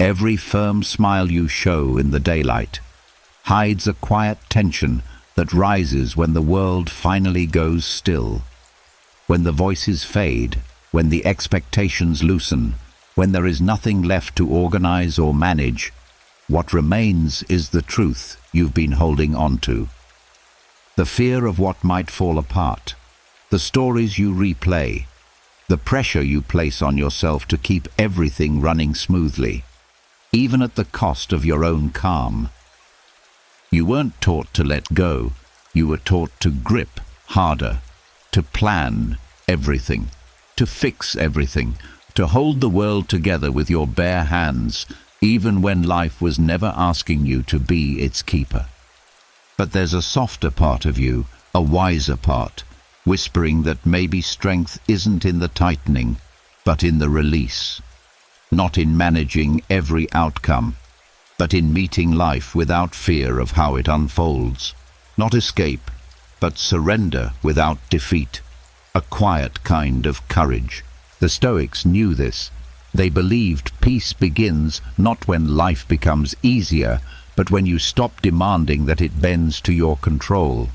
Every firm smile you show in the daylight hides a quiet tension that rises when the world finally goes still. When the voices fade, when the expectations loosen, when there is nothing left to organize or manage, what remains is the truth you've been holding on to. The fear of what might fall apart, the stories you replay, the pressure you place on yourself to keep everything running smoothly, even at the cost of your own calm. You weren't taught to let go, you were taught to grip harder, to plan everything, to fix everything, to hold the world together with your bare hands, even when life was never asking you to be its keeper. But there's a softer part of you, a wiser part, whispering that maybe strength isn't in the tightening, but in the release. Not in managing every outcome, but in meeting life without fear of how it unfolds. Not escape, but surrender without defeat. A quiet kind of courage. The Stoics knew this. They believed peace begins not when life becomes easier, but when you stop demanding that it bends to your control.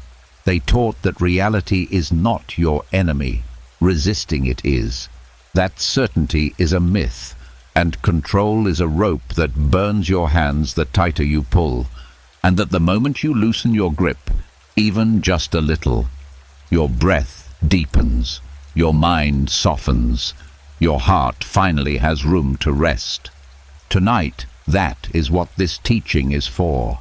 They taught that reality is not your enemy, resisting it is. That certainty is a myth, and control is a rope that burns your hands the tighter you pull, and that the moment you loosen your grip, even just a little, your breath deepens, your mind softens, your heart finally has room to rest. Tonight, that is what this teaching is for.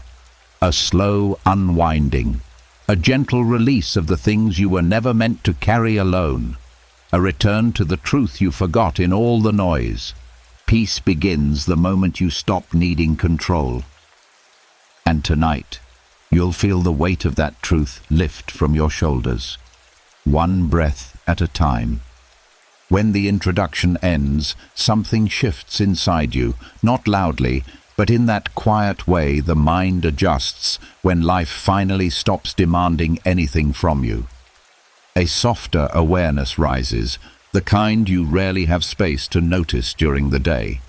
A slow unwinding, a gentle release of the things you were never meant to carry alone, a return to the truth you forgot in all the noise. Peace begins the moment you stop needing control. And tonight, you'll feel the weight of that truth lift from your shoulders, one breath at a time. When the introduction ends, something shifts inside you, not loudly, but in that quiet way the mind adjusts when life finally stops demanding anything from you. A softer awareness rises, the kind you rarely have space to notice during the day.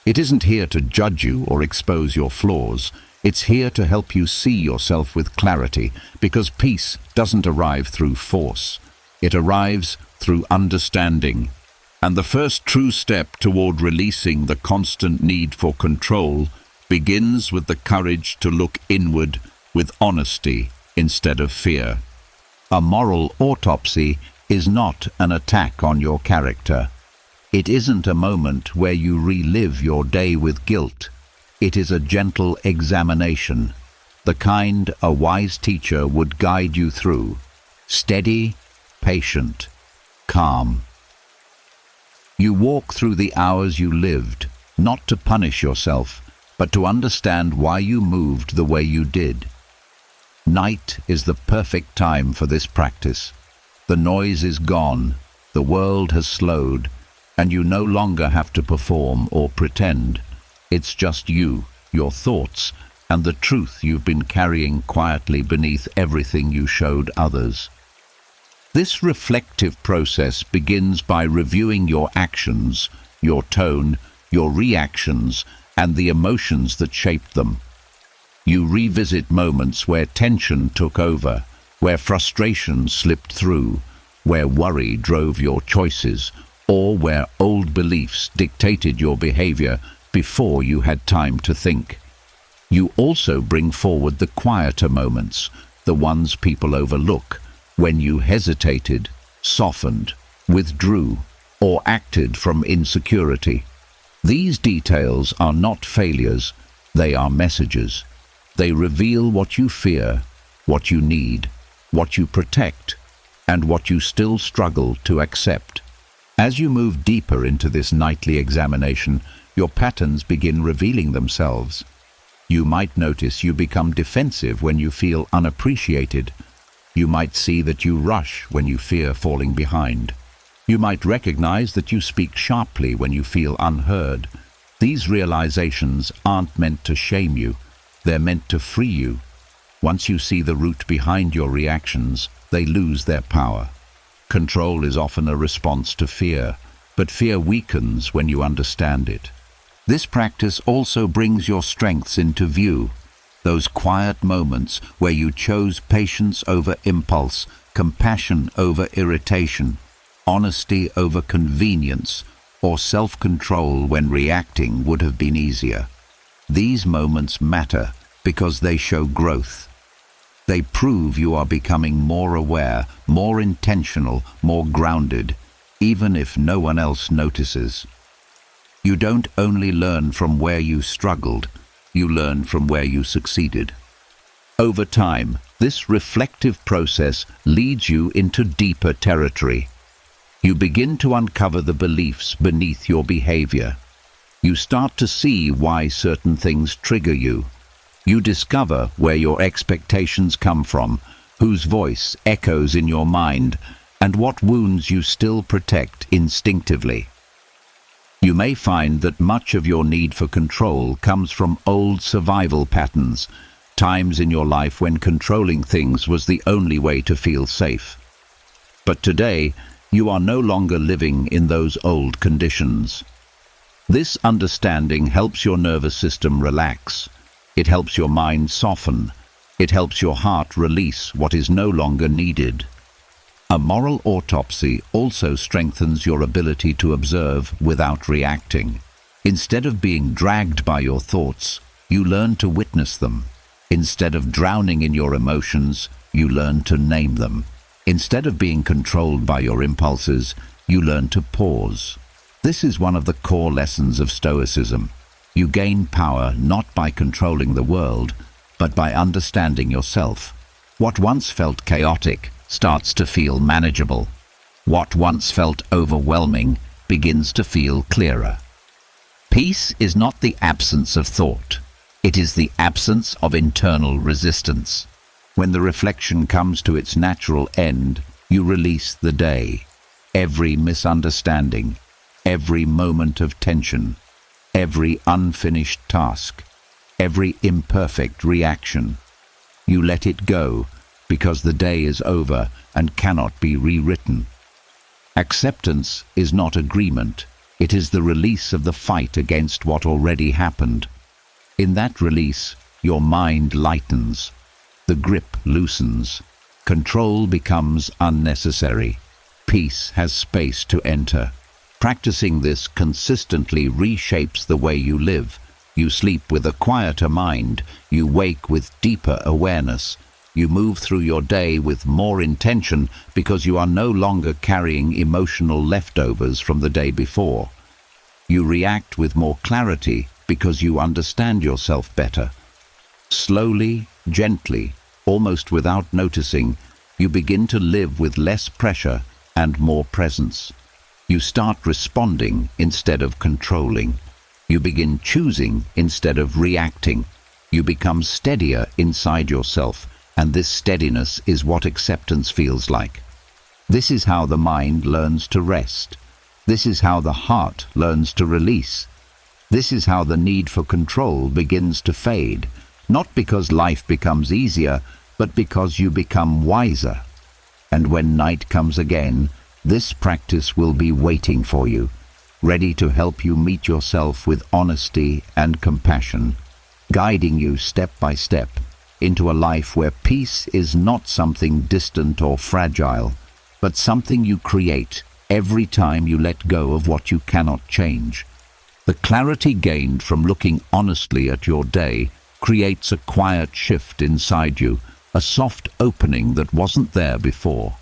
It isn't here to judge you or expose your flaws. It's here to help you see yourself with clarity, because peace doesn't arrive through force. It arrives through understanding. And the first true step toward releasing the constant need for control begins with the courage to look inward with honesty instead of fear. A moral autopsy is not an attack on your character. It isn't a moment where you relive your day with guilt. It is a gentle examination, the kind a wise teacher would guide you through. Steady, patient, calm. You walk through the hours you lived, not to punish yourself, but to understand why you moved the way you did. Night is the perfect time for this practice. The noise is gone, the world has slowed, and you no longer have to perform or pretend. It's just you, your thoughts, and the truth you've been carrying quietly beneath everything you showed others. This reflective process begins by reviewing your actions, your tone, your reactions, and the emotions that shaped them. You revisit moments where tension took over, where frustration slipped through, where worry drove your choices, or where old beliefs dictated your behavior before you had time to think. You also bring forward the quieter moments, the ones people overlook, when you hesitated, softened, withdrew, or acted from insecurity. These details are not failures, they are messages. They reveal what you fear, what you need, what you protect, and what you still struggle to accept. As you move deeper into this nightly examination, your patterns begin revealing themselves. You might notice you become defensive when you feel unappreciated. You might see that you rush when you fear falling behind. You might recognize that you speak sharply when you feel unheard. These realizations aren't meant to shame you. They're meant to free you. Once you see the root behind your reactions, they lose their power. Control is often a response to fear, but fear weakens when you understand it. This practice also brings your strengths into view, those quiet moments where you chose patience over impulse, compassion over irritation, honesty over convenience, or self-control when reacting would have been easier. These moments matter because they show growth. They prove you are becoming more aware, more intentional, more grounded, even if no one else notices. You don't only learn from where you struggled, you learn from where you succeeded. Over time, this reflective process leads you into deeper territory. You begin to uncover the beliefs beneath your behavior. You start to see why certain things trigger you. You discover where your expectations come from, whose voice echoes in your mind, and what wounds you still protect instinctively. You may find that much of your need for control comes from old survival patterns, times in your life when controlling things was the only way to feel safe. But today, you are no longer living in those old conditions. This understanding helps your nervous system relax. It helps your mind soften. It helps your heart release what is no longer needed. A moral autopsy also strengthens your ability to observe without reacting. Instead of being dragged by your thoughts, you learn to witness them. Instead of drowning in your emotions, you learn to name them. Instead of being controlled by your impulses, you learn to pause. This is one of the core lessons of Stoicism. You gain power not by controlling the world, but by understanding yourself. What once felt chaotic starts to feel manageable. What once felt overwhelming begins to feel clearer. Peace is not the absence of thought. It is the absence of internal resistance. When the reflection comes to its natural end, you release the day. Every misunderstanding, every moment of tension, every unfinished task, every imperfect reaction. You let it go because the day is over and cannot be rewritten. Acceptance is not agreement. It is the release of the fight against what already happened. In that release, your mind lightens. The grip loosens. Control becomes unnecessary. Peace has space to enter. Practicing this consistently reshapes the way you live. You sleep with a quieter mind. You wake with deeper awareness. You move through your day with more intention because you are no longer carrying emotional leftovers from the day before. You react with more clarity because you understand yourself better. Slowly, gently, almost without noticing, you begin to live with less pressure and more presence. You start responding instead of controlling. You begin choosing instead of reacting. You become steadier inside yourself, and this steadiness is what acceptance feels like. This is how the mind learns to rest. This is how the heart learns to release. This is how the need for control begins to fade, not because life becomes easier, but because you become wiser. And when night comes again, this practice will be waiting for you, ready to help you meet yourself with honesty and compassion, guiding you step by step into a life where peace is not something distant or fragile, but something you create every time you let go of what you cannot change. The clarity gained from looking honestly at your day creates a quiet shift inside you, a soft opening that wasn't there before.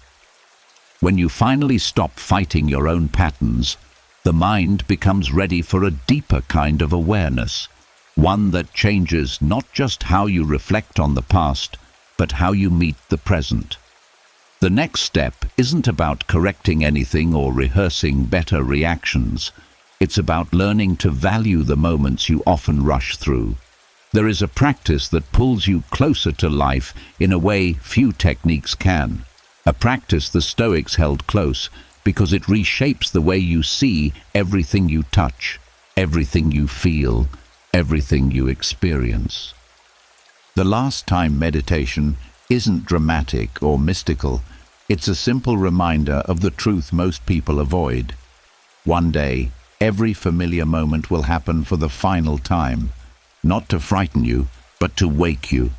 When you finally stop fighting your own patterns, the mind becomes ready for a deeper kind of awareness, one that changes not just how you reflect on the past, but how you meet the present. The next step isn't about correcting anything or rehearsing better reactions. It's about learning to value the moments you often rush through. There is a practice that pulls you closer to life in a way few techniques can. A practice the Stoics held close because it reshapes the way you see everything you touch, everything you feel, everything you experience. The last time meditation isn't dramatic or mystical. It's a simple reminder of the truth most people avoid. One day, Every familiar moment will happen for the final time, not to frighten you, but to wake you.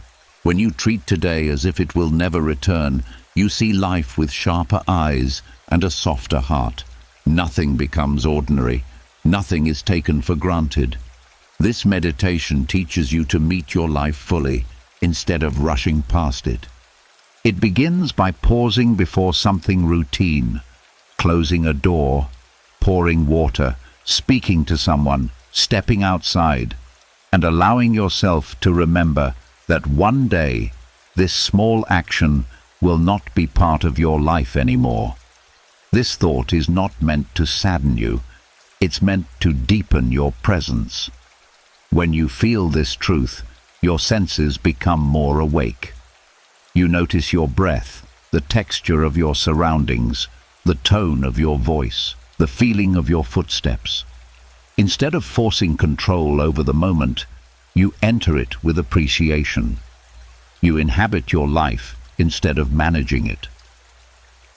When you treat today as if it will never return, you see life with sharper eyes and a softer heart. Nothing becomes ordinary. Nothing is taken for granted. This meditation teaches you to meet your life fully, instead of rushing past it. It begins by pausing before something routine, closing a door, pouring water, speaking to someone, stepping outside, and allowing yourself to remember that one day this small action will not be part of your life anymore. This thought is not meant to sadden you, it's meant to deepen your presence. When you feel this truth, your senses become more awake. You notice your breath, the texture of your surroundings, the tone of your voice, the feeling of your footsteps. Instead of forcing control over the moment, you enter it with appreciation. You inhabit your life instead of managing it.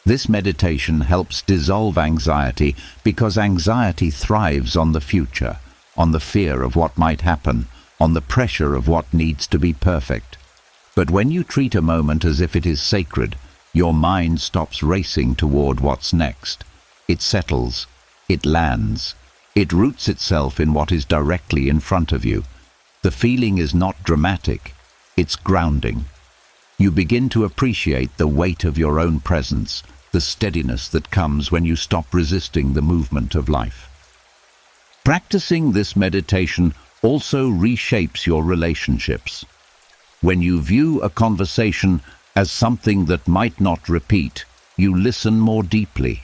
This meditation helps dissolve anxiety because anxiety thrives on the future, on the fear of what might happen, on the pressure of what needs to be perfect. But when you treat a moment as if it is sacred, your mind stops racing toward what's next. It settles, it lands, it roots itself in what is directly in front of you. The feeling is not dramatic, it's grounding. You begin to appreciate the weight of your own presence, the steadiness that comes when you stop resisting the movement of life. Practicing this meditation also reshapes your relationships. When you view a conversation as something that might not repeat, you listen more deeply.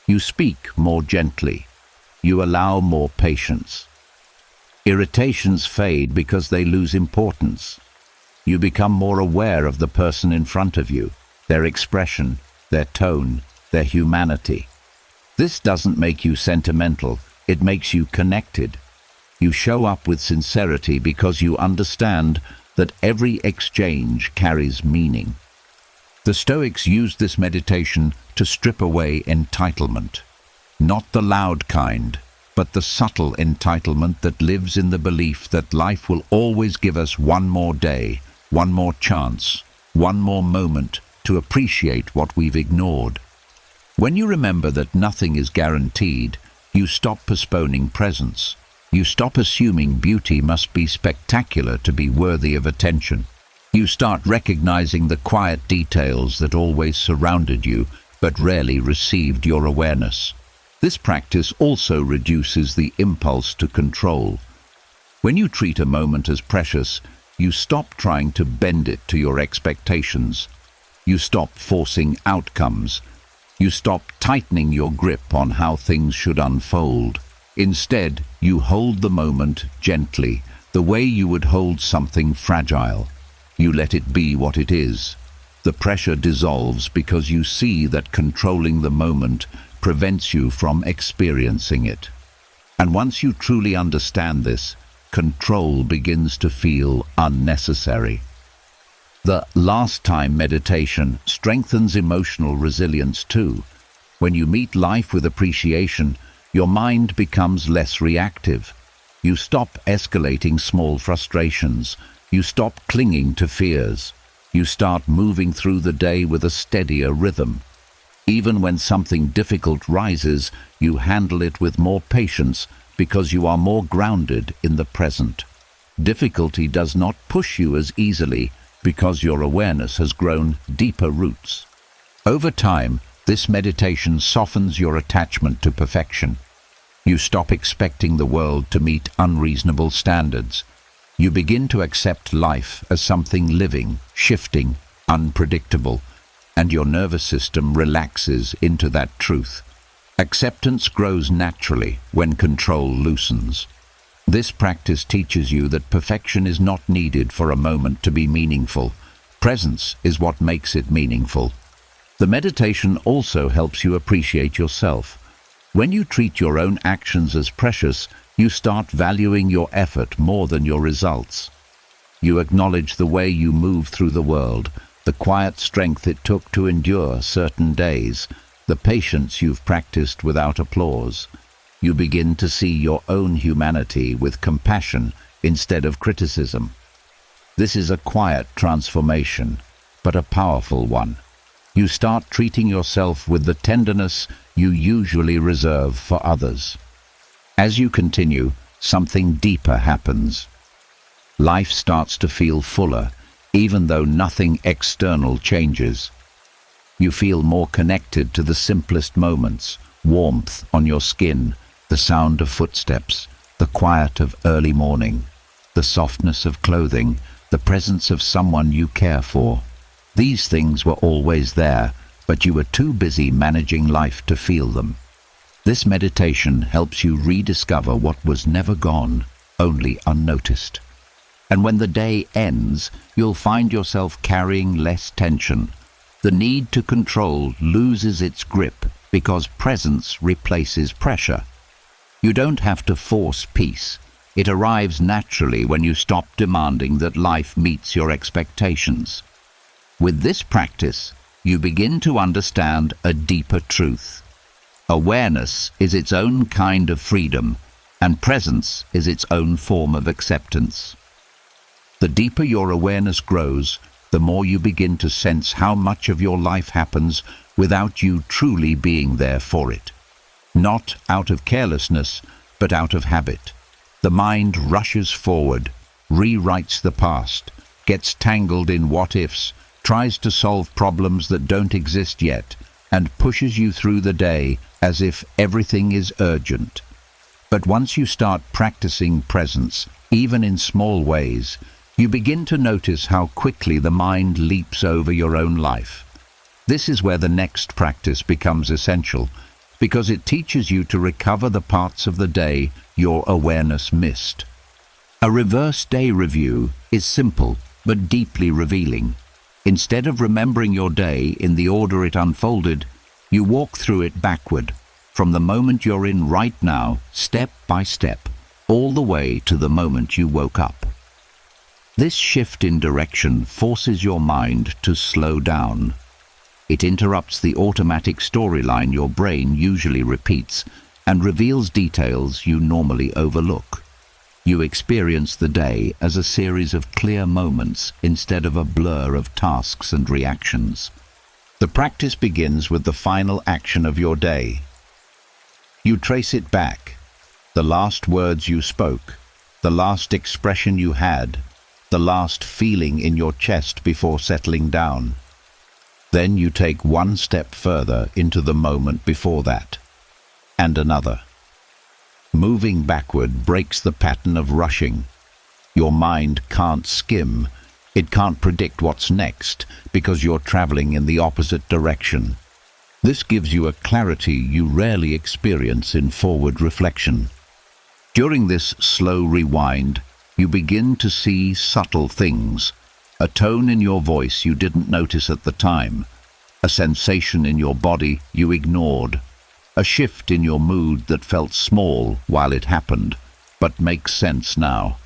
You speak more gently. You allow more patience. Irritations fade because they lose importance. You become more aware of the person in front of you, their expression, their tone, their humanity. This doesn't make you sentimental, it makes you connected. You show up with sincerity because you understand that every exchange carries meaning. The Stoics used this meditation to strip away entitlement. Not the loud kind, but the subtle entitlement that lives in the belief that life will always give us one more day, one more chance, one more moment to appreciate what we've ignored. When you remember that nothing is guaranteed, you stop postponing presence. You stop assuming beauty must be spectacular to be worthy of attention. You start recognizing the quiet details that always surrounded you but rarely received your awareness. This practice also reduces the impulse to control. When you treat a moment as precious, you stop trying to bend it to your expectations. You stop forcing outcomes. You stop tightening your grip on how things should unfold. Instead, you hold the moment gently, the way you would hold something fragile. You let it be what it is. The pressure dissolves because you see that controlling the moment prevents you from experiencing it. And once you truly understand this, control begins to feel unnecessary. The last time meditation strengthens emotional resilience too. When you meet life with appreciation, your mind becomes less reactive. You stop escalating small frustrations. You stop clinging to fears. You start moving through the day with a steadier rhythm. Even when something difficult rises, you handle it with more patience because you are more grounded in the present. Difficulty does not push you as easily because your awareness has grown deeper roots. Over time, this meditation softens your attachment to perfection. You stop expecting the world to meet unreasonable standards. You begin to accept life as something living, shifting, unpredictable, and your nervous system relaxes into that truth. Acceptance grows naturally when control loosens. This practice teaches you that perfection is not needed for a moment to be meaningful. Presence is what makes it meaningful. The meditation also helps you appreciate yourself. When you treat your own actions as precious, you start valuing your effort more than your results. You acknowledge the way you move through the world, the quiet strength it took to endure certain days, the patience you've practiced without applause. you begin to see your own humanity with compassion instead of criticism. This is a quiet transformation, but a powerful one. You start treating yourself with the tenderness you usually reserve for others. As you continue, something deeper happens. Life starts to feel fuller, even though nothing external changes. You feel more connected to the simplest moments: warmth on your skin, the sound of footsteps, the quiet of early morning, the softness of clothing, the presence of someone you care for. These things were always there, but you were too busy managing life to feel them. This meditation helps you rediscover what was never gone, only unnoticed. And when the day ends, you'll find yourself carrying less tension. The need to control loses its grip because presence replaces pressure. You don't have to force peace. It arrives naturally when you stop demanding that life meets your expectations. With this practice, you begin to understand a deeper truth. Awareness is its own kind of freedom, and presence is its own form of acceptance. The deeper your awareness grows, the more you begin to sense how much of your life happens without you truly being there for it. Not out of carelessness, but out of habit. The mind rushes forward, rewrites the past, gets tangled in what-ifs, tries to solve problems that don't exist yet, and pushes you through the day as if everything is urgent. But once you start practicing presence, even in small ways, you begin to notice how quickly the mind leaps over your own life. This is where the next practice becomes essential, because it teaches you to recover the parts of the day your awareness missed. A reverse day review is simple but deeply revealing. Instead of remembering your day in the order it unfolded, you walk through it backward, from the moment you're in right now, step by step, all the way to the moment you woke up. This shift in direction forces your mind to slow down. It interrupts the automatic storyline your brain usually repeats and reveals details you normally overlook. You experience the day as a series of clear moments instead of a blur of tasks and reactions. The practice begins with the final action of your day. You trace it back, the last words you spoke, the last expression you had, the last feeling in your chest before settling down. Then you take one step further into the moment before that, and another. Moving backward breaks the pattern of rushing. Your mind can't skim. It can't predict what's next because you're traveling in the opposite direction. This gives you a clarity you rarely experience in forward reflection. During this slow rewind, you begin to see subtle things, a tone in your voice you didn't notice at the time, a sensation in your body you ignored, a shift in your mood that felt small while it happened, but makes sense now.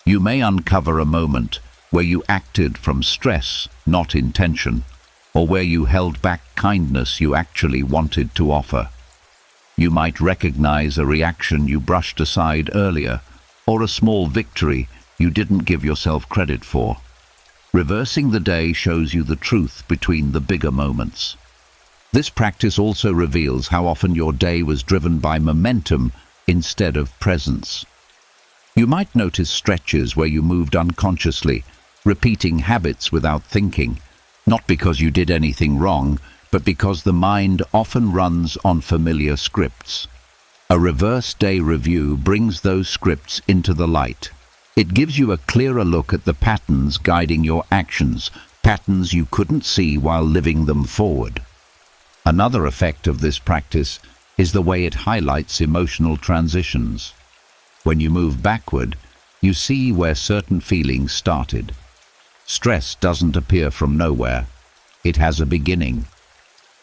You may uncover a moment where you acted from stress, not intention, or where you held back kindness you actually wanted to offer. You might recognize a reaction you brushed aside earlier, or a small victory you didn't give yourself credit for. Reversing the day shows you the truth between the bigger moments. This practice also reveals how often your day was driven by momentum instead of presence. You might notice stretches where you moved unconsciously, repeating habits without thinking, not because you did anything wrong, but because the mind often runs on familiar scripts. A reverse day review brings those scripts into the light. It gives you a clearer look at the patterns guiding your actions, patterns you couldn't see while living them forward. Another effect of this practice is the way it highlights emotional transitions. When you move backward, you see where certain feelings started. Stress doesn't appear from nowhere. It has a beginning.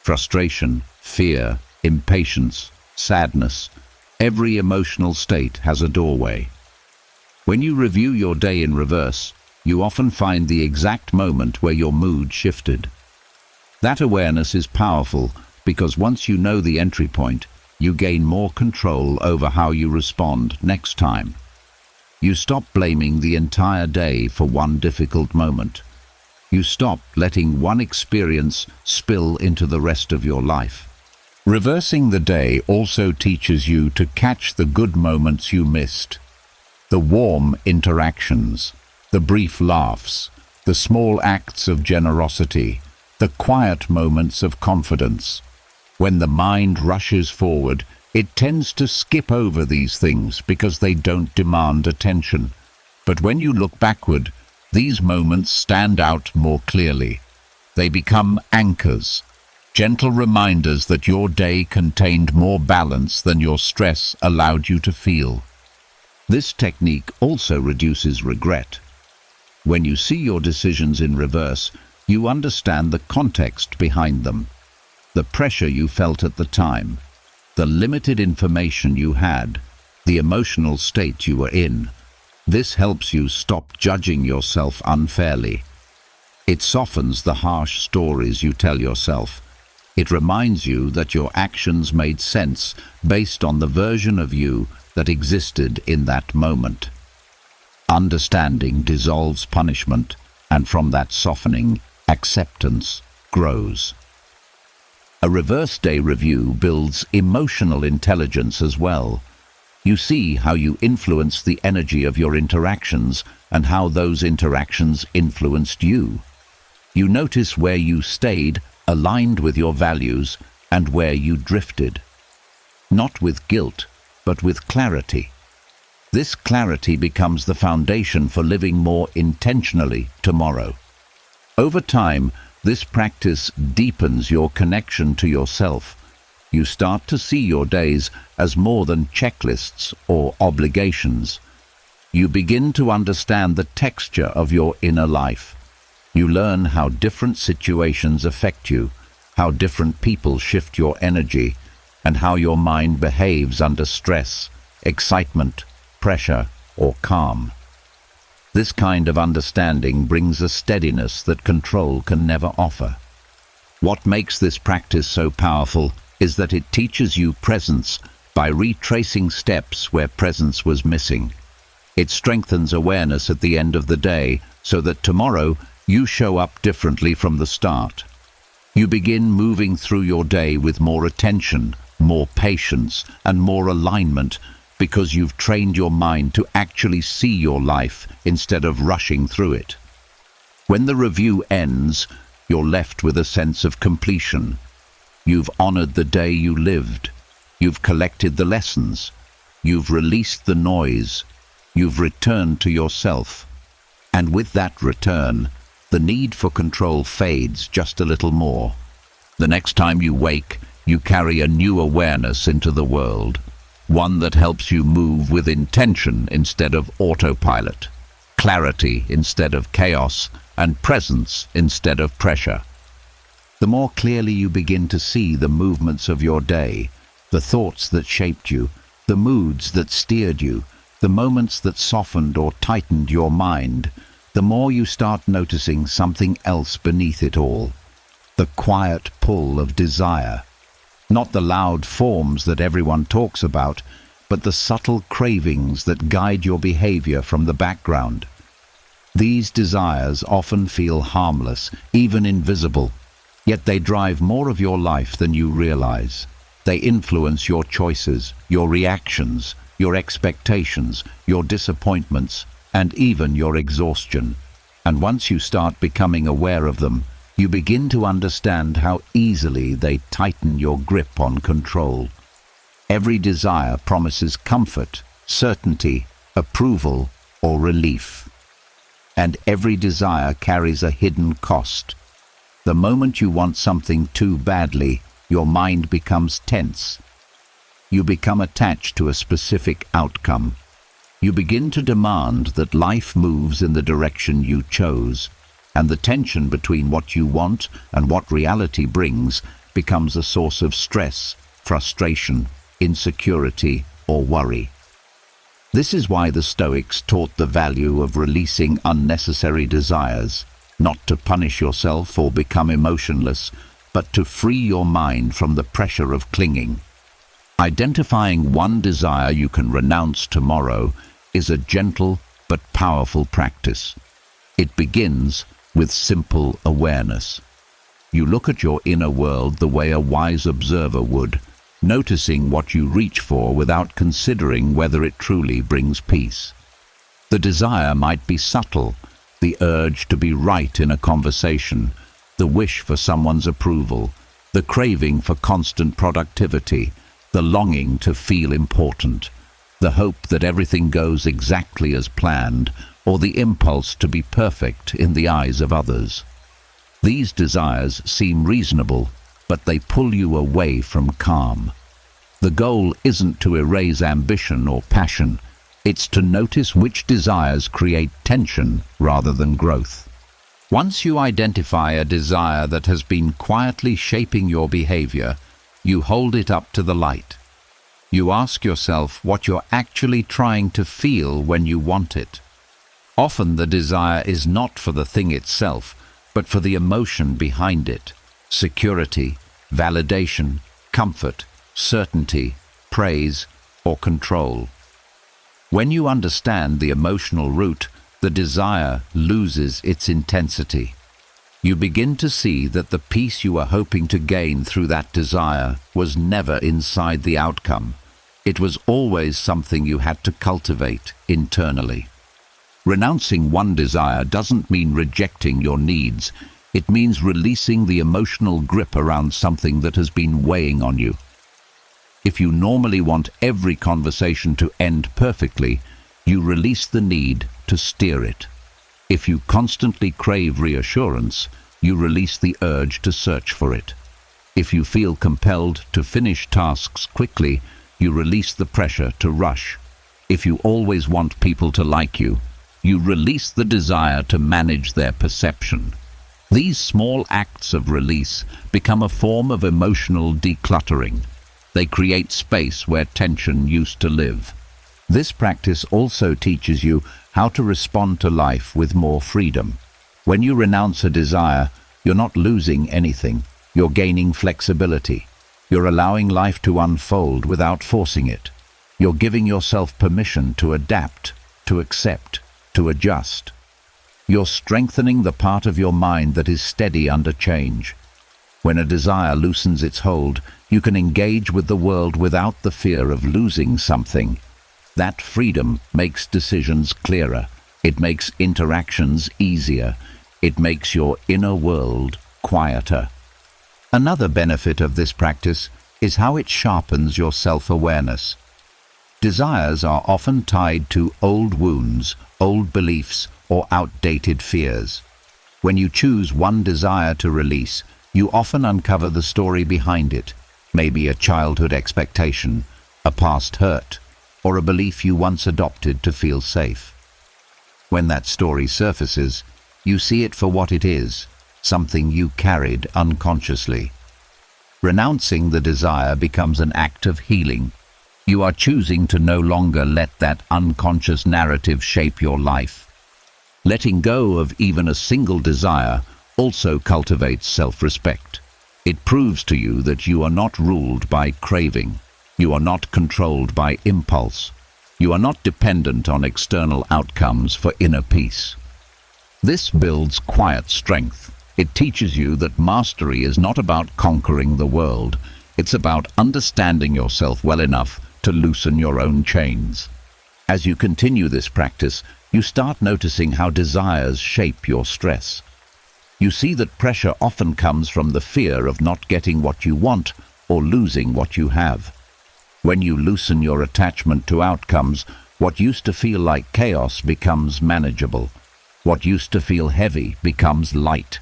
Frustration, fear, impatience, sadness, every emotional state has a doorway. When you review your day in reverse, you often find the exact moment where your mood shifted. That awareness is powerful because once you know the entry point, you gain more control over how you respond next time. You stop blaming the entire day for one difficult moment. You stop letting one experience spill into the rest of your life. Reversing the day also teaches you to catch the good moments you missed. The warm interactions, the brief laughs, the small acts of generosity, the quiet moments of confidence. When the mind rushes forward, it tends to skip over these things because they don't demand attention. But when you look backward, these moments stand out more clearly. They become anchors, gentle reminders that your day contained more balance than your stress allowed you to feel. This technique also reduces regret. When you see your decisions in reverse, you understand the context behind them, the pressure you felt at the time, the limited information you had, the emotional state you were in. This helps you stop judging yourself unfairly. It softens the harsh stories you tell yourself. It reminds you that your actions made sense based on the version of you that existed in that moment. Understanding dissolves punishment, and from that softening, acceptance grows. A reverse day review builds emotional intelligence as well. You see how you influence the energy of your interactions and how those interactions influenced you. You notice where you stayed aligned with your values and where you drifted. Not with guilt, but with clarity. This clarity becomes the foundation for living more intentionally tomorrow. Over time, this practice deepens your connection to yourself. You start to see your days as more than checklists or obligations. You begin to understand the texture of your inner life. You learn how different situations affect you, how different people shift your energy, and how your mind behaves under stress, excitement, pressure, or calm. This kind of understanding brings a steadiness that control can never offer. What makes this practice so powerful is that it teaches you presence by retracing steps where presence was missing. It strengthens awareness at the end of the day so that tomorrow you show up differently from the start. You begin moving through your day with more attention, more patience, and more alignment because you've trained your mind to actually see your life instead of rushing through it. When the review ends, you're left with a sense of completion. You've honored the day you lived. You've collected the lessons. You've released the noise. You've returned to yourself. And with that return, the need for control fades just a little more. The next time you wake, you carry a new awareness into the world. One that helps you move with intention instead of autopilot, clarity instead of chaos, and presence instead of pressure. The more clearly you begin to see the movements of your day, the thoughts that shaped you, the moods that steered you, the moments that softened or tightened your mind, the more you start noticing something else beneath it all. The quiet pull of desire. Not the loud forms that everyone talks about, but the subtle cravings that guide your behavior from the background. These desires often feel harmless, even invisible, yet they drive more of your life than you realize. They influence your choices, your reactions, your expectations, your disappointments, and even your exhaustion. And once you start becoming aware of them, you begin to understand how easily they tighten your grip on control. Every desire promises comfort, certainty, approval, or relief. And every desire carries a hidden cost. The moment you want something too badly, your mind becomes tense. You become attached to a specific outcome. You begin to demand that life moves in the direction you chose, and the tension between what you want and what reality brings becomes a source of stress, frustration, insecurity, or worry. This is why the Stoics taught the value of releasing unnecessary desires, not to punish yourself or become emotionless, but to free your mind from the pressure of clinging. Identifying one desire you can renounce tomorrow is a gentle but powerful practice. It begins with simple awareness. You look at your inner world the way a wise observer would, noticing what you reach for without considering whether it truly brings peace. The desire might be subtle, the urge to be right in a conversation, the wish for someone's approval, the craving for constant productivity, the longing to feel important, the hope that everything goes exactly as planned, or the impulse to be perfect in the eyes of others. These desires seem reasonable, but they pull you away from calm. The goal isn't to erase ambition or passion, it's to notice which desires create tension rather than growth. Once you identify a desire that has been quietly shaping your behavior, you hold it up to the light. You ask yourself what you're actually trying to feel when you want it. Often the desire is not for the thing itself, but for the emotion behind it: security, validation, comfort, certainty, praise, or control. When you understand the emotional root, the desire loses its intensity. You begin to see that the peace you were hoping to gain through that desire was never inside the outcome. It was always something you had to cultivate internally. Renouncing one desire doesn't mean rejecting your needs. It means releasing the emotional grip around something that has been weighing on you. If you normally want every conversation to end perfectly, you release the need to steer it. If you constantly crave reassurance, you release the urge to search for it. If you feel compelled to finish tasks quickly, you release the pressure to rush. If you always want people to like you, you release the desire to manage their perception. These small acts of release become a form of emotional decluttering. They create space where tension used to live. This practice also teaches you how to respond to life with more freedom. When you renounce a desire, you're not losing anything. You're gaining flexibility. You're allowing life to unfold without forcing it. You're giving yourself permission to adapt, to accept, to adjust. You're strengthening the part of your mind that is steady under change. When a desire loosens its hold, you can engage with the world without the fear of losing something. That freedom makes decisions clearer. It makes interactions easier. It makes your inner world quieter. Another benefit of this practice is how it sharpens your self-awareness. Desires are often tied to old wounds, old beliefs, or outdated fears. When you choose one desire to release, you often uncover the story behind it, maybe a childhood expectation, a past hurt, or a belief you once adopted to feel safe. When that story surfaces, you see it for what it is, something you carried unconsciously. Renouncing the desire becomes an act of healing. You are choosing to no longer let that unconscious narrative shape your life. Letting go of even a single desire also cultivates self-respect. It proves to you that you are not ruled by craving. You are not controlled by impulse. You are not dependent on external outcomes for inner peace. This builds quiet strength. It teaches you that mastery is not about conquering the world. It's about understanding yourself well enough to loosen your own chains. As you continue this practice, you start noticing how desires shape your stress. You see that pressure often comes from the fear of not getting what you want or losing what you have. When you loosen your attachment to outcomes, what used to feel like chaos becomes manageable. What used to feel heavy becomes light.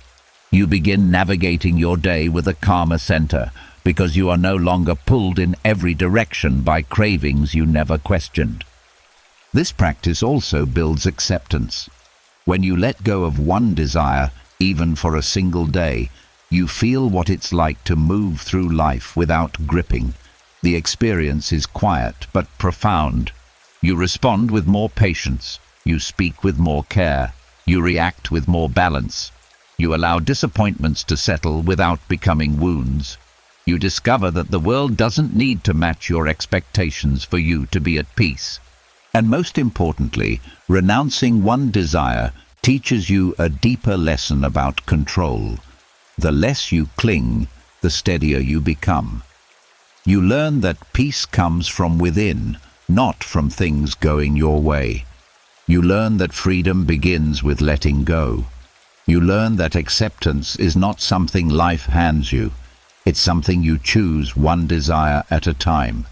You begin navigating your day with a calmer center because you are no longer pulled in every direction by cravings you never questioned. This practice also builds acceptance. When you let go of one desire, even for a single day, you feel what it's like to move through life without gripping. The experience is quiet but profound. You respond with more patience. You speak with more care. You react with more balance. You allow disappointments to settle without becoming wounds. You discover that the world doesn't need to match your expectations for you to be at peace. And most importantly, renouncing one desire teaches you a deeper lesson about control. The less you cling, the steadier you become. You learn that peace comes from within, not from things going your way. You learn that freedom begins with letting go. You learn that acceptance is not something life hands you. It's something you choose one desire at a time.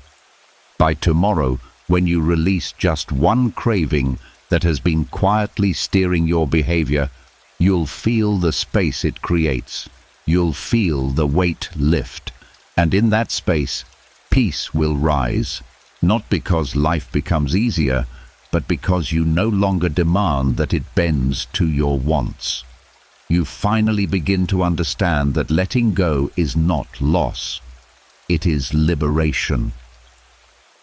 By tomorrow, when you release just one craving that has been quietly steering your behavior, you'll feel the space it creates. You'll feel the weight lift. And in that space, peace will rise. Not because life becomes easier, but because you no longer demand that it bends to your wants. You finally begin to understand that letting go is not loss. It is liberation.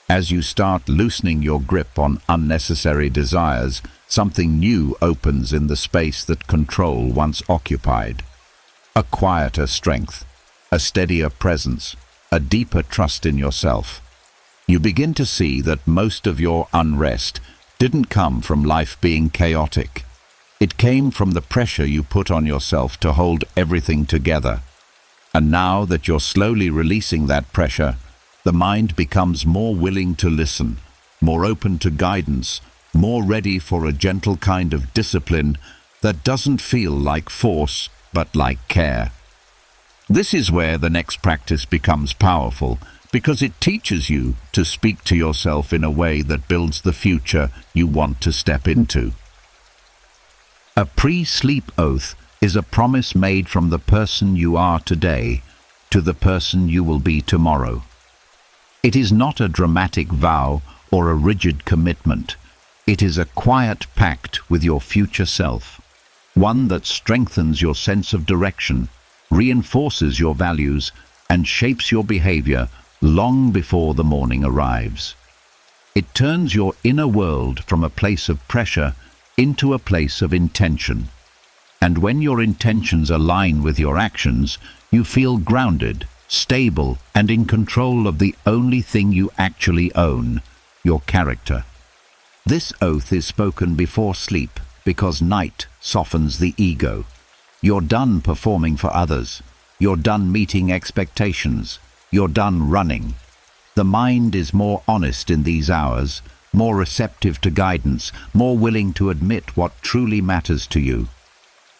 As you start loosening your grip on unnecessary desires, something new opens in the space that control once occupied. A quieter strength, a steadier presence, a deeper trust in yourself. You begin to see that most of your unrest didn't come from life being chaotic. It came from the pressure you put on yourself to hold everything together. And now that you're slowly releasing that pressure, the mind becomes more willing to listen, more open to guidance, more ready for a gentle kind of discipline that doesn't feel like force, but like care. This is where the next practice becomes powerful, because it teaches you to speak to yourself in a way that builds the future you want to step into. A pre-sleep oath is a promise made from the person you are today to the person you will be tomorrow. It is not a dramatic vow or a rigid commitment. It is a quiet pact with your future self, one that strengthens your sense of direction, reinforces your values, and shapes your behavior long before the morning arrives. It turns your inner world from a place of pressure into a place of intention. And when your intentions align with your actions, you feel grounded, stable, and in control of the only thing you actually own, your character. This oath is spoken before sleep because night softens the ego. You're done performing for others. You're done meeting expectations. You're done running. The mind is more honest in these hours, more receptive to guidance, more willing to admit what truly matters to you.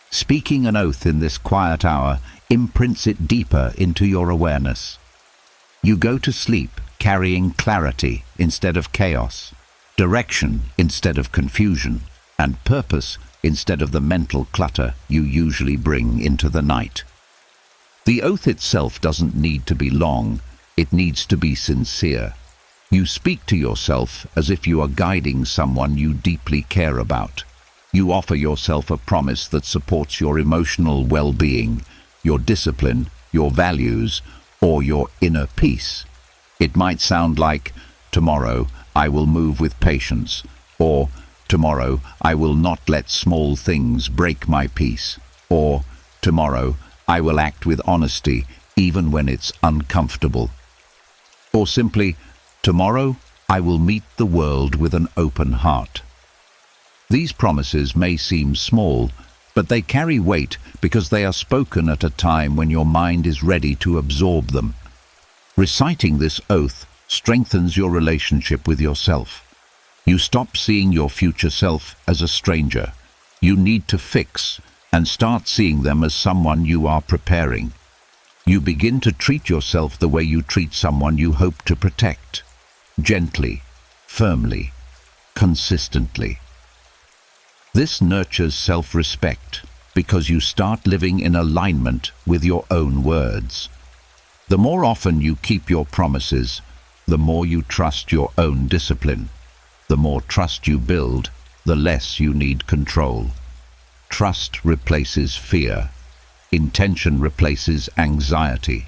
Speaking an oath in this quiet hour imprints it deeper into your awareness. You go to sleep carrying clarity instead of chaos, direction instead of confusion, and purpose instead of the mental clutter you usually bring into the night. The oath itself doesn't need to be long, it needs to be sincere. You speak to yourself as if you are guiding someone you deeply care about. You offer yourself a promise that supports your emotional well-being, your discipline, your values, or your inner peace. It might sound like, tomorrow I will move with patience, or tomorrow I will not let small things break my peace, or tomorrow I will act with honesty even when it's uncomfortable. Or simply, tomorrow I will meet the world with an open heart. These promises may seem small, but they carry weight because they are spoken at a time when your mind is ready to absorb them. Reciting this oath strengthens your relationship with yourself. You stop seeing your future self as a stranger you need to fix and start seeing them as someone you are preparing. You begin to treat yourself the way you treat someone you hope to protect, gently, firmly, consistently. This nurtures self-respect because you start living in alignment with your own words. The more often you keep your promises, the more you trust your own discipline. The more trust you build, the less you need control. Trust replaces fear. Intention replaces anxiety.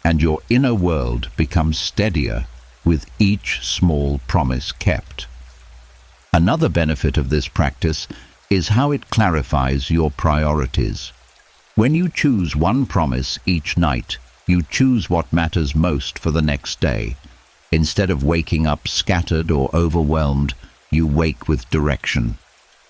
And your inner world becomes steadier with each small promise kept. Another benefit of this practice is how it clarifies your priorities. When you choose one promise each night, You choose what matters most for the next day. Instead of waking up scattered or overwhelmed, you wake with direction.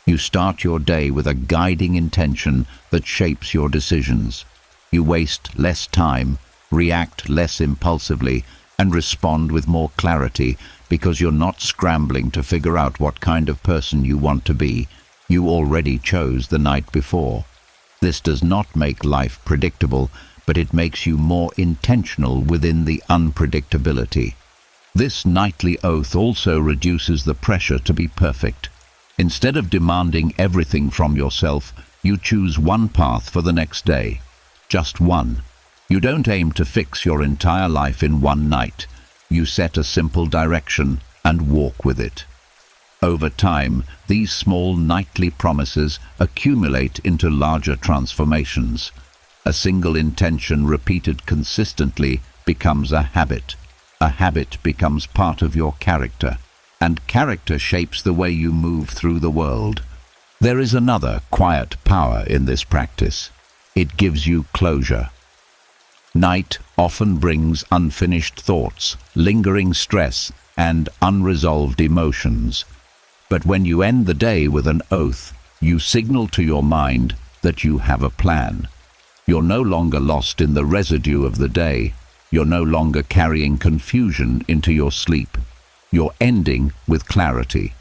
You start your day with a guiding intention that shapes your decisions. You waste less time, react less impulsively, and respond with more clarity because you're not scrambling to figure out what kind of person you want to be. You already chose the night before. This does not make life predictable, but it makes you more intentional within the unpredictability. This nightly oath also reduces the pressure to be perfect. Instead of demanding everything from yourself, you choose one path for the next day. Just one. You don't aim to fix your entire life in one night. You set a simple direction and walk with it. Over time, these small nightly promises accumulate into larger transformations. A single intention repeated consistently becomes a habit. A habit becomes part of your character, and character shapes the way you move through the world. There is another quiet power in this practice. It gives you closure. Night often brings unfinished thoughts, lingering stress, and unresolved emotions. But when you end the day with an oath, you signal to your mind that you have a plan. You're no longer lost in the residue of the day. You're no longer carrying confusion into your sleep. You're ending with clarity.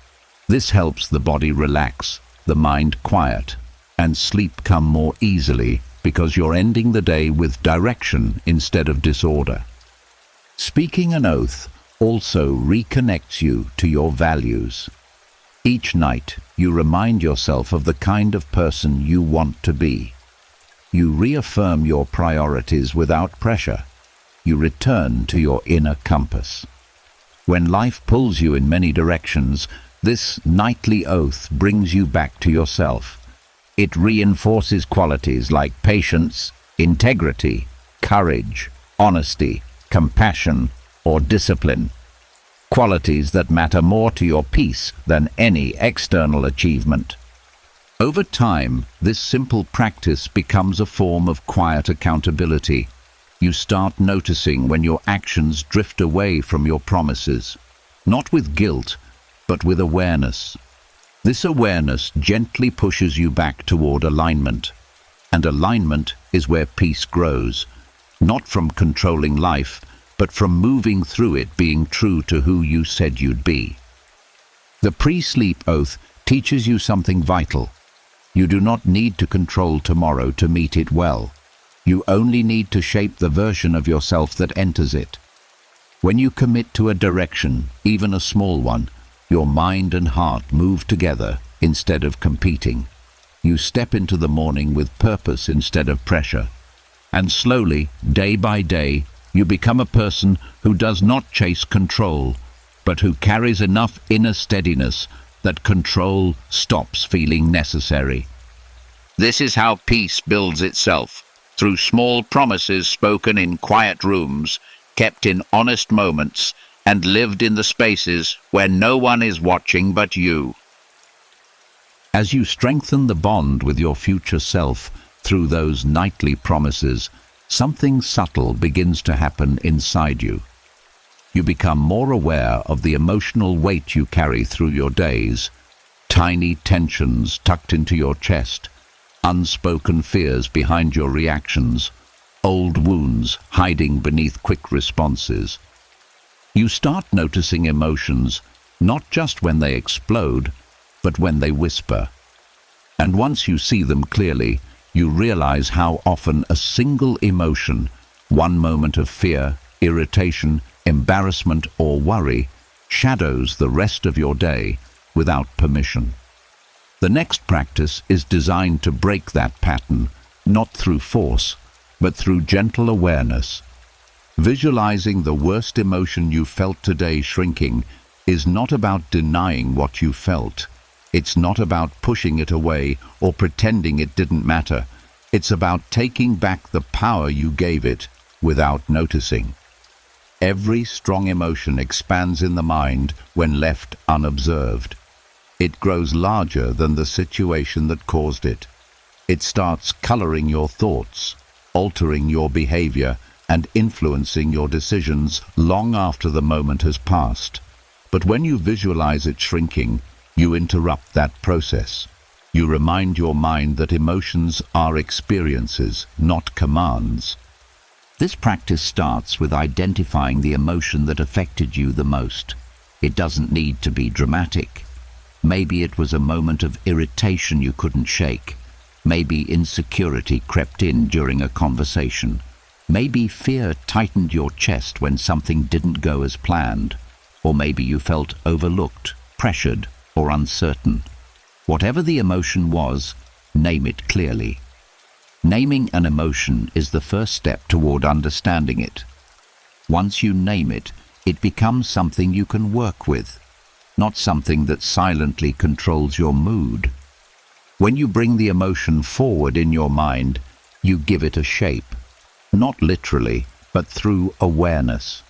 This helps the body relax, the mind quiet, and sleep come more easily because you're ending the day with direction instead of disorder. Speaking an oath also reconnects you to your values. Each night, you remind yourself of the kind of person you want to be. You reaffirm your priorities without pressure. You return to your inner compass. When life pulls you in many directions, this nightly oath brings you back to yourself. It reinforces qualities like patience, integrity, courage, honesty, compassion, or discipline. Qualities that matter more to your peace than any external achievement. Over time, this simple practice becomes a form of quiet accountability. You start noticing when your actions drift away from your promises, not with guilt, but with awareness. This awareness gently pushes you back toward alignment. And alignment is where peace grows, not from controlling life, but from moving through it being true to who you said you'd be. The pre-sleep oath teaches you something vital. You do not need to control tomorrow to meet it well. You only need to shape the version of yourself that enters it. When you commit to a direction, even a small one, your mind and heart move together instead of competing. You step into the morning with purpose instead of pressure. And slowly, day by day, you become a person who does not chase control, but who carries enough inner steadiness that control stops feeling necessary. This is how peace builds itself, through small promises spoken in quiet rooms, kept in honest moments, and lived in the spaces where no one is watching but you. As you strengthen the bond with your future self through those nightly promises, something subtle begins to happen inside you. You become more aware of the emotional weight you carry through your days, tiny tensions tucked into your chest, unspoken fears behind your reactions, old wounds hiding beneath quick responses. You start noticing emotions, not just when they explode, but when they whisper. And once you see them clearly, you realize how often a single emotion, one moment of fear, irritation, embarrassment, or worry, shadows the rest of your day without permission. The next practice is designed to break that pattern, not through force, but through gentle awareness. Visualizing the worst emotion you felt today shrinking is not about denying what you felt. It's not about pushing it away or pretending it didn't matter. It's about taking back the power you gave it without noticing. Every strong emotion expands in the mind when left unobserved. It grows larger than the situation that caused it. It starts coloring your thoughts, altering your behavior, and influencing your decisions long after the moment has passed. But when you visualize it shrinking, you interrupt that process. You remind your mind that emotions are experiences, not commands. This practice starts with identifying the emotion that affected you the most. It doesn't need to be dramatic. Maybe it was a moment of irritation you couldn't shake. Maybe insecurity crept in during a conversation. Maybe fear tightened your chest when something didn't go as planned. Or maybe you felt overlooked, pressured, or uncertain. Whatever the emotion was, name it clearly. Naming an emotion is the first step toward understanding it. Once you name it, it becomes something you can work with, not something that silently controls your mood. When you bring the emotion forward in your mind, you give it a shape, not literally, but through awareness.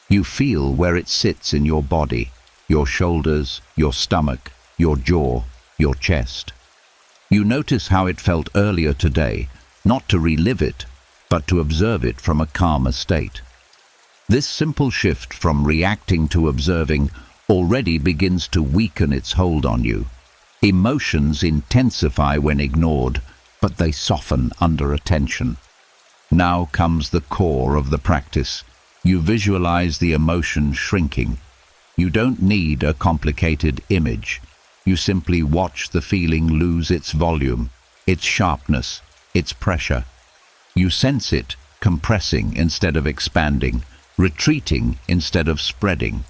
You feel where it sits in your body, your shoulders, your stomach, your jaw, your chest. You notice how it felt earlier today, not to relive it, but to observe it from a calmer state. This simple shift from reacting to observing already begins to weaken its hold on you. Emotions intensify when ignored, but they soften under attention. Now comes the core of the practice. You visualize the emotion shrinking. You don't need a complicated image. You simply watch the feeling lose its volume, its sharpness, its pressure. You sense it compressing instead of expanding, retreating instead of spreading.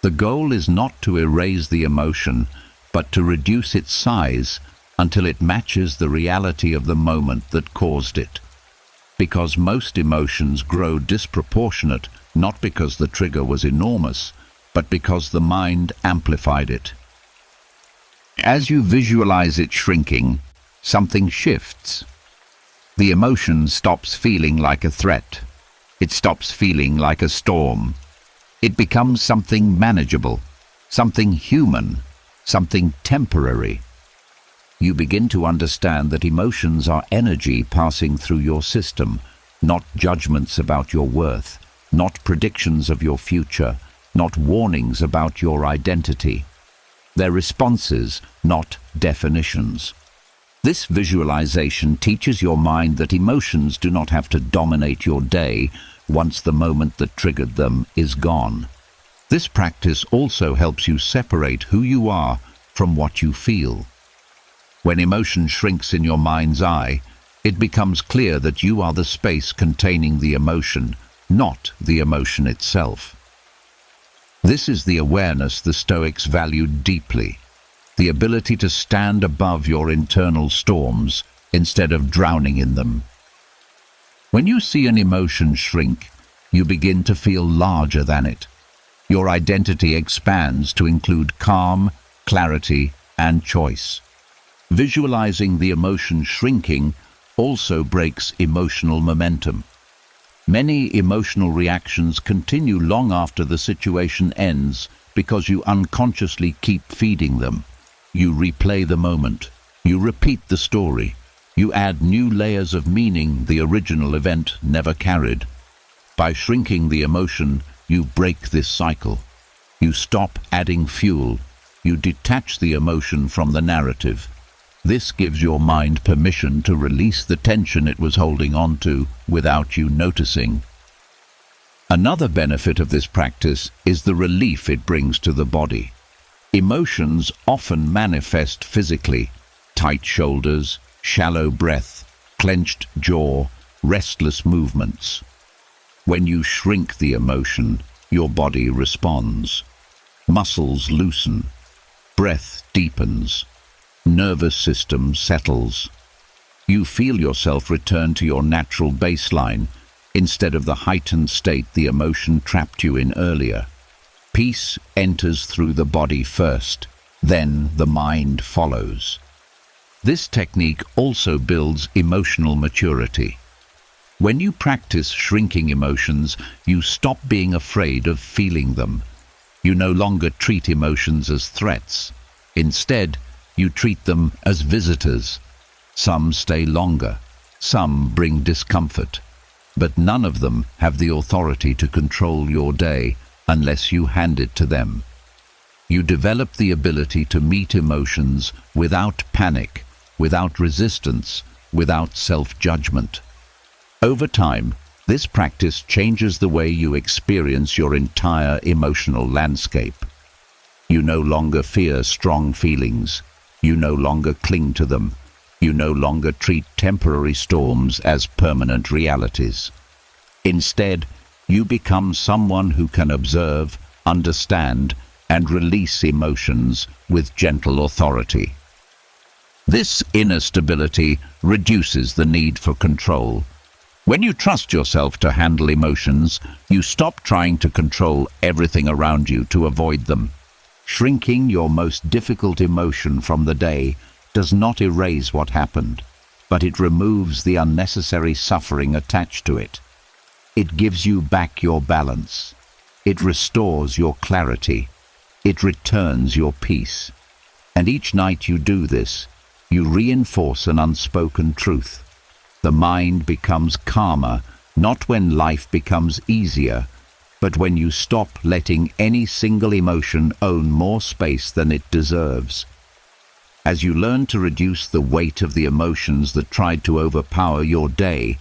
The goal is not to erase the emotion, but to reduce its size until it matches the reality of the moment that caused it. Because most emotions grow disproportionate, not because the trigger was enormous, but because the mind amplified it. As you visualize it shrinking, something shifts. The emotion stops feeling like a threat. It stops feeling like a storm. It becomes something manageable, something human, something temporary. You begin to understand that emotions are energy passing through your system, not judgments about your worth, not predictions of your future, not warnings about your identity. They're responses, not definitions. This visualization teaches your mind that emotions do not have to dominate your day once the moment that triggered them is gone. This practice also helps you separate who you are from what you feel. When emotion shrinks in your mind's eye, it becomes clear that you are the space containing the emotion, not the emotion itself. This is the awareness the Stoics valued deeply, the ability to stand above your internal storms instead of drowning in them. When you see an emotion shrink, you begin to feel larger than it. Your identity expands to include calm, clarity, and choice. Visualizing the emotion shrinking also breaks emotional momentum. Many emotional reactions continue long after the situation ends because you unconsciously keep feeding them. You replay the moment. You repeat the story. You add new layers of meaning the original event never carried. By shrinking the emotion, you break this cycle. You stop adding fuel. You detach the emotion from the narrative. This gives your mind permission to release the tension it was holding on to without you noticing. Another benefit of this practice is the relief it brings to the body. Emotions often manifest physically: tight shoulders, shallow breath, clenched jaw, restless movements. When you shrink the emotion, your body responds. Muscles loosen, breath deepens, nervous system settles. You feel yourself return to your natural baseline instead of the heightened state the emotion trapped you in earlier. Peace enters through the body first, then the mind follows. This technique also builds emotional maturity. When you practice shrinking emotions, you stop being afraid of feeling them. You no longer treat emotions as threats. Instead, you treat them as visitors. Some stay longer. Some bring discomfort. but none of them have the authority to control your day unless you hand it to them. You develop the ability to meet emotions without panic, without resistance, without self-judgment. Over time, this practice changes the way you experience your entire emotional landscape. You no longer fear strong feelings. You no longer cling to them. You no longer treat temporary storms as permanent realities. Instead, you become someone who can observe, understand, and release emotions with gentle authority. This inner stability reduces the need for control. When you trust yourself to handle emotions, you stop trying to control everything around you to avoid them. Shrinking your most difficult emotion from the day does not erase what happened, but it removes the unnecessary suffering attached to it. It gives you back your balance. It restores your clarity. It returns your peace. And each night you do this, you reinforce an unspoken truth. The mind becomes calmer, not when life becomes easier, but when you stop letting any single emotion own more space than it deserves. As you learn to reduce the weight of the emotions that tried to overpower your day,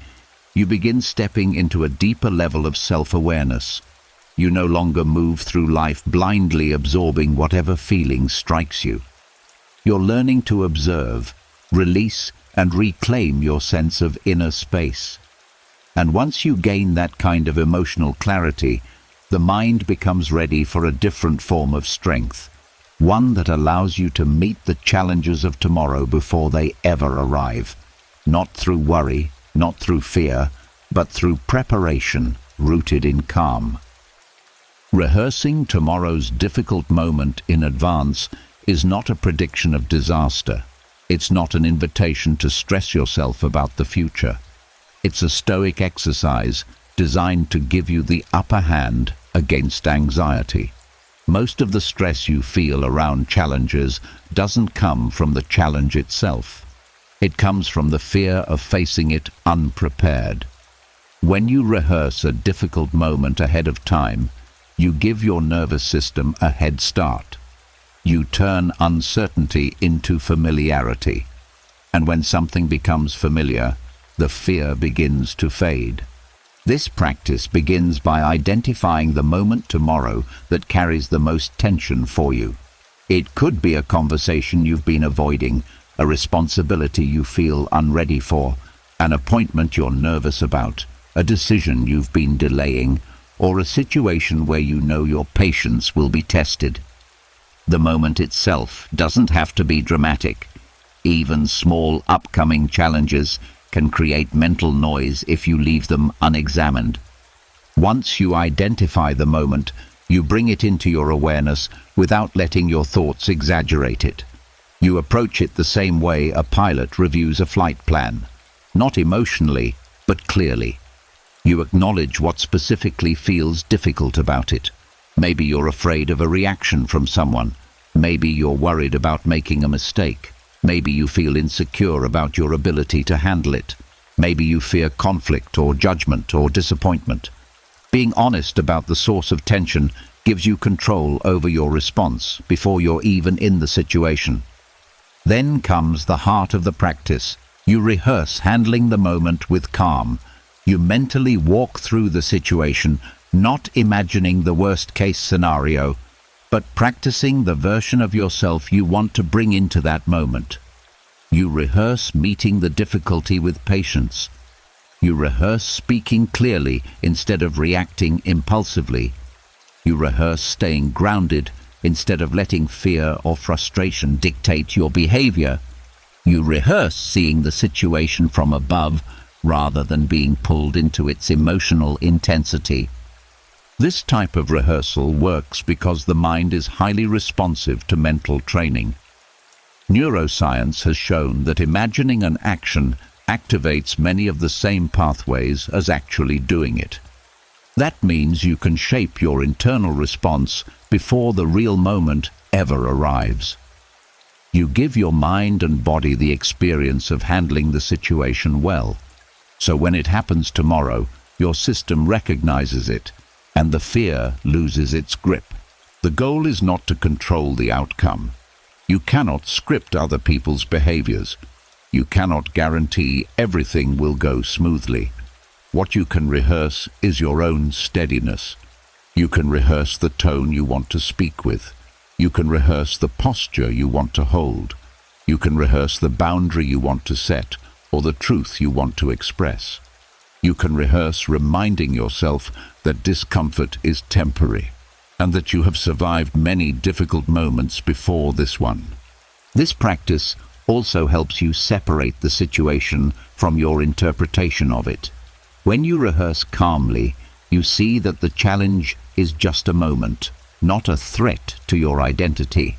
you begin stepping into a deeper level of self-awareness. You no longer move through life blindly absorbing whatever feeling strikes you. You're learning to observe, release, and reclaim your sense of inner space. And once you gain that kind of emotional clarity, the mind becomes ready for a different form of strength, one that allows you to meet the challenges of tomorrow before they ever arrive, not through worry, not through fear, but through preparation rooted in calm. Rehearsing tomorrow's difficult moment in advance is not a prediction of disaster. It's not an invitation to stress yourself about the future. It's a Stoic exercise designed to give you the upper hand against anxiety. Most of the stress you feel around challenges doesn't come from the challenge itself. It comes from the fear of facing it unprepared. When you rehearse a difficult moment ahead of time, you give your nervous system a head start. You turn uncertainty into familiarity. And when something becomes familiar, the fear begins to fade. This practice begins by identifying the moment tomorrow that carries the most tension for you. It could be a conversation you've been avoiding, a responsibility you feel unready for, an appointment you're nervous about, a decision you've been delaying, or a situation where you know your patience will be tested. The moment itself doesn't have to be dramatic. Even small upcoming challenges can create mental noise if you leave them unexamined. Once you identify the moment, you bring it into your awareness without letting your thoughts exaggerate it. You approach it the same way a pilot reviews a flight plan, not emotionally, but clearly. You acknowledge what specifically feels difficult about it. Maybe you're afraid of a reaction from someone. Maybe you're worried about making a mistake. Maybe you feel insecure about your ability to handle it. Maybe you fear conflict or judgment or disappointment. Being honest about the source of tension gives you control over your response before you're even in the situation. Then comes the heart of the practice. You rehearse handling the moment with calm. You mentally walk through the situation, not imagining the worst-case scenario, but practicing the version of yourself you want to bring into that moment. You rehearse meeting the difficulty with patience. You rehearse speaking clearly instead of reacting impulsively. You rehearse staying grounded instead of letting fear or frustration dictate your behavior. You rehearse seeing the situation from above rather than being pulled into its emotional intensity. This type of rehearsal works because the mind is highly responsive to mental training. Neuroscience has shown that imagining an action activates many of the same pathways as actually doing it. That means you can shape your internal response before the real moment ever arrives. You give your mind and body the experience of handling the situation well. So when it happens tomorrow, Your system recognizes it, and the fear loses its grip. The goal is not to control the outcome. You cannot script other people's behaviors. You cannot guarantee everything will go smoothly. What you can rehearse is your own steadiness. You can rehearse the tone you want to speak with. You can rehearse the posture you want to hold. You can rehearse the boundary you want to set, or the truth you want to express. You can rehearse reminding yourself that discomfort is temporary, and that you have survived many difficult moments before this one. This practice also helps you separate the situation from your interpretation of it. When you rehearse calmly, you see that the challenge is just a moment, not a threat to your identity.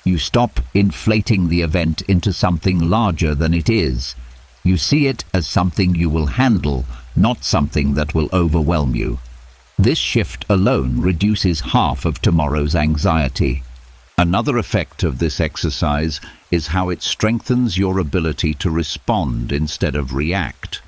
You stop inflating the event into something larger than it is. You see it as something you will handle, not something that will overwhelm you. This shift alone reduces half of tomorrow's anxiety. Another effect of this exercise is how it strengthens your ability to respond instead of react.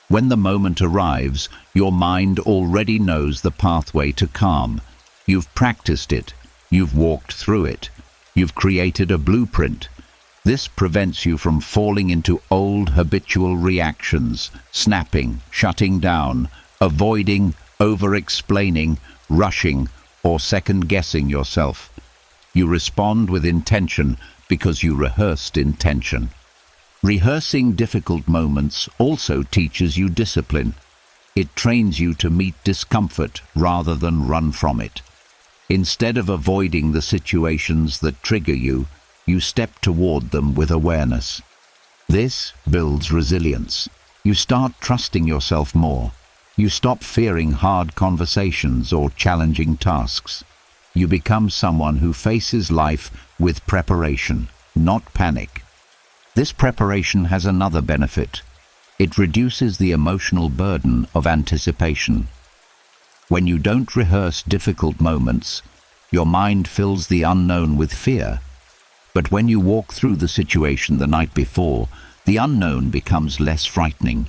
When the moment arrives, your mind already knows the pathway to calm. You've practiced it. You've walked through it. You've created a blueprint. This prevents you from falling into old habitual reactions, snapping, shutting down, avoiding, over-explaining, rushing, or second-guessing yourself. You respond with intention because you rehearsed intention. Rehearsing difficult moments also teaches you discipline. It trains you to meet discomfort rather than run from it. Instead of avoiding the situations that trigger you, you step toward them with awareness. This builds resilience. You start trusting yourself more. You stop fearing hard conversations or challenging tasks. You become someone who faces life with preparation, not panic. This preparation has another benefit. It reduces the emotional burden of anticipation. When you don't rehearse difficult moments, your mind fills the unknown with fear. But when you walk through the situation the night before, the unknown becomes less frightening.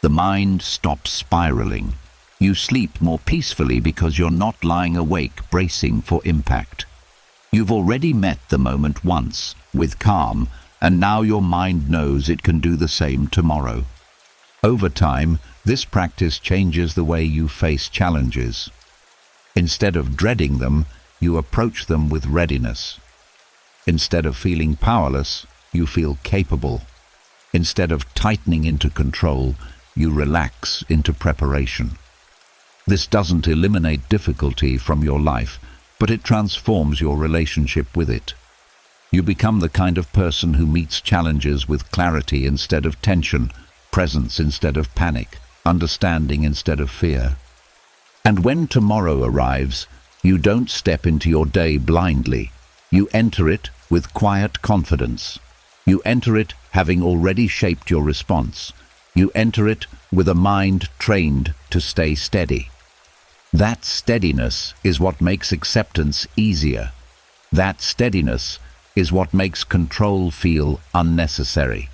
The mind stops spiraling. You sleep more peacefully because you're not lying awake bracing for impact. You've already met the moment once, with calm, and now your mind knows it can do the same tomorrow. Over time, this practice changes the way you face challenges. Instead of dreading them, you approach them with readiness. Instead of feeling powerless, you feel capable. Instead of tightening into control, you relax into preparation. This doesn't eliminate difficulty from your life, but it transforms your relationship with it. You become the kind of person who meets challenges with clarity instead of tension, presence instead of panic, understanding instead of fear. And when tomorrow arrives, you don't step into your day blindly. You enter it with quiet confidence. You enter it having already shaped your response. You enter it with a mind trained to stay steady. That steadiness is what makes acceptance easier. That steadiness is what makes control feel unnecessary.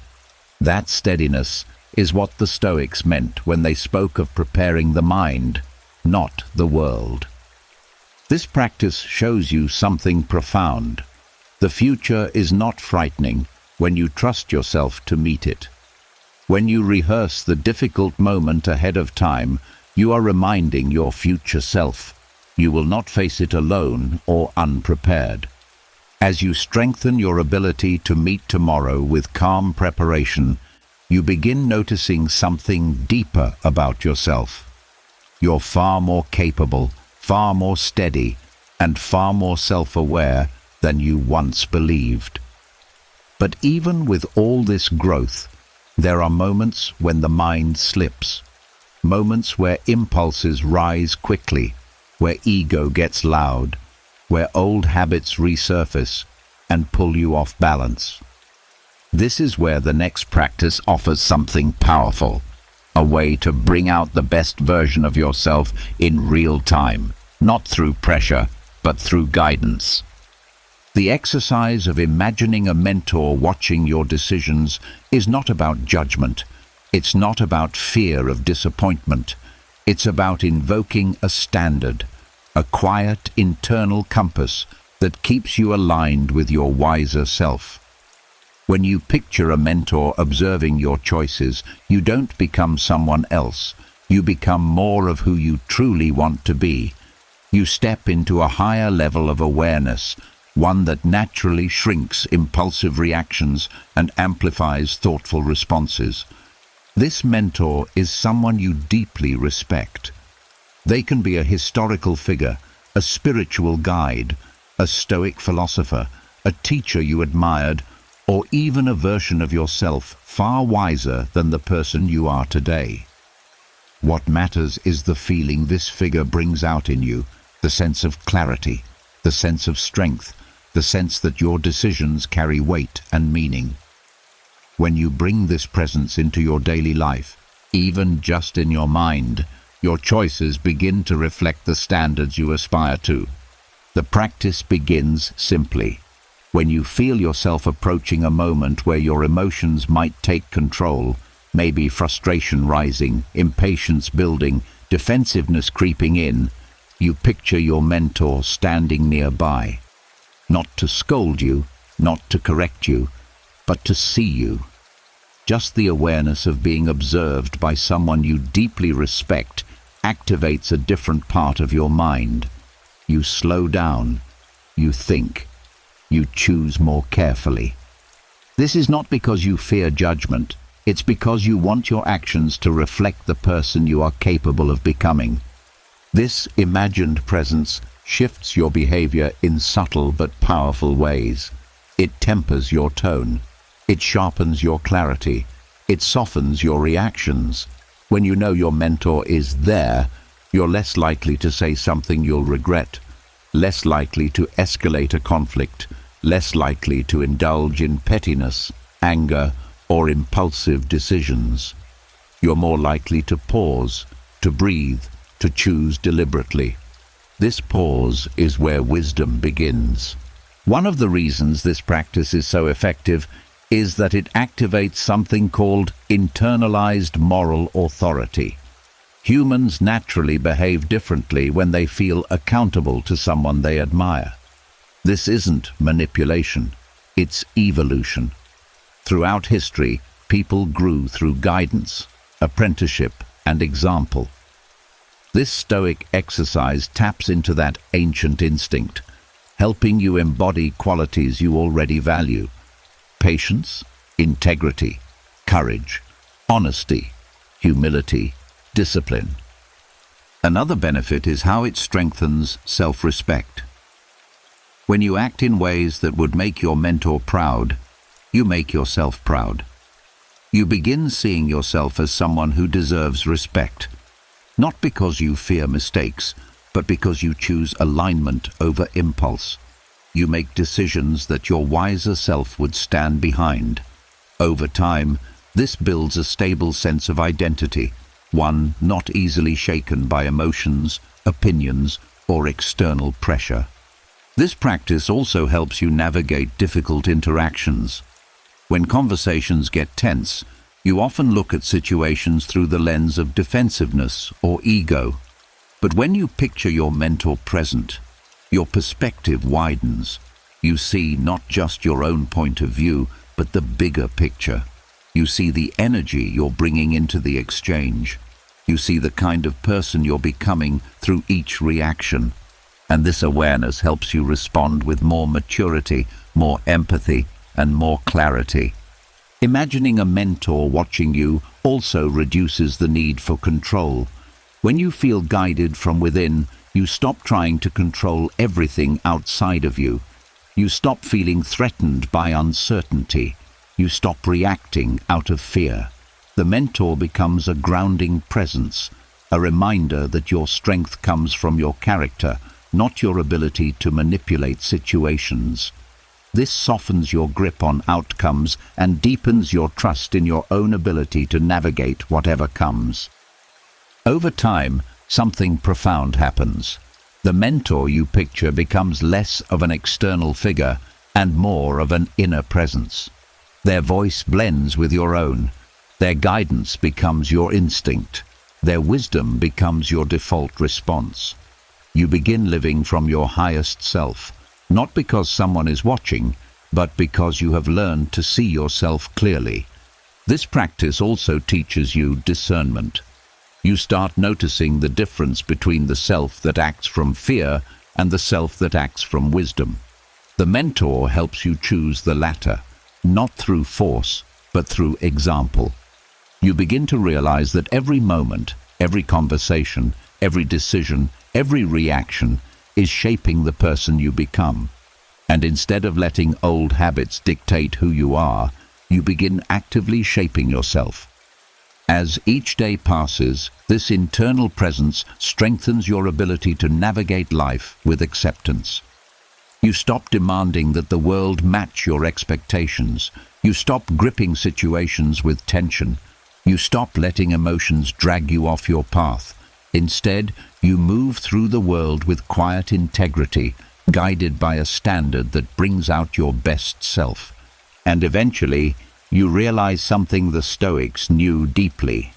That steadiness is what the Stoics meant when they spoke of preparing the mind, not the world. This practice shows you something profound. The future is not frightening when you trust yourself to meet it. When you rehearse the difficult moment ahead of time, you are reminding your future self. You will not face it alone or unprepared. As you strengthen your ability to meet tomorrow with calm preparation, you begin noticing something deeper about yourself. You're far more capable, far more steady, and far more self-aware than you once believed. But even with all this growth, there are moments when the mind slips. Moments where impulses rise quickly, where ego gets loud, where old habits resurface and pull you off balance. This is where the next practice offers something powerful, a way to bring out the best version of yourself in real time, not through pressure, but through guidance. The exercise of imagining a mentor watching your decisions is not about judgment. It's not about fear of disappointment. It's about invoking a standard, a quiet internal compass that keeps you aligned with your wiser self. When you picture a mentor observing your choices, you don't become someone else. You become more of who you truly want to be. You step into a higher level of awareness, one that naturally shrinks impulsive reactions and amplifies thoughtful responses. This mentor is someone you deeply respect. They can be a historical figure, a spiritual guide, a Stoic philosopher, a teacher you admired, or even a version of yourself far wiser than the person you are today. What matters is the feeling this figure brings out in you, the sense of clarity, the sense of strength, the sense that your decisions carry weight and meaning. When you bring this presence into your daily life, even just in your mind, your choices begin to reflect the standards you aspire to. The practice begins simply. When you feel yourself approaching a moment where your emotions might take control, maybe frustration rising, impatience building, defensiveness creeping in, you picture your mentor standing nearby. Not to scold you, not to correct you, but to see you. Just the awareness of being observed by someone you deeply respect activates a different part of your mind. You slow down, you think, you choose more carefully. This is not because you fear judgment, it's because you want your actions to reflect the person you are capable of becoming. This imagined presence shifts your behavior in subtle but powerful ways. It tempers your tone. It sharpens your clarity. It softens your reactions. When you know your mentor is there, you're less likely to say something you'll regret, less likely to escalate a conflict, less likely to indulge in pettiness, anger, or impulsive decisions. You're more likely to pause, to breathe, to choose deliberately. This pause is where wisdom begins. One of the reasons this practice is so effective is that it activates something called internalized moral authority. Humans naturally behave differently when they feel accountable to someone they admire. This isn't manipulation, it's evolution. Throughout history, people grew through guidance, apprenticeship, and example. This Stoic exercise taps into that ancient instinct, helping you embody qualities you already value: patience, integrity, courage, honesty, humility, discipline. Another benefit is how it strengthens self-respect. When you act in ways that would make your mentor proud, you make yourself proud. You begin seeing yourself as someone who deserves respect, not because you fear mistakes, but because you choose alignment over impulse. You make decisions that your wiser self would stand behind. Over time, this builds a stable sense of identity, one not easily shaken by emotions, opinions, or external pressure. This practice also helps you navigate difficult interactions. When conversations get tense, you often look at situations through the lens of defensiveness or ego. But when you picture your mentor present, your perspective widens. You see not just your own point of view, but the bigger picture. You see the energy you're bringing into the exchange. You see the kind of person you're becoming through each reaction. And this awareness helps you respond with more maturity, more empathy, and more clarity. Imagining a mentor watching you also reduces the need for control. When you feel guided from within, you stop trying to control everything outside of you. You stop feeling threatened by uncertainty. You stop reacting out of fear. The mentor becomes a grounding presence, a reminder that your strength comes from your character, not your ability to manipulate situations. This softens your grip on outcomes and deepens your trust in your own ability to navigate whatever comes. Over time, something profound happens. The mentor you picture becomes less of an external figure and more of an inner presence. Their voice blends with your own. Their guidance becomes your instinct. their wisdom becomes your default response. You begin living from your highest self, not because someone is watching, but because you have learned to see yourself clearly. This practice also teaches you discernment. You start noticing the difference between the self that acts from fear and the self that acts from wisdom. The mentor helps you choose the latter, not through force, but through example. You begin to realize that every moment, every conversation, every decision, every reaction is shaping the person you become. And instead of letting old habits dictate who you are, you begin actively shaping yourself. As each day passes, this internal presence strengthens your ability to navigate life with acceptance. You stop demanding that the world match your expectations. You stop gripping situations with tension. You stop letting emotions drag you off your path. Instead, you move through the world with quiet integrity, guided by a standard that brings out your best self. And eventually, you realize something the Stoics knew deeply.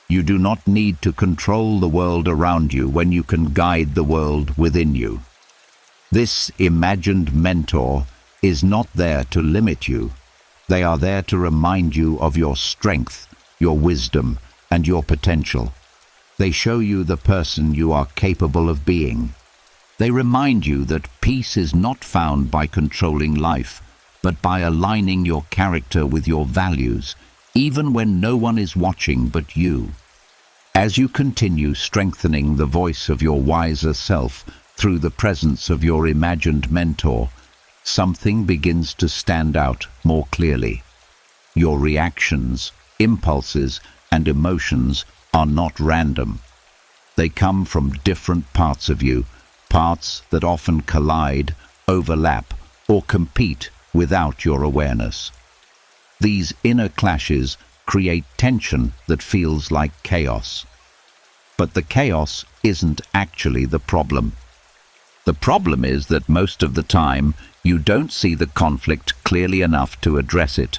You do not need to control the world around you when you can guide the world within you. This imagined mentor is not there to limit you. They are there to remind you of your strength, your wisdom, and your potential. They show you the person you are capable of being. They remind you that peace is not found by controlling life, but by aligning your character with your values, even when no one is watching but you. As you continue strengthening the voice of your wiser self through the presence of your imagined mentor, something begins to stand out more clearly. Your reactions, impulses, and emotions are not random. They come from different parts of you, parts that often collide, overlap, or compete without your awareness. These inner clashes create tension that feels like chaos. But the chaos isn't actually the problem. The problem is that most of the time, you don't see the conflict clearly enough to address it.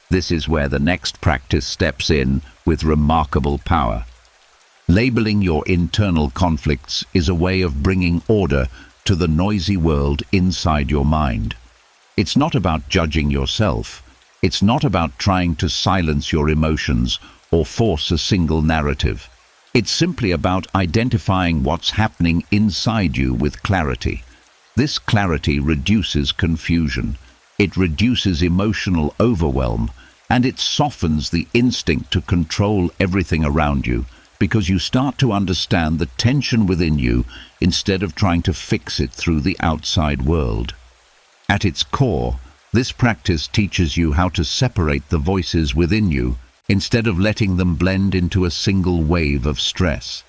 This is where the next practice steps in with remarkable power. Labeling your internal conflicts is a way of bringing order to the noisy world inside your mind. It's not about judging yourself. It's not about trying to silence your emotions or force a single narrative. It's simply about identifying what's happening inside you with clarity. This clarity reduces confusion. It reduces emotional overwhelm, and it softens the instinct to control everything around you, because you start to understand the tension within you instead of trying to fix it through the outside world. At its core, this practice teaches you how to separate the voices within you instead of letting them blend into a single wave of stress.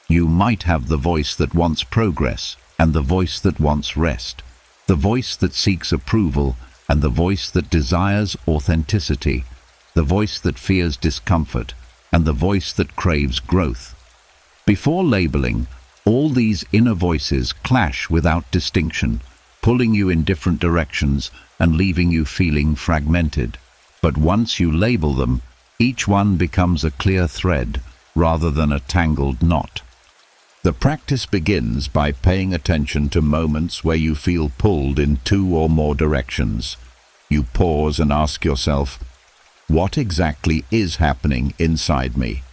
You might have the voice that wants progress and the voice that wants rest, the voice that seeks approval and the voice that desires authenticity, the voice that fears discomfort and the voice that craves growth. Before labeling, all these inner voices clash without distinction, pulling you in different directions and leaving you feeling fragmented. But once you label them, each one becomes a clear thread rather than a tangled knot. The practice begins by paying attention to moments where you feel pulled in two or more directions. You pause and ask yourself, what exactly is happening inside me?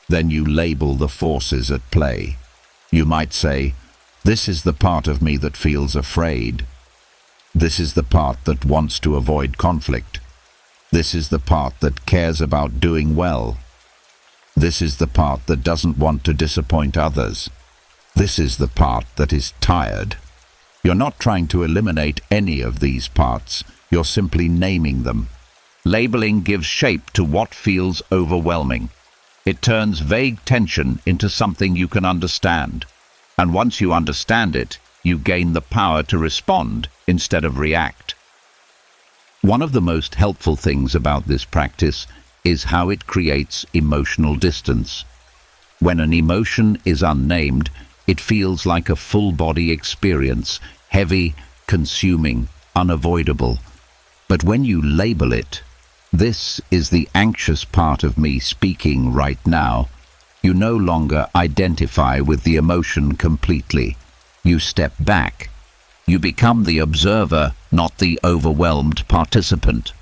Then you label the forces at play. You might say, this is the part of me that feels afraid. This is the part that wants to avoid conflict. This is the part that cares about doing well. This is the part that doesn't want to disappoint others. This is the part that is tired. You're not trying to eliminate any of these parts. You're simply naming them. Labeling gives shape to what feels overwhelming. It turns vague tension into something you can understand. And once you understand it, you gain the power to respond instead of react. One of the most helpful things about this practice is how it creates emotional distance. When an emotion is unnamed, it feels like a full-body experience, heavy, consuming, unavoidable. But when you label it, this is the anxious part of me speaking right now, You no longer identify with the emotion completely. You step back. You become the observer, not the overwhelmed participant.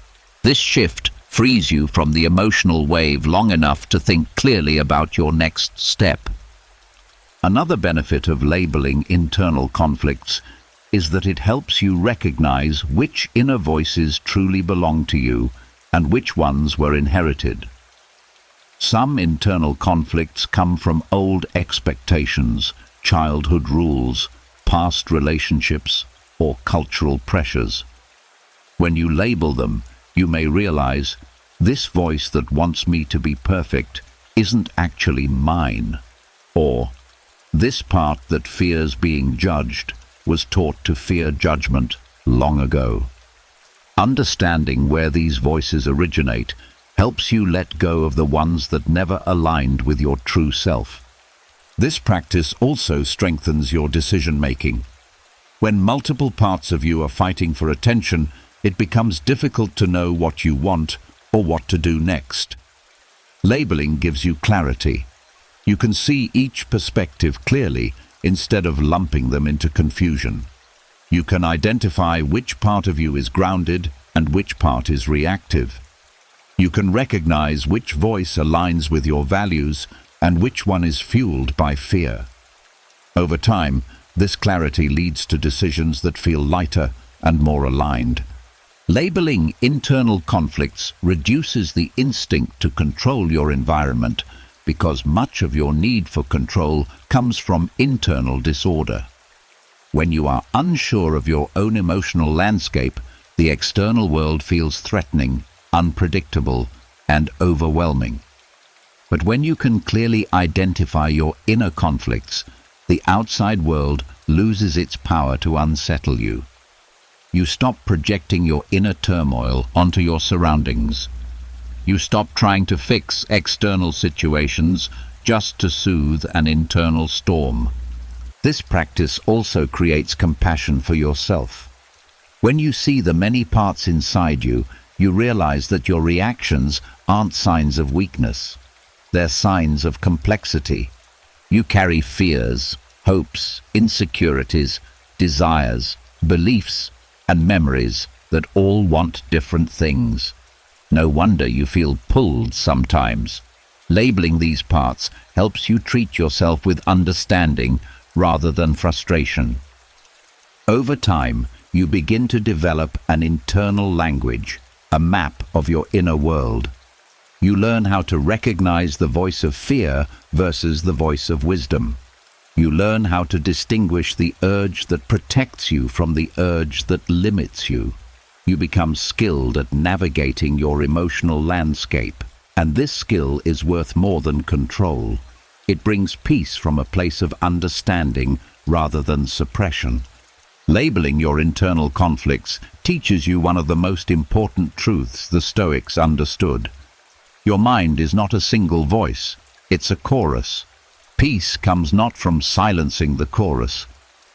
This shift frees you from the emotional wave long enough to think clearly about your next step. Another benefit of labeling internal conflicts is that it helps you recognize which inner voices truly belong to you and which ones were inherited. Some internal conflicts come from old expectations, childhood rules, past relationships, or cultural pressures. When you label them, you may realize, this voice that wants me to be perfect isn't actually mine. Or, this part that fears being judged was taught to fear judgment long ago. Understanding where these voices originate helps you let go of the ones that never aligned with your true self. This practice also strengthens your decision-making. When multiple parts of you are fighting for attention, it becomes difficult to know what you want or what to do next. Labeling gives you clarity. You can see each perspective clearly instead of lumping them into confusion. You can identify which part of you is grounded and which part is reactive. You can recognize which voice aligns with your values and which one is fueled by fear. Over time, this clarity leads to decisions that feel lighter and more aligned. Labeling internal conflicts reduces the instinct to control your environment because much of your need for control comes from internal disorder. When you are unsure of your own emotional landscape, the external world feels threatening, unpredictable, and overwhelming. But when you can clearly identify your inner conflicts, the outside world loses its power to unsettle you. You stop projecting your inner turmoil onto your surroundings. You stop trying to fix external situations just to soothe an internal storm. This practice also creates compassion for yourself. When you see the many parts inside you, you realize that your reactions aren't signs of weakness. They're signs of complexity. You carry fears, hopes, insecurities, desires, beliefs, and memories that all want different things. No wonder you feel pulled sometimes. Labeling these parts helps you treat yourself with understanding rather than frustration. Over time, you begin to develop an internal language, a map of your inner world. You learn how to recognize the voice of fear versus the voice of wisdom. You learn how to distinguish the urge that protects you from the urge that limits you. You become skilled at navigating your emotional landscape, and this skill is worth more than control. It brings peace from a place of understanding rather than suppression. Labeling your internal conflicts teaches you one of the most important truths the Stoics understood. Your mind is not a single voice, it's a chorus. Peace comes not from silencing the chorus,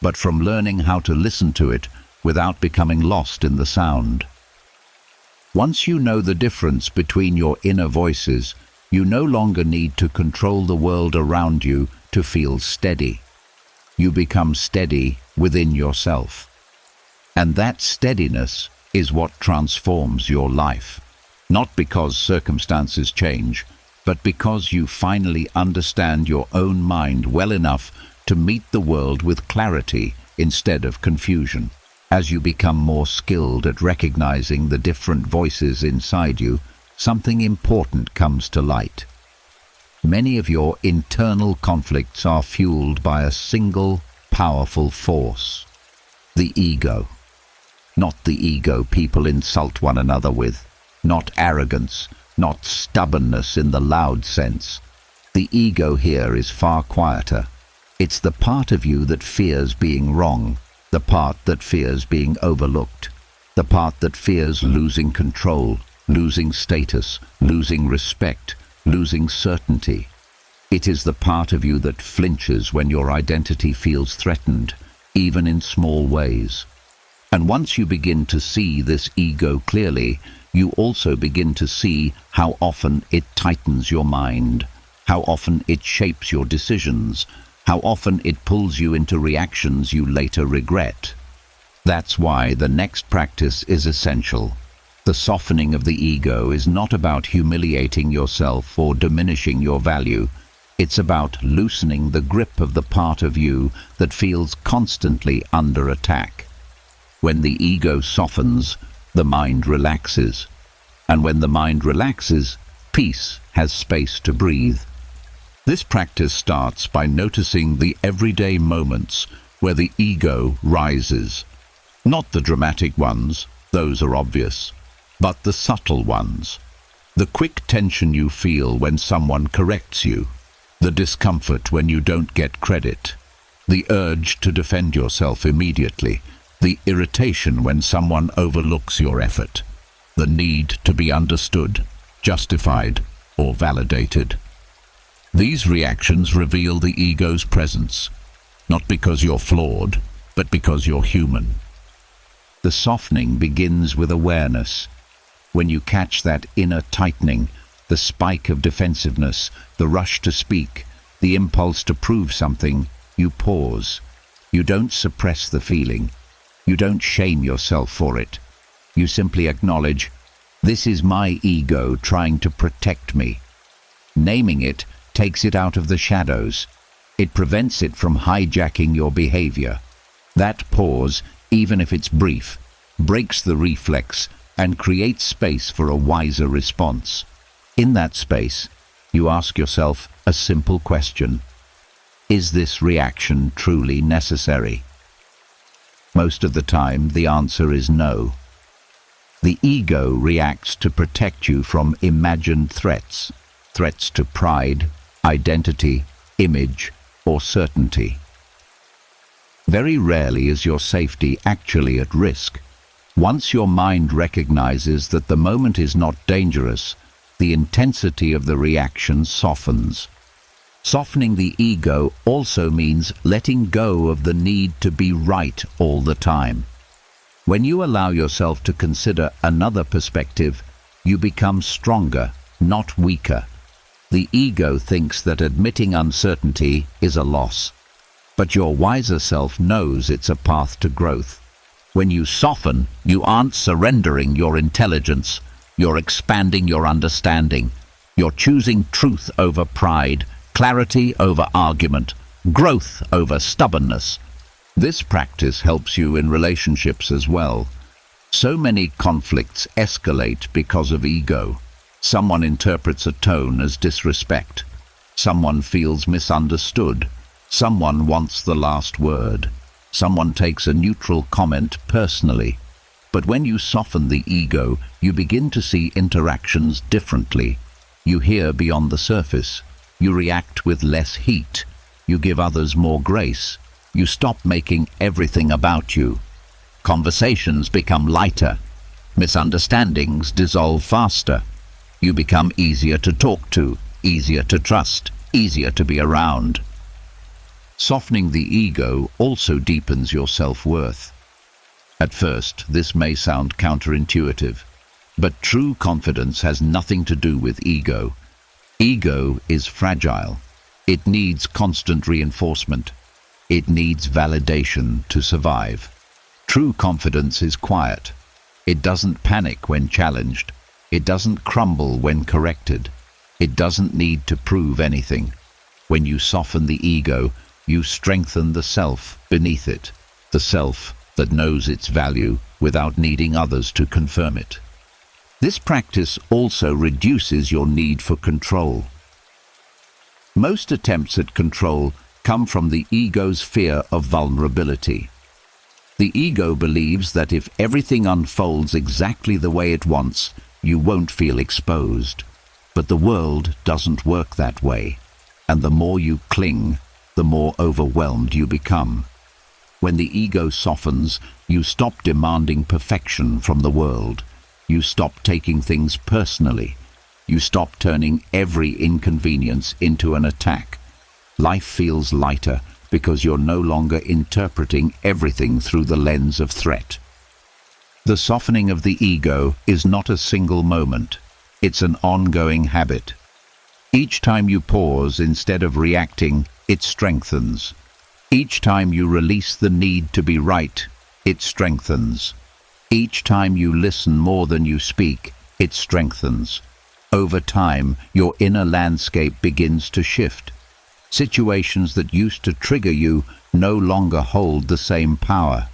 but from learning how to listen to it without becoming lost in the sound. Once you know the difference between your inner voices, you no longer need to control the world around you to feel steady. You become steady within yourself. And that steadiness is what transforms your life. Not because circumstances change, but because you finally understand your own mind well enough to meet the world with clarity instead of confusion. As you become more skilled at recognizing the different voices inside you, something important comes to light. Many of your internal conflicts are fueled by a single, powerful force: the ego. Not the ego people insult one another with, not arrogance, not stubbornness in the loud sense. The ego here is far quieter. It's the part of you that fears being wrong, the part that fears being overlooked, the part that fears losing control, losing status, losing respect, losing certainty. It is the part of you that flinches when your identity feels threatened, even in small ways. And once you begin to see this ego clearly, you also begin to see how often it tightens your mind. how often it shapes your decisions, how often it pulls you into reactions you later regret. That's why the next practice is essential. The softening of the ego is not about humiliating yourself or diminishing your value. It's about loosening the grip of the part of you that feels constantly under attack. When the ego softens, the mind relaxes. And when the mind relaxes, peace has space to breathe. This practice starts by noticing the everyday moments where the ego rises. Not the dramatic ones, those are obvious, but the subtle ones. The quick tension you feel when someone corrects you, the discomfort when you don't get credit, the urge to defend yourself immediately, the irritation when someone overlooks your effort, the need to be understood, justified, or validated. These reactions reveal the ego's presence, not because you're flawed, but because you're human. The softening begins with awareness. When you catch that inner tightening, the spike of defensiveness, the rush to speak, the impulse to prove something, you pause. You don't suppress the feeling. You don't shame yourself for it. You simply acknowledge, this is my ego trying to protect me. Naming it takes it out of the shadows. It prevents it from hijacking your behavior. That pause, even if it's brief, breaks the reflex and creates space for a wiser response. In that space, you ask yourself a simple question. Is this reaction truly necessary? Most of the time, the answer is no. The ego reacts to protect you from imagined threats, threats to pride, identity, image, or certainty. Very rarely is your safety actually at risk. Once your mind recognizes that the moment is not dangerous, the intensity of the reaction softens. Softening the ego also means letting go of the need to be right all the time. When you allow yourself to consider another perspective, you become stronger, not weaker. The ego thinks that admitting uncertainty is a loss, but your wiser self knows it's a path to growth. When you soften, you aren't surrendering your intelligence, you're expanding your understanding. You're choosing truth over pride, clarity over argument, growth over stubbornness. This practice helps you in relationships as well. So many conflicts escalate because of ego. Someone interprets a tone as disrespect. Someone feels misunderstood. Someone wants the last word. Someone takes a neutral comment personally. But when you soften the ego, you begin to see interactions differently. You hear beyond the surface. You react with less heat. You give others more grace. You stop making everything about you. Conversations become lighter. Misunderstandings dissolve faster. You become easier to talk to, easier to trust, easier to be around. Softening the ego also deepens your self-worth. At first, this may sound counterintuitive, but true confidence has nothing to do with ego. Ego is fragile. It needs constant reinforcement. It needs validation to survive. True confidence is quiet. It doesn't panic when challenged. It doesn't crumble when corrected. It doesn't need to prove anything. When you soften the ego, you strengthen the self beneath it, the self that knows its value without needing others to confirm it. This practice also reduces your need for control. Most attempts at control come from the ego's fear of vulnerability. The ego believes that if everything unfolds exactly the way it wants, you won't feel exposed. But the world doesn't work that way, and the more you cling, the more overwhelmed you become. When the ego softens, you stop demanding perfection from the world. You stop taking things personally. You stop turning every inconvenience into an attack. Life feels lighter because you're no longer interpreting everything through the lens of threat. The softening of the ego is not a single moment. It's an ongoing habit. Each time you pause instead of reacting, it strengthens. Each time you release the need to be right, it strengthens. Each time you listen more than you speak, it strengthens. Over time, your inner landscape begins to shift. Situations that used to trigger you no longer hold the same power.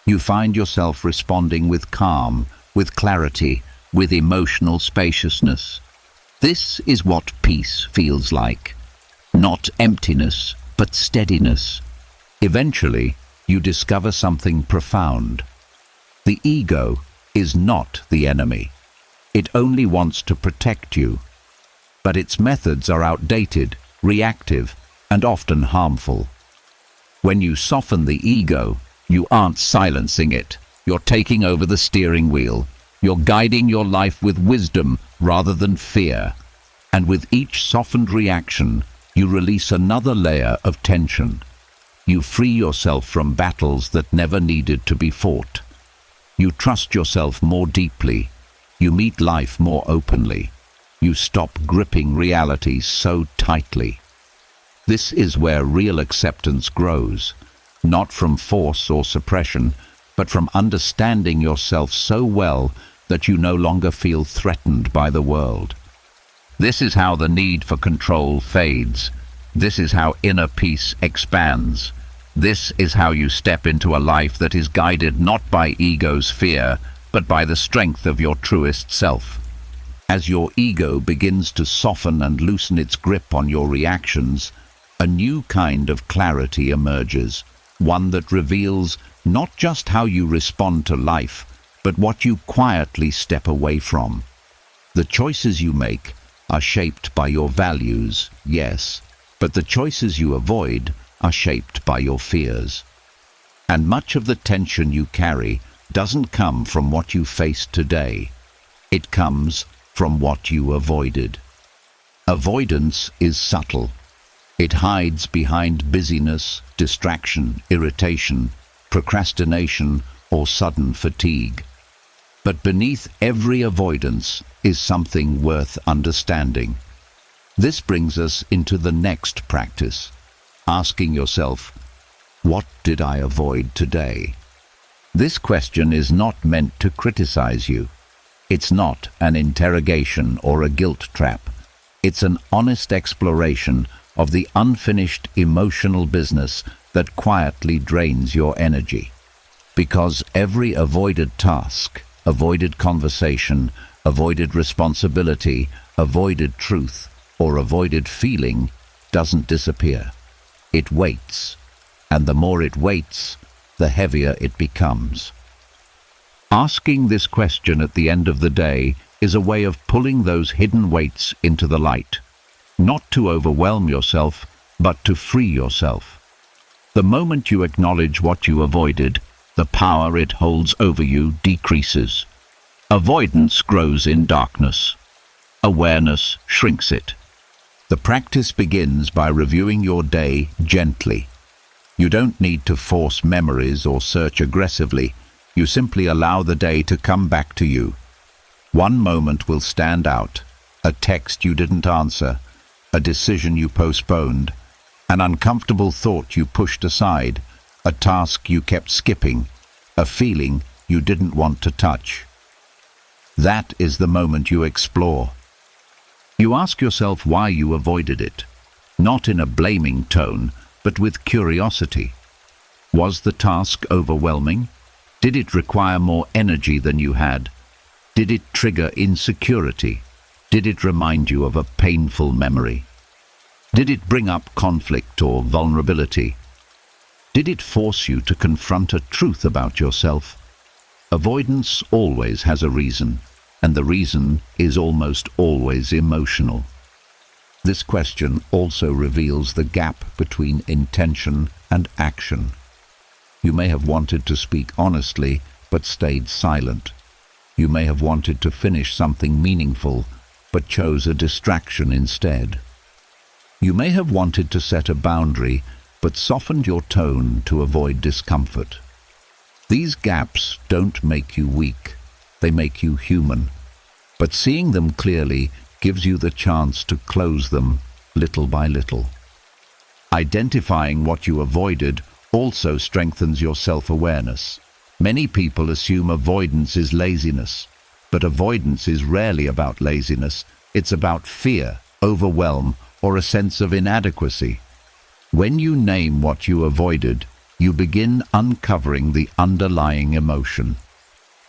You find yourself responding with calm, with clarity, with emotional spaciousness. This is what peace feels like. Not emptiness, but steadiness. Eventually, you discover something profound. The ego is not the enemy. It only wants to protect you. But its methods are outdated, reactive, and often harmful. When you soften the ego, you aren't silencing it. You're taking over the steering wheel. You're guiding your life with wisdom rather than fear. And with each softened reaction, you release another layer of tension. You free yourself from battles that never needed to be fought. You trust yourself more deeply. You meet life more openly. You stop gripping reality so tightly. This is where real acceptance grows, not from force or suppression, but from understanding yourself so well that you no longer feel threatened by the world. This is how the need for control fades. This is how inner peace expands. This is how you step into a life that is guided not by ego's fear, but by the strength of your truest self. As your ego begins to soften and loosen its grip on your reactions, a new kind of clarity emerges, one that reveals not just how you respond to life, but what you quietly step away from. The choices you make are shaped by your values, yes, but the choices you avoid are shaped by your fears. And much of the tension you carry doesn't come from what you face today. It comes from what you avoided. Avoidance is subtle. It hides behind busyness, distraction, irritation, procrastination, or sudden fatigue. But beneath every avoidance is something worth understanding. This brings us into the next practice, asking yourself, what did I avoid today? This question is not meant to criticize you. It's not an interrogation or a guilt trap. It's an honest exploration of the unfinished emotional business that quietly drains your energy. Because every avoided task, avoided conversation, avoided responsibility, avoided truth, or avoided feeling doesn't disappear. It waits, and the more it waits, the heavier it becomes. Asking this question at the end of the day is a way of pulling those hidden weights into the light, not to overwhelm yourself, but to free yourself. The moment you acknowledge what you avoided, the power it holds over you decreases. Avoidance grows in darkness. Awareness shrinks it. The practice begins by reviewing your day gently. You don't need to force memories or search aggressively. You simply allow the day to come back to you. One moment will stand out: a text you didn't answer, a decision you postponed, an uncomfortable thought you pushed aside, a task you kept skipping, a feeling you didn't want to touch. That is the moment you explore. You ask yourself why you avoided it, not in a blaming tone, but with curiosity. Was the task overwhelming? Did it require more energy than you had? Did it trigger insecurity? Did it remind you of a painful memory? Did it bring up conflict or vulnerability? Did it force you to confront a truth about yourself? Avoidance always has a reason, and the reason is almost always emotional. This question also reveals the gap between intention and action. You may have wanted to speak honestly, but stayed silent. You may have wanted to finish something meaningful, but chose a distraction instead. You may have wanted to set a boundary, but softened your tone to avoid discomfort. These gaps don't make you weak, they make you human. But seeing them clearly gives you the chance to close them little by little. Identifying what you avoided also strengthens your self-awareness. Many people assume avoidance is laziness, but avoidance is rarely about laziness. It's about fear, overwhelm, or a sense of inadequacy. When you name what you avoided, you begin uncovering the underlying emotion.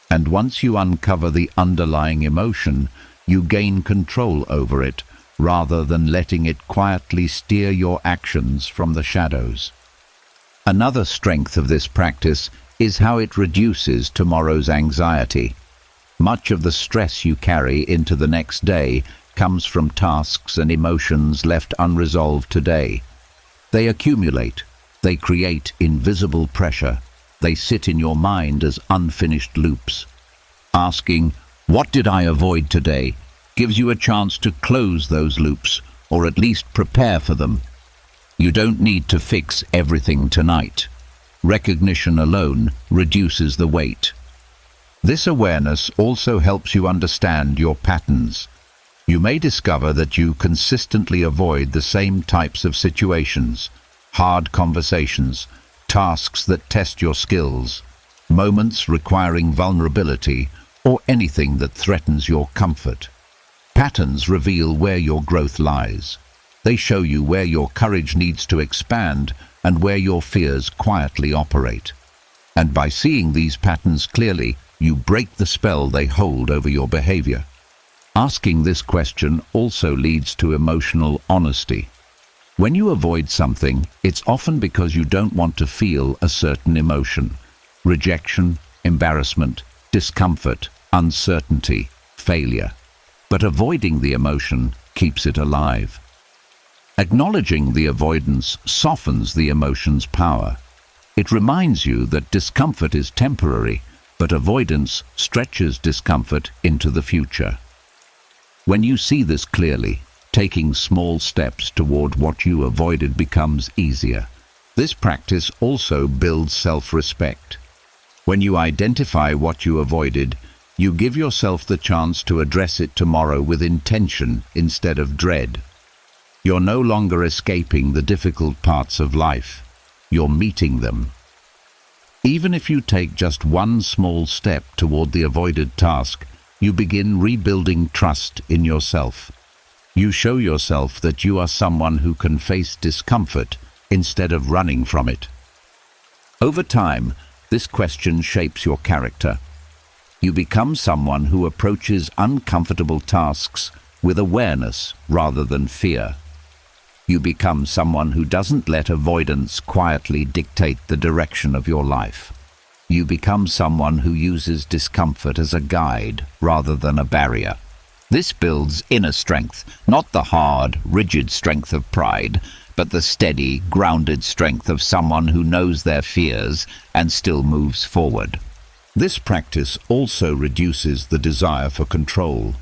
And once you uncover the underlying emotion, you gain control over it, rather than letting it quietly steer your actions from the shadows. Another strength of this practice is how it reduces tomorrow's anxiety. Much of the stress you carry into the next day comes from tasks and emotions left unresolved today. They accumulate, they create invisible pressure, they sit in your mind as unfinished loops. Asking, "What did I avoid today?" gives you a chance to close those loops, or at least prepare for them. You don't need to fix everything tonight. Recognition alone reduces the weight. This awareness also helps you understand your patterns. You may discover that you consistently avoid the same types of situations, hard conversations, tasks that test your skills, moments requiring vulnerability, or anything that threatens your comfort. Patterns reveal where your growth lies. They show you where your courage needs to expand and where your fears quietly operate. And by seeing these patterns clearly, you break the spell they hold over your behavior. Asking this question also leads to emotional honesty. When you avoid something, it's often because you don't want to feel a certain emotion: rejection, embarrassment, discomfort, uncertainty, failure. But avoiding the emotion keeps it alive. Acknowledging the avoidance softens the emotion's power. It reminds you that discomfort is temporary, but avoidance stretches discomfort into the future. When you see this clearly, taking small steps toward what you avoided becomes easier. This practice also builds self-respect. When you identify what you avoided, you give yourself the chance to address it tomorrow with intention instead of dread. You're no longer escaping the difficult parts of life. You're meeting them. Even if you take just one small step toward the avoided task, you begin rebuilding trust in yourself. You show yourself that you are someone who can face discomfort instead of running from it. Over time, this question shapes your character. You become someone who approaches uncomfortable tasks with awareness rather than fear. You become someone who doesn't let avoidance quietly dictate the direction of your life. You become someone who uses discomfort as a guide rather than a barrier. This builds inner strength, not the hard, rigid strength of pride, but the steady, grounded strength of someone who knows their fears and still moves forward. This practice also reduces the desire for control.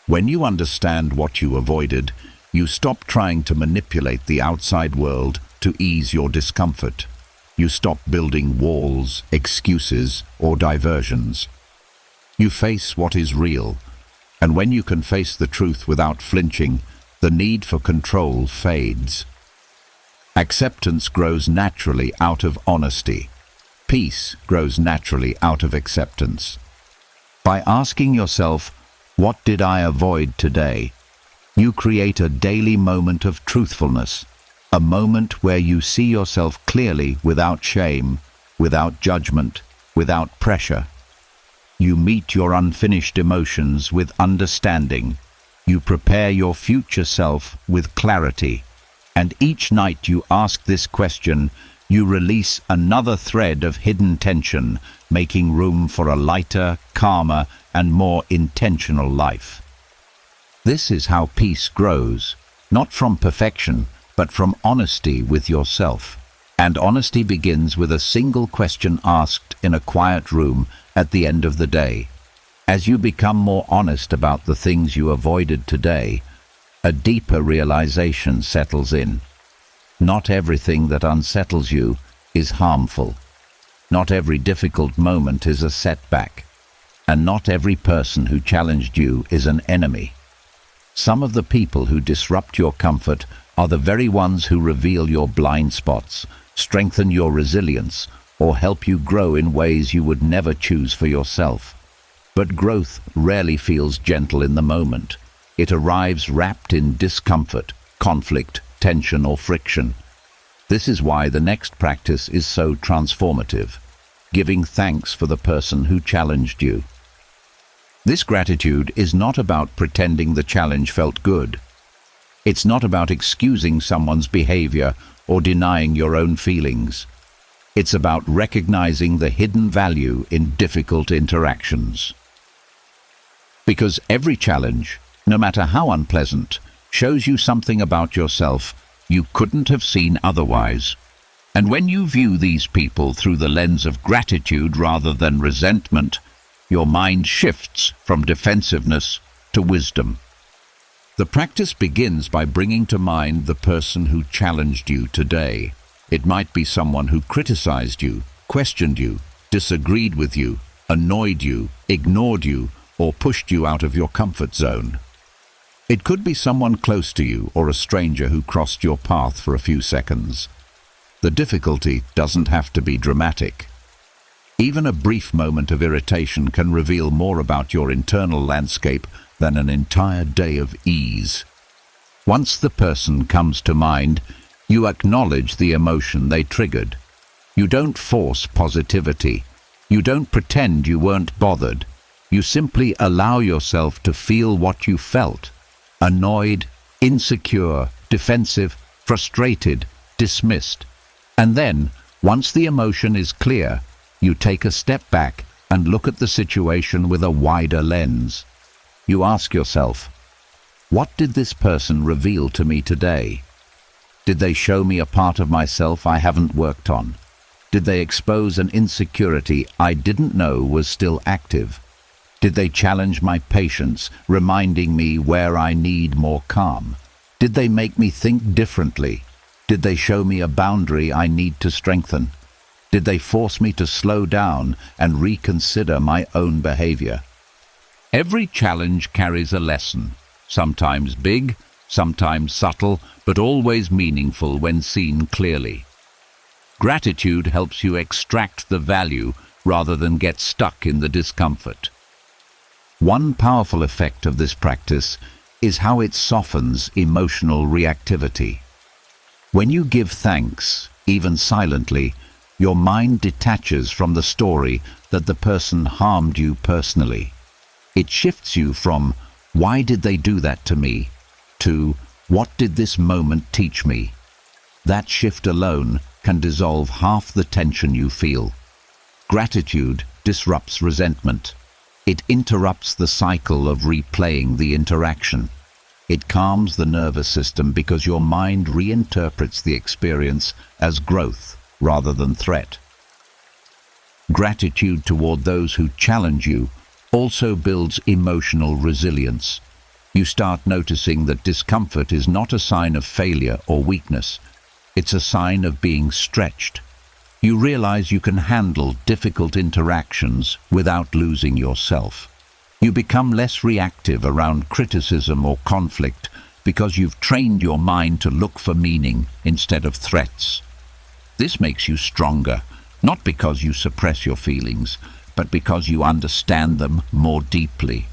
When you understand what you avoided, you stop trying to manipulate the outside world to ease your discomfort. You stop building walls, excuses, or diversions. You face what is real, and when you can face the truth without flinching, the need for control fades. Acceptance grows naturally out of honesty. Peace grows naturally out of acceptance. By asking yourself, "What did I avoid today?" you create a daily moment of truthfulness, a moment where you see yourself clearly without shame, without judgment, without pressure. You meet your unfinished emotions with understanding. You prepare your future self with clarity. And each night you ask this question, you release another thread of hidden tension, making room for a lighter, calmer, and more intentional life. This is how peace grows, not from perfection, but from honesty with yourself. And honesty begins with a single question asked in a quiet room at the end of the day. As you become more honest about the things you avoided today, a deeper realization settles in. Not everything that unsettles you is harmful. Not every difficult moment is a setback. And not every person who challenged you is an enemy. Some of the people who disrupt your comfort are the very ones who reveal your blind spots, strengthen your resilience, or help you grow in ways you would never choose for yourself. But growth rarely feels gentle in the moment. It arrives wrapped in discomfort, conflict, tension, or friction. This is why the next practice is so transformative, giving thanks for the person who challenged you. This gratitude is not about pretending the challenge felt good. It's not about excusing someone's behavior or denying your own feelings. It's about recognizing the hidden value in difficult interactions. Because every challenge, no matter how unpleasant, shows you something about yourself you couldn't have seen otherwise. And when you view these people through the lens of gratitude rather than resentment, your mind shifts from defensiveness to wisdom. The practice begins by bringing to mind the person who challenged you today. It might be someone who criticized you, questioned you, disagreed with you, annoyed you, ignored you, or pushed you out of your comfort zone. It could be someone close to you or a stranger who crossed your path for a few seconds. The difficulty doesn't have to be dramatic. Even a brief moment of irritation can reveal more about your internal landscape than an entire day of ease. Once the person comes to mind, you acknowledge the emotion they triggered. You don't force positivity. You don't pretend you weren't bothered. You simply allow yourself to feel what you felt. Annoyed, insecure, defensive, frustrated, dismissed. And then, once the emotion is clear, you take a step back and look at the situation with a wider lens. You ask yourself, what did this person reveal to me today? Did they show me a part of myself I haven't worked on? Did they expose an insecurity I didn't know was still active? Did they challenge my patience, reminding me where I need more calm? Did they make me think differently? Did they show me a boundary I need to strengthen? Did they force me to slow down and reconsider my own behavior? Every challenge carries a lesson, sometimes big, sometimes subtle, but always meaningful when seen clearly. Gratitude helps you extract the value rather than get stuck in the discomfort. One powerful effect of this practice is how it softens emotional reactivity. When you give thanks, even silently, your mind detaches from the story that the person harmed you personally. It shifts you from, "Why did they do that to me?" to, "What did this moment teach me?" That shift alone can dissolve half the tension you feel. Gratitude disrupts resentment. It interrupts the cycle of replaying the interaction. It calms the nervous system because your mind reinterprets the experience as growth rather than threat. Gratitude toward those who challenge you also builds emotional resilience. You start noticing that discomfort is not a sign of failure or weakness. It's a sign of being stretched. You realize you can handle difficult interactions without losing yourself. You become less reactive around criticism or conflict because you've trained your mind to look for meaning instead of threats. This makes you stronger, not because you suppress your feelings, but because you understand them more deeply.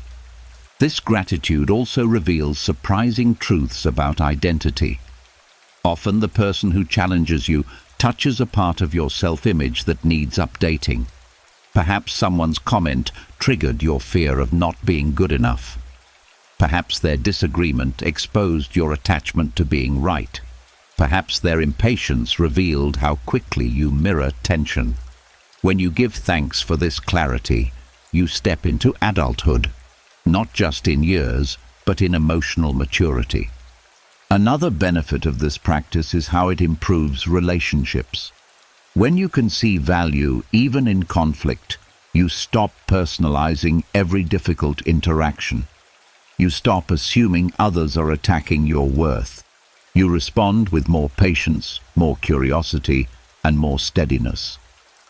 This gratitude also reveals surprising truths about identity. Often the person who challenges you touches a part of your self-image that needs updating. Perhaps someone's comment triggered your fear of not being good enough. Perhaps their disagreement exposed your attachment to being right. Perhaps their impatience revealed how quickly you mirror tension. When you give thanks for this clarity, you step into adulthood, not just in years, but in emotional maturity. Another benefit of this practice is how it improves relationships. When you can see value even in conflict, you stop personalizing every difficult interaction. You stop assuming others are attacking your worth. You respond with more patience, more curiosity, and more steadiness.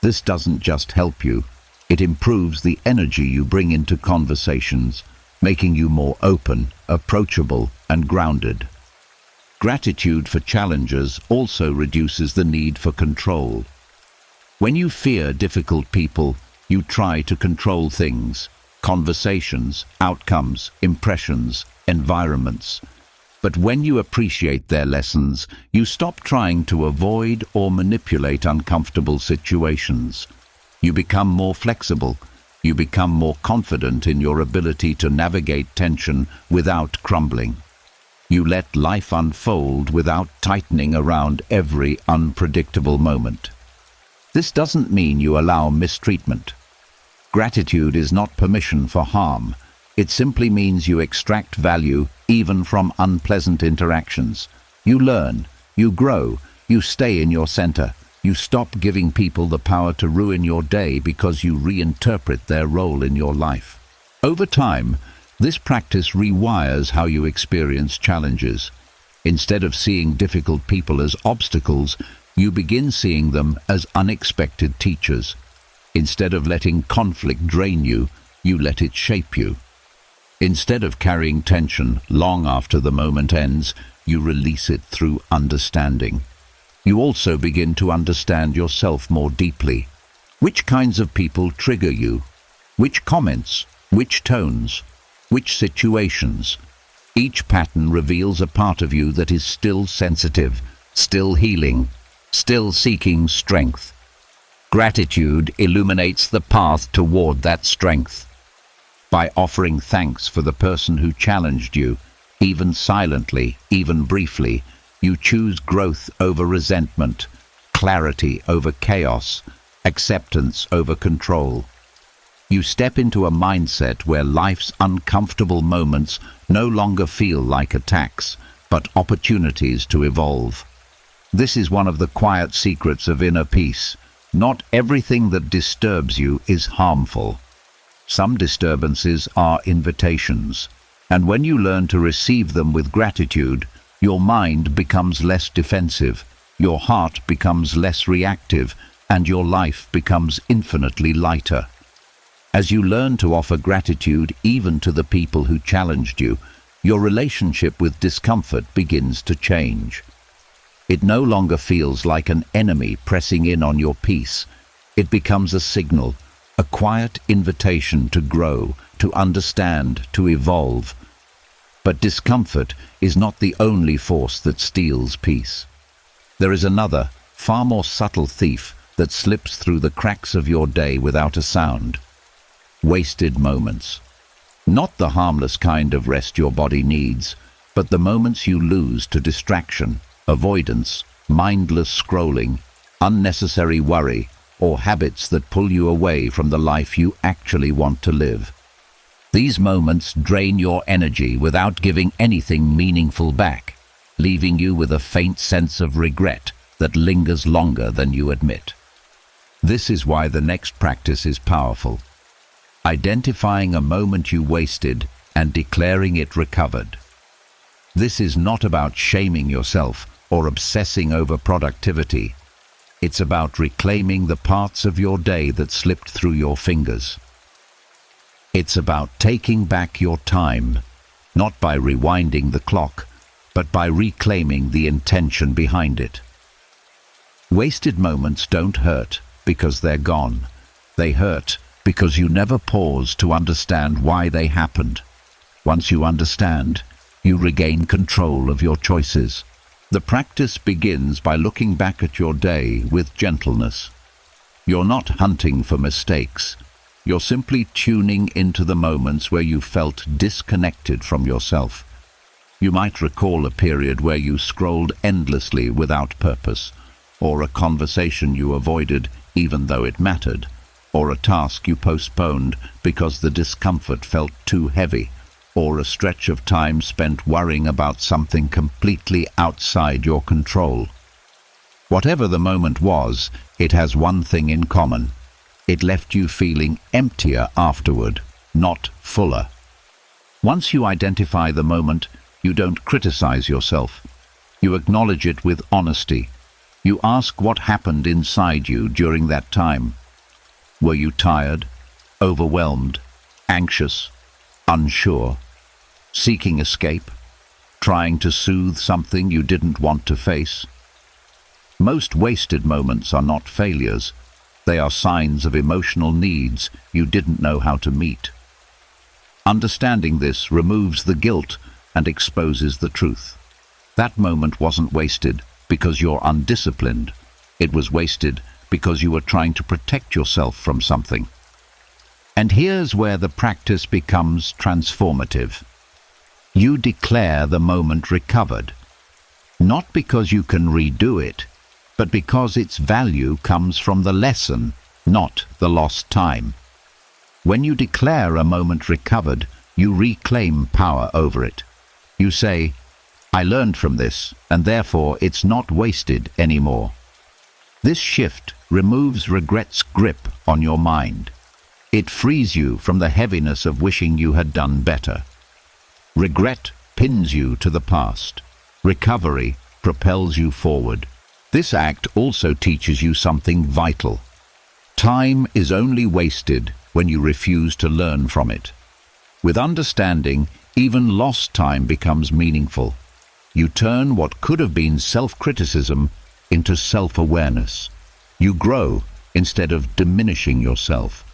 This doesn't just help you, it improves the energy you bring into conversations. making you more open, approachable, and grounded. Gratitude for challenges also reduces the need for control. When you fear difficult people, you try to control things, conversations, outcomes, impressions, environments. But when you appreciate their lessons, you stop trying to avoid or manipulate uncomfortable situations. You become more flexible. You become more confident in your ability to navigate tension without crumbling. You let life unfold without tightening around every unpredictable moment. This doesn't mean you allow mistreatment. Gratitude is not permission for harm. It simply means you extract value even from unpleasant interactions. You learn, you grow, you stay in your center. You stop giving people the power to ruin your day because you reinterpret their role in your life. Over time, this practice rewires how you experience challenges. Instead of seeing difficult people as obstacles, you begin seeing them as unexpected teachers. Instead of letting conflict drain you, you let it shape you. Instead of carrying tension long after the moment ends, you release it through understanding. You also begin to understand yourself more deeply. Which kinds of people trigger you? Which comments? Which tones? Which situations? Each pattern reveals a part of you that is still sensitive, still healing, still seeking strength. Gratitude illuminates the path toward that strength. By offering thanks for the person who challenged you, even silently, even briefly, you choose growth over resentment, clarity over chaos, acceptance over control. You step into a mindset where life's uncomfortable moments no longer feel like attacks, but opportunities to evolve. This is one of the quiet secrets of inner peace. Not everything that disturbs you is harmful. Some disturbances are invitations, and when you learn to receive them with gratitude, your mind becomes less defensive, your heart becomes less reactive, and your life becomes infinitely lighter. As you learn to offer gratitude even to the people who challenged you, your relationship with discomfort begins to change. It no longer feels like an enemy pressing in on your peace. It becomes a signal, a quiet invitation to grow, to understand, to evolve. But discomfort is not the only force that steals peace. There is another, far more subtle thief that slips through the cracks of your day without a sound. Wasted moments. Not the harmless kind of rest your body needs, but the moments you lose to distraction, avoidance, mindless scrolling, unnecessary worry, or habits that pull you away from the life you actually want to live. These moments drain your energy without giving anything meaningful back, leaving you with a faint sense of regret that lingers longer than you admit. This is why the next practice is powerful. Identifying a moment you wasted and declaring it recovered. This is not about shaming yourself or obsessing over productivity. It's about reclaiming the parts of your day that slipped through your fingers. It's about taking back your time, not by rewinding the clock, but by reclaiming the intention behind it. Wasted moments don't hurt because they're gone. They hurt because you never pause to understand why they happened. Once you understand, you regain control of your choices. The practice begins by looking back at your day with gentleness. You're not hunting for mistakes. You're simply tuning into the moments where you felt disconnected from yourself. You might recall a period where you scrolled endlessly without purpose, or a conversation you avoided even though it mattered, or a task you postponed because the discomfort felt too heavy, or a stretch of time spent worrying about something completely outside your control. Whatever the moment was, it has one thing in common. It left you feeling emptier afterward, not fuller. Once you identify the moment, you don't criticize yourself. You acknowledge it with honesty. You ask what happened inside you during that time. Were you tired, overwhelmed, anxious? unsure, seeking escape, trying to soothe something you didn't want to face. Most wasted moments are not failures. They are signs of emotional needs you didn't know how to meet. Understanding this removes the guilt and exposes the truth. That moment wasn't wasted because you're undisciplined. It was wasted because you were trying to protect yourself from something. And here's where the practice becomes transformative. You declare the moment recovered, not because you can redo it, but because its value comes from the lesson, not the lost time. When you declare a moment recovered, you reclaim power over it. You say, "I learned from this, and therefore it's not wasted anymore." This shift removes regret's grip on your mind. It frees you from the heaviness of wishing you had done better. Regret pins you to the past. Recovery propels you forward. This act also teaches you something vital. Time is only wasted when you refuse to learn from it. With understanding, even lost time becomes meaningful. You turn what could have been self-criticism into self-awareness. You grow instead of diminishing yourself.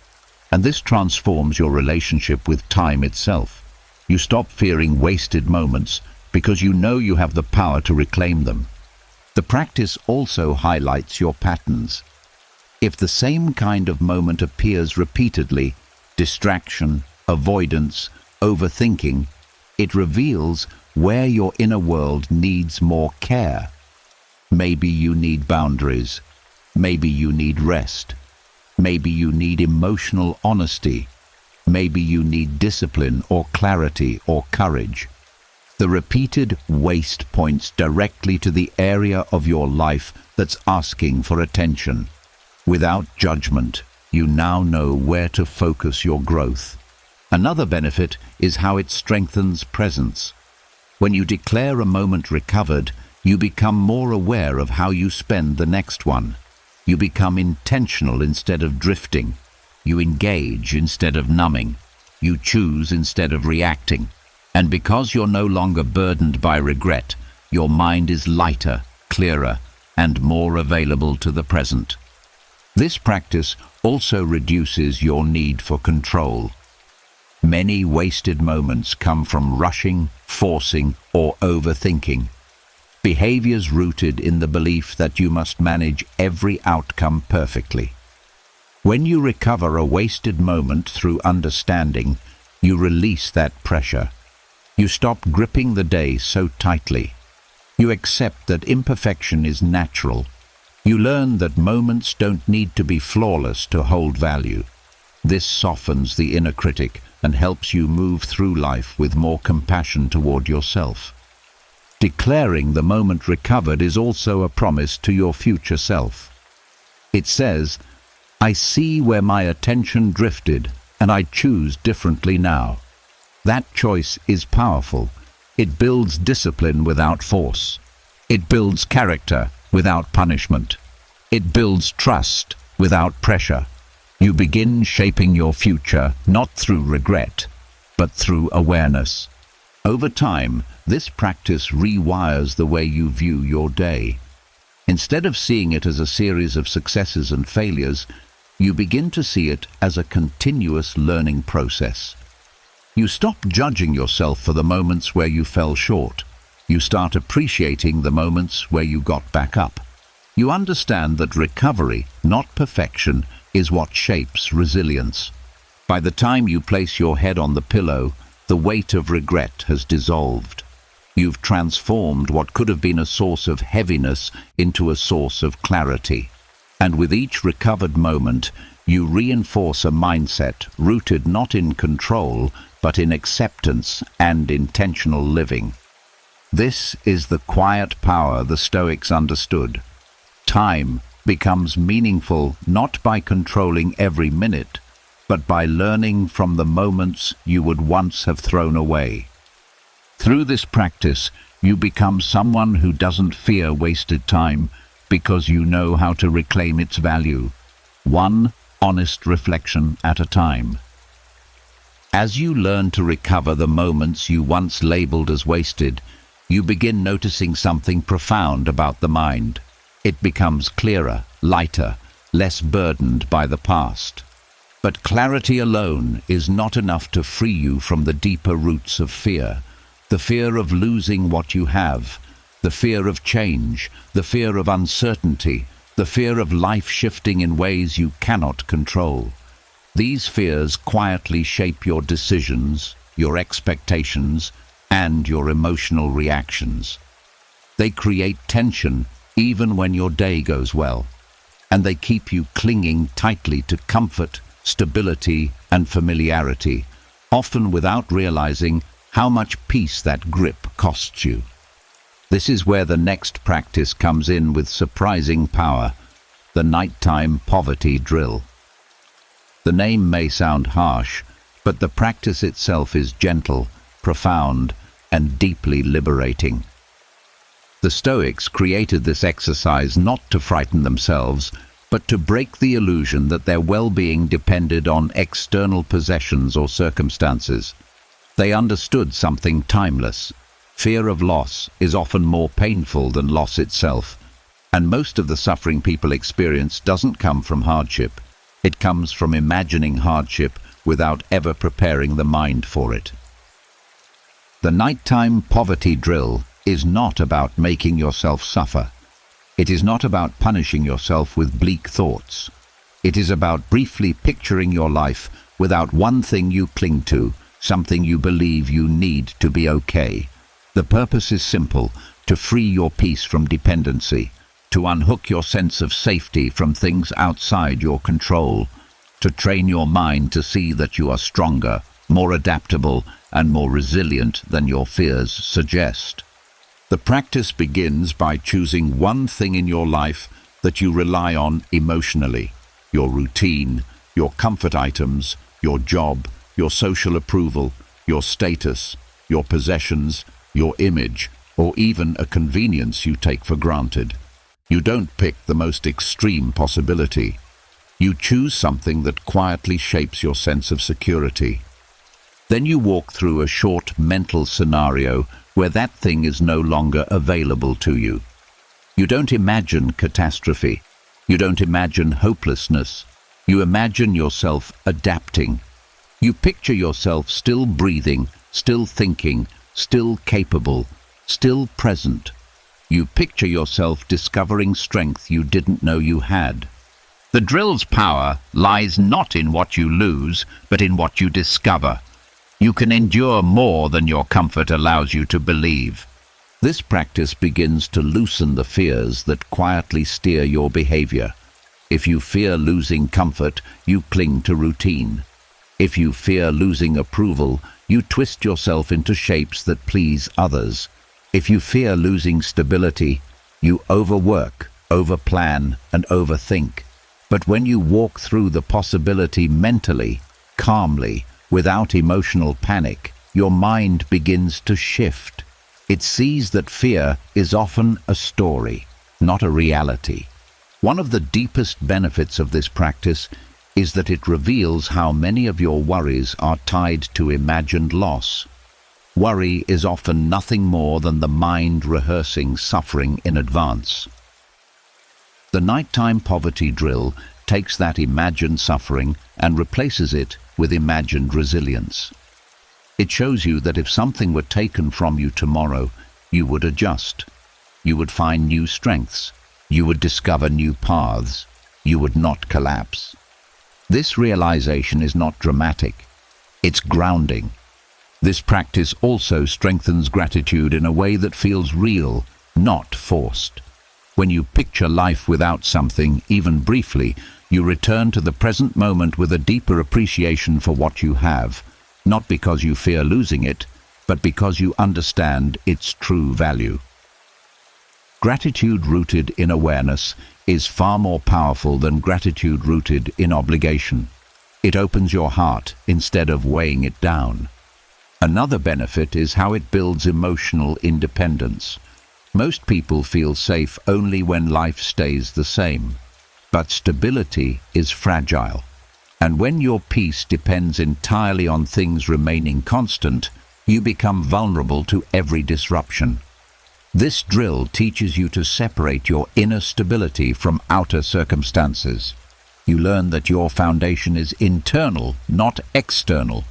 And this transforms your relationship with time itself. You stop fearing wasted moments because you know you have the power to reclaim them. The practice also highlights your patterns. If the same kind of moment appears repeatedly, distraction, avoidance, overthinking, it reveals where your inner world needs more care. Maybe you need boundaries. Maybe you need rest. Maybe you need emotional honesty. Maybe you need discipline or clarity or courage. The repeated waste points directly to the area of your life that's asking for attention. Without judgment, you now know where to focus your growth. Another benefit is how it strengthens presence. When you declare a moment recovered, you become more aware of how you spend the next one. You become intentional instead of drifting. You engage instead of numbing. You choose instead of reacting. And because you're no longer burdened by regret, your mind is lighter, clearer, and more available to the present. This practice also reduces your need for control. Many wasted moments come from rushing, forcing, or overthinking. Behaviors rooted in the belief that you must manage every outcome perfectly. When you recover a wasted moment through understanding, you release that pressure. You stop gripping the day so tightly. You accept that imperfection is natural. You learn that moments don't need to be flawless to hold value. This softens the inner critic and helps you move through life with more compassion toward yourself. Declaring the moment recovered is also a promise to your future self. It says, "I see where my attention drifted, and I choose differently now." That choice is powerful. It builds discipline without force. It builds character without punishment. It builds trust without pressure. You begin shaping your future not through regret, but through awareness. Over time, this practice rewires the way you view your day. Instead of seeing it as a series of successes and failures, you begin to see it as a continuous learning process. You stop judging yourself for the moments where you fell short. You start appreciating the moments where you got back up. You understand that recovery, not perfection, is what shapes resilience. By the time you place your head on the pillow, the weight of regret has dissolved. You've transformed what could have been a source of heaviness into a source of clarity. And with each recovered moment, you reinforce a mindset rooted not in control, but in acceptance and intentional living. This is the quiet power the Stoics understood. Time becomes meaningful not by controlling every minute, but by learning from the moments you would once have thrown away. Through this practice, you become someone who doesn't fear wasted time because you know how to reclaim its value, one honest reflection at a time. As you learn to recover the moments you once labeled as wasted, you begin noticing something profound about the mind. It becomes clearer, lighter, less burdened by the past. But clarity alone is not enough to free you from the deeper roots of fear. The fear of losing what you have, the fear of change, the fear of uncertainty, the fear of life shifting in ways you cannot control. These fears quietly shape your decisions, your expectations, and your emotional reactions. They create tension even when your day goes well, and they keep you clinging tightly to comfort, stability, and familiarity, often without realizing how much peace that grip costs you. This is where the next practice comes in with surprising power, the nighttime poverty drill. The name may sound harsh, but the practice itself is gentle, profound, and deeply liberating. The Stoics created this exercise not to frighten themselves, but to break the illusion that their well-being depended on external possessions or circumstances. They understood something timeless. Fear of loss is often more painful than loss itself, and most of the suffering people experience doesn't come from hardship. It comes from imagining hardship without ever preparing the mind for it. The nighttime poverty drill is not about making yourself suffer. It is not about punishing yourself with bleak thoughts. It is about briefly picturing your life without one thing you cling to, something you believe you need to be okay. The purpose is simple: to free your peace from dependency, to unhook your sense of safety from things outside your control, to train your mind to see that you are stronger, more adaptable, and more resilient than your fears suggest. The practice begins by choosing one thing in your life that you rely on emotionally: your routine, your comfort items, your job, your social approval, your status, your possessions, your image, or even a convenience you take for granted. You don't pick the most extreme possibility. You choose something that quietly shapes your sense of security. Then you walk through a short mental scenario where that thing is no longer available to you. You don't imagine catastrophe. You don't imagine hopelessness. You imagine yourself adapting. You picture yourself still breathing, still thinking, still capable, still present. You picture yourself discovering strength you didn't know you had. The drill's power lies not in what you lose, but in what you discover. You can endure more than your comfort allows you to believe. This practice begins to loosen the fears that quietly steer your behavior. If you fear losing comfort, you cling to routine. If you fear losing approval, you twist yourself into shapes that please others. If you fear losing stability, you overwork, overplan, and overthink. But when you walk through the possibility mentally, calmly, without emotional panic, your mind begins to shift. It sees that fear is often a story, not a reality. One of the deepest benefits of this practice is that it reveals how many of your worries are tied to imagined loss. Worry is often nothing more than the mind rehearsing suffering in advance. The nighttime poverty drill takes that imagined suffering and replaces it with imagined resilience. It shows you that if something were taken from you tomorrow, you would adjust. You would find new strengths. You would discover new paths. You would not collapse. This realization is not dramatic. It's grounding. This practice also strengthens gratitude in a way that feels real, not forced. When you picture life without something, even briefly, you return to the present moment with a deeper appreciation for what you have, not because you fear losing it, but because you understand its true value. Gratitude rooted in awareness is far more powerful than gratitude rooted in obligation. It opens your heart instead of weighing it down. Another benefit is how it builds emotional independence. Most people feel safe only when life stays the same. But stability is fragile. And when your peace depends entirely on things remaining constant, you become vulnerable to every disruption. This drill teaches you to separate your inner stability from outer circumstances. You learn that your foundation is internal, not external.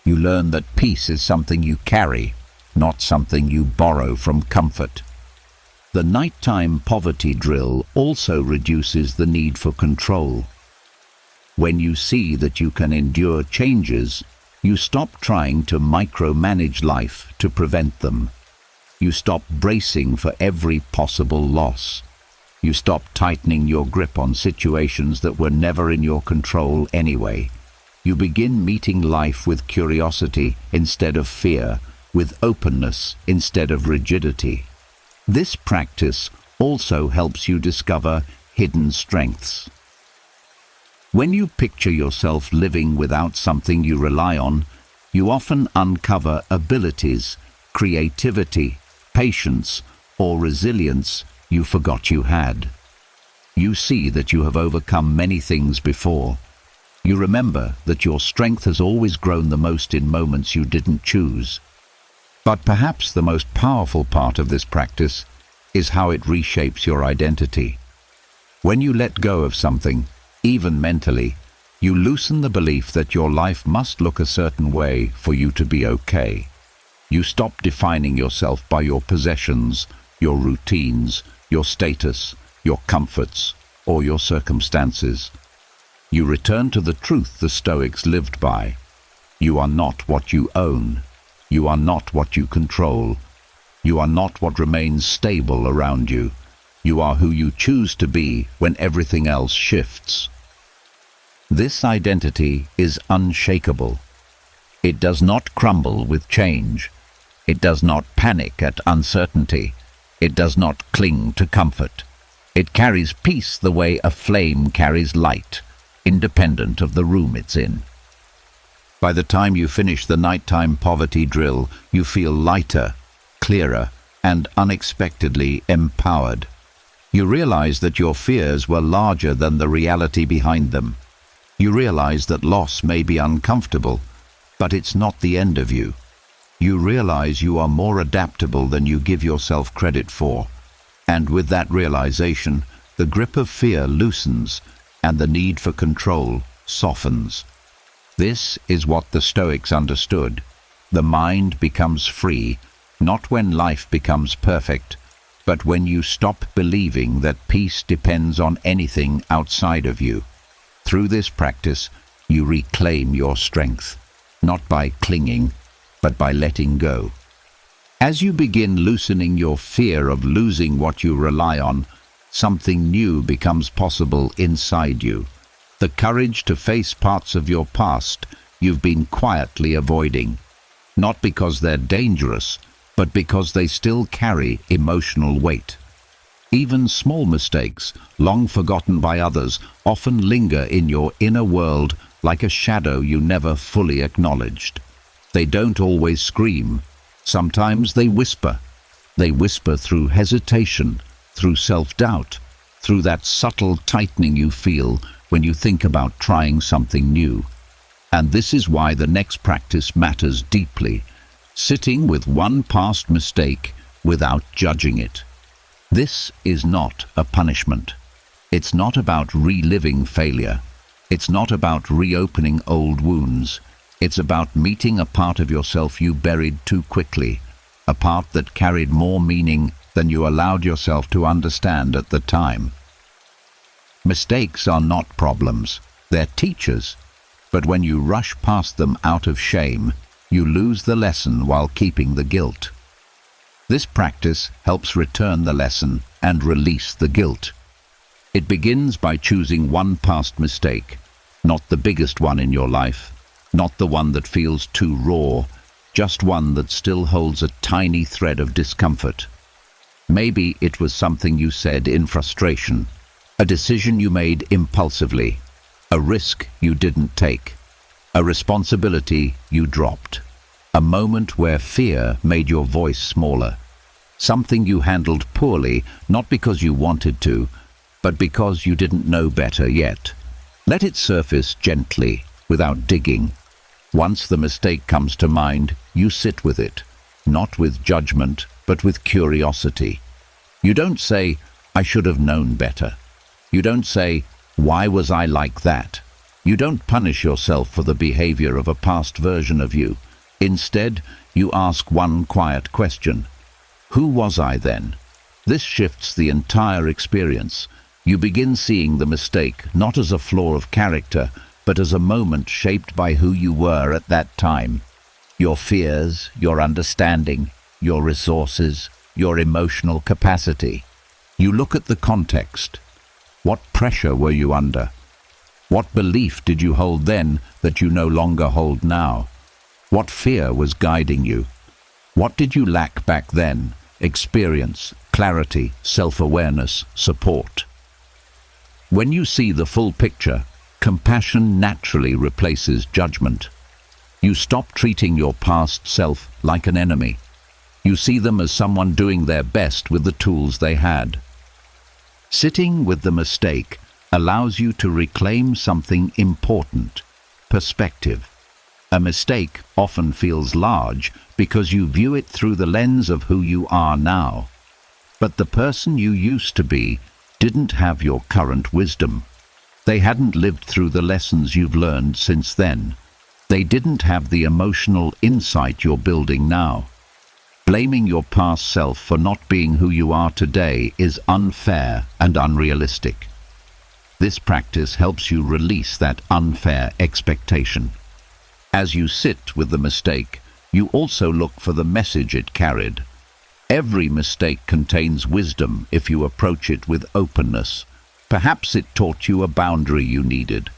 You learn that peace is something you carry, not something you borrow from comfort. The nighttime poverty drill also reduces the need for control. When you see that you can endure changes, you stop trying to micromanage life to prevent them. You stop bracing for every possible loss. You stop tightening your grip on situations that were never in your control anyway. You begin meeting life with curiosity instead of fear, with openness instead of rigidity. This practice also helps you discover hidden strengths. When you picture yourself living without something you rely on, you often uncover abilities, creativity, patience, or resilience you forgot you had. You see that you have overcome many things before. You remember that your strength has always grown the most in moments you didn't choose. But perhaps the most powerful part of this practice is how it reshapes your identity. When you let go of something, even mentally, you loosen the belief that your life must look a certain way for you to be okay. You stop defining yourself by your possessions, your routines, your status, your comforts, or your circumstances. You return to the truth the Stoics lived by. You are not what you own. You are not what you control. You are not what remains stable around you. You are who you choose to be when everything else shifts. This identity is unshakable. It does not crumble with change. It does not panic at uncertainty. It does not cling to comfort. It carries peace the way a flame carries light, independent of the room it's in. By the time you finish the nighttime poverty drill, you feel lighter, clearer, and unexpectedly empowered. You realize that your fears were larger than the reality behind them. You realize that loss may be uncomfortable, but it's not the end of you. You realize you are more adaptable than you give yourself credit for. And with that realization, the grip of fear loosens and the need for control softens. This is what the Stoics understood. The mind becomes free, not when life becomes perfect, but when you stop believing that peace depends on anything outside of you. Through this practice, you reclaim your strength, not by clinging, but by letting go. As you begin loosening your fear of losing what you rely on, something new becomes possible inside you. The courage to face parts of your past you've been quietly avoiding, not because they're dangerous, but because they still carry emotional weight. Even small mistakes, long forgotten by others, often linger in your inner world like a shadow you never fully acknowledged. They don't always scream. Sometimes they whisper. They whisper through hesitation, through self-doubt, through that subtle tightening you feel when you think about trying something new. And this is why the next practice matters deeply. Sitting with one past mistake without judging it. This is not a punishment. It's not about reliving failure. It's not about reopening old wounds. It's about meeting a part of yourself you buried too quickly, a part that carried more meaning than you allowed yourself to understand at the time. Mistakes are not problems. They're teachers. But when you rush past them out of shame, you lose the lesson while keeping the guilt. This practice helps return the lesson and release the guilt. It begins by choosing one past mistake, not the biggest one in your life, not the one that feels too raw, just one that still holds a tiny thread of discomfort. Maybe it was something you said in frustration, a decision you made impulsively, a risk you didn't take, a responsibility you dropped, a moment where fear made your voice smaller, something you handled poorly, not because you wanted to, but because you didn't know better yet. Let it surface gently, without digging. Once the mistake comes to mind, you sit with it, not with judgment, but with curiosity. You don't say, "I should have known better." You don't say, "Why was I like that?" You don't punish yourself for the behavior of a past version of you. Instead, you ask one quiet question: who was I then? This shifts the entire experience. You begin seeing the mistake not as a flaw of character, but as a moment shaped by who you were at that time. Your fears, your understanding, your resources, your emotional capacity. You look at the context. What pressure were you under? What belief did you hold then that you no longer hold now? What fear was guiding you? What did you lack back then? Experience, clarity, self-awareness, support. When you see the full picture, compassion naturally replaces judgment. You stop treating your past self like an enemy. You see them as someone doing their best with the tools they had. Sitting with the mistake allows you to reclaim something important: perspective. A mistake often feels large because you view it through the lens of who you are now. But the person you used to be didn't have your current wisdom. They hadn't lived through the lessons you've learned since then. They didn't have the emotional insight you're building now. Blaming your past self for not being who you are today is unfair and unrealistic. This practice helps you release that unfair expectation. As you sit with the mistake, you also look for the message it carried. Every mistake contains wisdom if you approach it with openness. Perhaps it taught you a boundary you needed.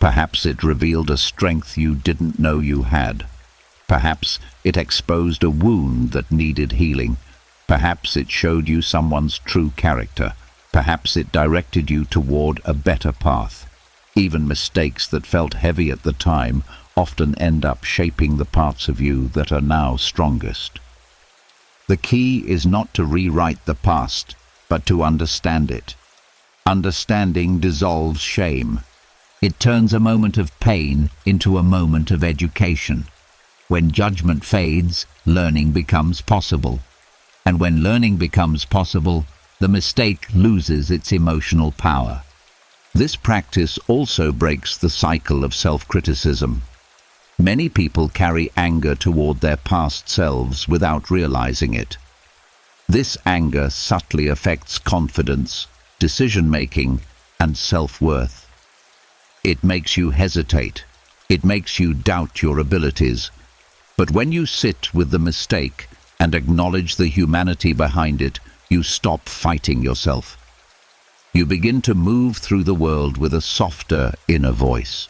Perhaps it revealed a strength you didn't know you had. Perhaps it exposed a wound that needed healing. Perhaps it showed you someone's true character. Perhaps it directed you toward a better path. Even mistakes that felt heavy at the time often end up shaping the parts of you that are now strongest. The key is not to rewrite the past, but to understand it. Understanding dissolves shame. It turns a moment of pain into a moment of education. When judgment fades, learning becomes possible. And when learning becomes possible, the mistake loses its emotional power. This practice also breaks the cycle of self-criticism. Many people carry anger toward their past selves without realizing it. This anger subtly affects confidence, decision-making, and self-worth. It makes you hesitate. It makes you doubt your abilities. But when you sit with the mistake and acknowledge the humanity behind it, you stop fighting yourself. You begin to move through the world with a softer inner voice.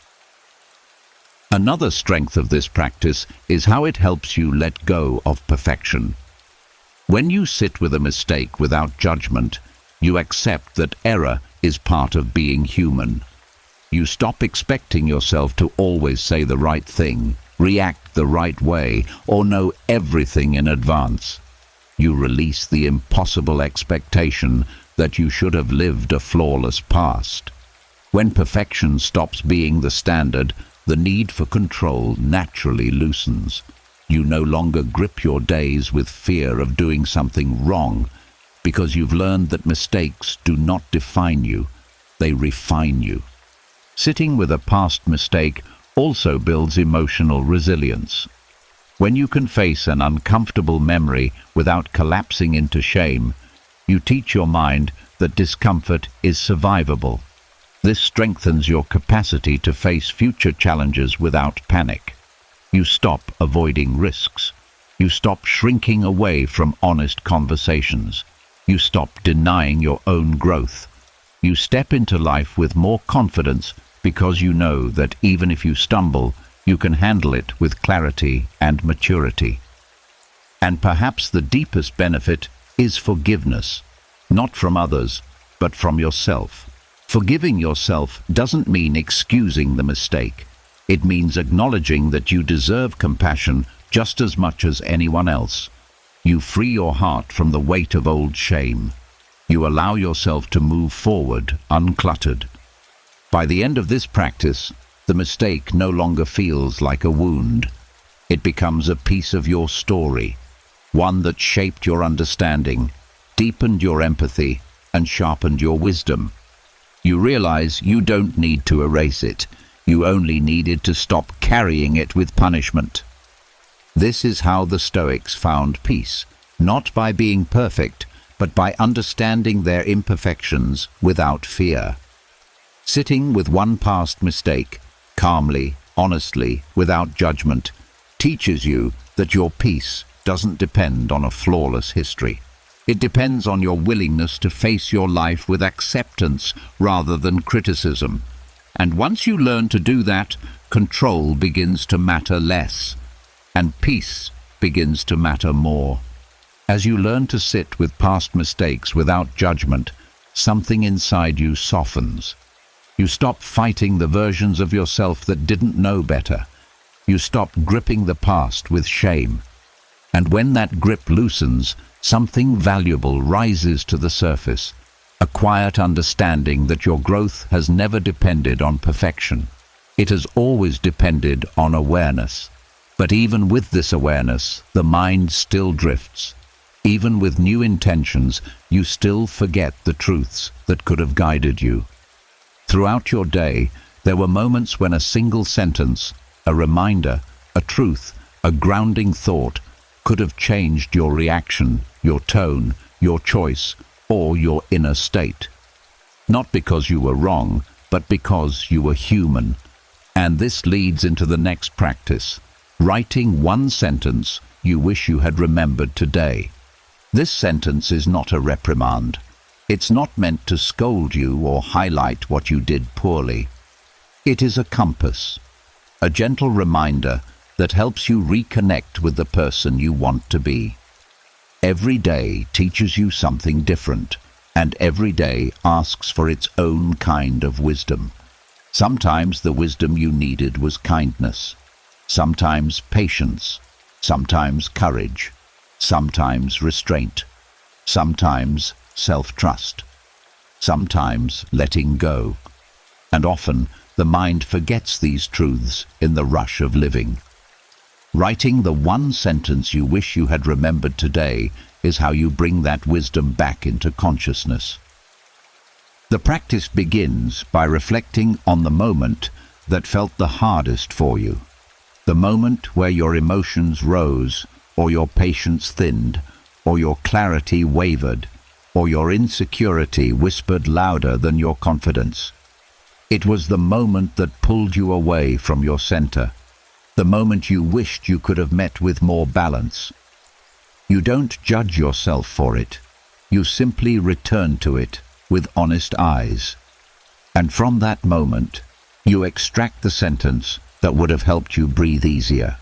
Another strength of this practice is how it helps you let go of perfection. When you sit with a mistake without judgment, you accept that error is part of being human. You stop expecting yourself to always say the right thing, react the right way, or know everything in advance. You release the impossible expectation that you should have lived a flawless past. When perfection stops being the standard, the need for control naturally loosens. You no longer grip your days with fear of doing something wrong, because you've learned that mistakes do not define you, they refine you. Sitting with a past mistake also builds emotional resilience. When you can face an uncomfortable memory without collapsing into shame, you teach your mind that discomfort is survivable. This strengthens your capacity to face future challenges without panic. You stop avoiding risks. You stop shrinking away from honest conversations. You stop denying your own growth. You step into life with more confidence because you know that even if you stumble, you can handle it with clarity and maturity. And perhaps the deepest benefit is forgiveness, not from others, but from yourself. Forgiving yourself doesn't mean excusing the mistake. It means acknowledging that you deserve compassion just as much as anyone else. You free your heart from the weight of old shame. You allow yourself to move forward uncluttered. By the end of this practice, the mistake no longer feels like a wound. It becomes a piece of your story, one that shaped your understanding, deepened your empathy, and sharpened your wisdom. You realize you don't need to erase it. You only needed to stop carrying it with punishment. This is how the Stoics found peace, not by being perfect, but by understanding their imperfections without fear. Sitting with one past mistake, calmly, honestly, without judgment, teaches you that your peace doesn't depend on a flawless history. It depends on your willingness to face your life with acceptance rather than criticism. And once you learn to do that, control begins to matter less, and peace begins to matter more. As you learn to sit with past mistakes without judgment, something inside you softens. You stop fighting the versions of yourself that didn't know better. You stop gripping the past with shame. And when that grip loosens, something valuable rises to the surface, a quiet understanding that your growth has never depended on perfection. It has always depended on awareness. But even with this awareness, the mind still drifts. Even with new intentions, you still forget the truths that could have guided you. Throughout your day, there were moments when a single sentence, a reminder, a truth, a grounding thought could have changed your reaction, your tone, your choice, or your inner state. Not because you were wrong, but because you were human. And this leads into the next practice, writing one sentence you wish you had remembered today. This sentence is not a reprimand. It's not meant to scold you or highlight what you did poorly. It is a compass, a gentle reminder that helps you reconnect with the person you want to be. Every day teaches you something different, and every day asks for its own kind of wisdom. Sometimes the wisdom you needed was kindness, sometimes patience, sometimes courage, sometimes restraint, sometimes self-trust, sometimes letting go. And often the mind forgets these truths in the rush of living. Writing the one sentence you wish you had remembered today is how you bring that wisdom back into consciousness. The practice begins by reflecting on the moment that felt the hardest for you, the moment where your emotions rose, or your patience thinned, or your clarity wavered, or your insecurity whispered louder than your confidence. It was the moment that pulled you away from your center, the moment you wished you could have met with more balance. You don't judge yourself for it. You simply return to it with honest eyes. And from that moment, you extract the sentence that would have helped you breathe easier.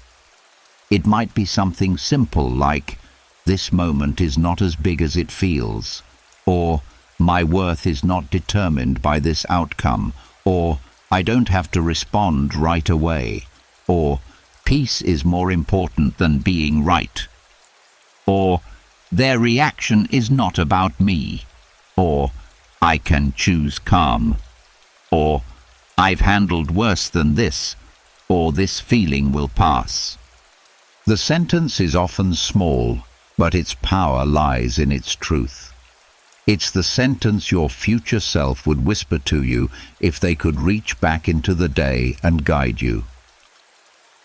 It might be something simple like, "This moment is not as big as it feels," or "My worth is not determined by this outcome," or "I don't have to respond right away," or "Peace is more important than being right," or "Their reaction is not about me," or "I can choose calm," or "I've handled worse than this," or "This feeling will pass." The sentence is often small, but its power lies in its truth. It's the sentence your future self would whisper to you if they could reach back into the day and guide you.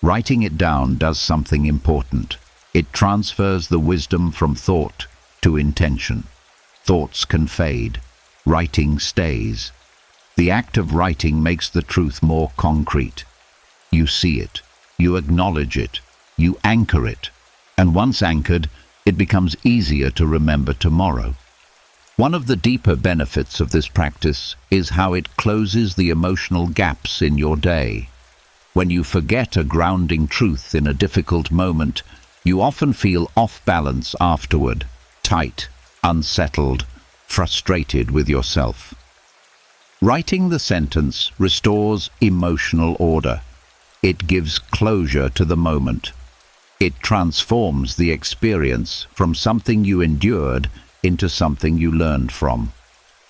Writing it down does something important. It transfers the wisdom from thought to intention. Thoughts can fade. Writing stays. The act of writing makes the truth more concrete. You see it. You acknowledge it. You anchor it. And once anchored, it becomes easier to remember tomorrow. One of the deeper benefits of this practice is how it closes the emotional gaps in your day. When you forget a grounding truth in a difficult moment, you often feel off balance afterward, tight, unsettled, frustrated with yourself. Writing the sentence restores emotional order. It gives closure to the moment. It transforms the experience from something you endured into something you learned from.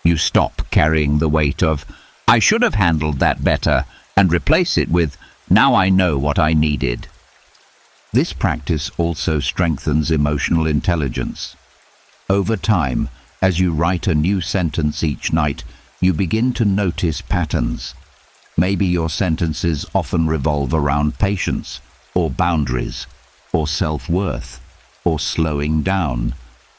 You stop carrying the weight of, "I should have handled that better," and replace it with, "Now I know what I needed." This practice also strengthens emotional intelligence. Over time, as you write a new sentence each night, you begin to notice patterns. Maybe your sentences often revolve around patience, or boundaries, or self-worth, or slowing down,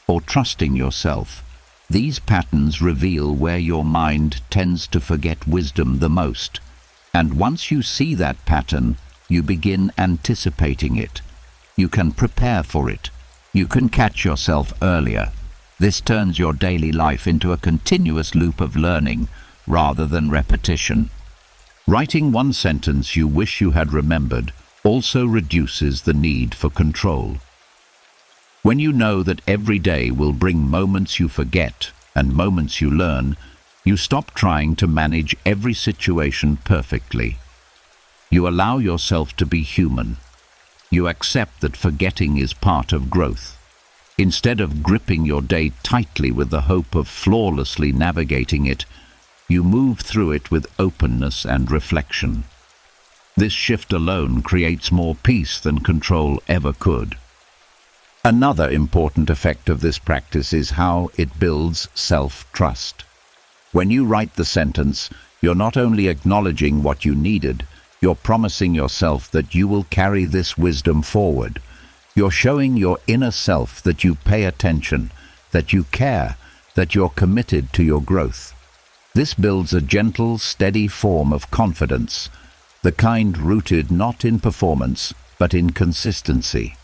or trusting yourself. These patterns reveal where your mind tends to forget wisdom the most. And once you see that pattern, you begin anticipating it. You can prepare for it. You can catch yourself earlier. This turns your daily life into a continuous loop of learning rather than repetition. Writing one sentence you wish you had remembered also reduces the need for control. When you know that every day will bring moments you forget and moments you learn, you stop trying to manage every situation perfectly. You allow yourself to be human. You accept that forgetting is part of growth. Instead of gripping your day tightly with the hope of flawlessly navigating it, you move through it with openness and reflection. This shift alone creates more peace than control ever could. Another important effect of this practice is how it builds self-trust. When you write the sentence, you're not only acknowledging what you needed, you're promising yourself that you will carry this wisdom forward. You're showing your inner self that you pay attention, that you care, that you're committed to your growth. This builds a gentle, steady form of confidence, the kind rooted not in performance, but in consistency.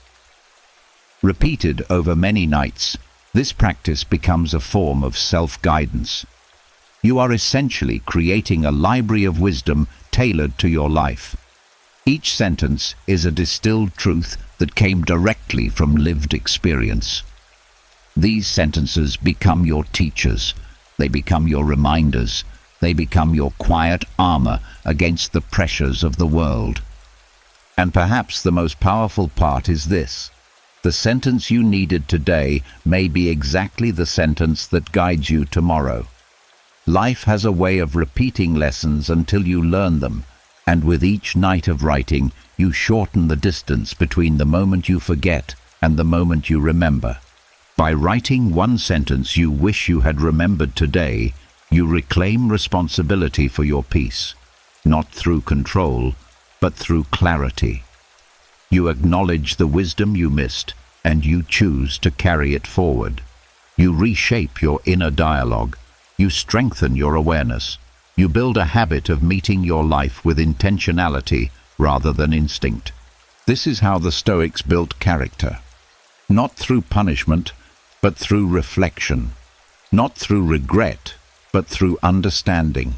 Repeated over many nights, this practice becomes a form of self-guidance. You are essentially creating a library of wisdom tailored to your life. Each sentence is a distilled truth that came directly from lived experience. These sentences become your teachers. They become your reminders. They become your quiet armor against the pressures of the world. And perhaps the most powerful part is this: the sentence you needed today may be exactly the sentence that guides you tomorrow. Life has a way of repeating lessons until you learn them, and with each night of writing, you shorten the distance between the moment you forget and the moment you remember. By writing one sentence you wish you had remembered today, you reclaim responsibility for your peace, not through control, but through clarity. You acknowledge the wisdom you missed, and you choose to carry it forward. You reshape your inner dialogue. You strengthen your awareness. You build a habit of meeting your life with intentionality rather than instinct. This is how the Stoics built character. Not through punishment, but through reflection. Not through regret, but through understanding.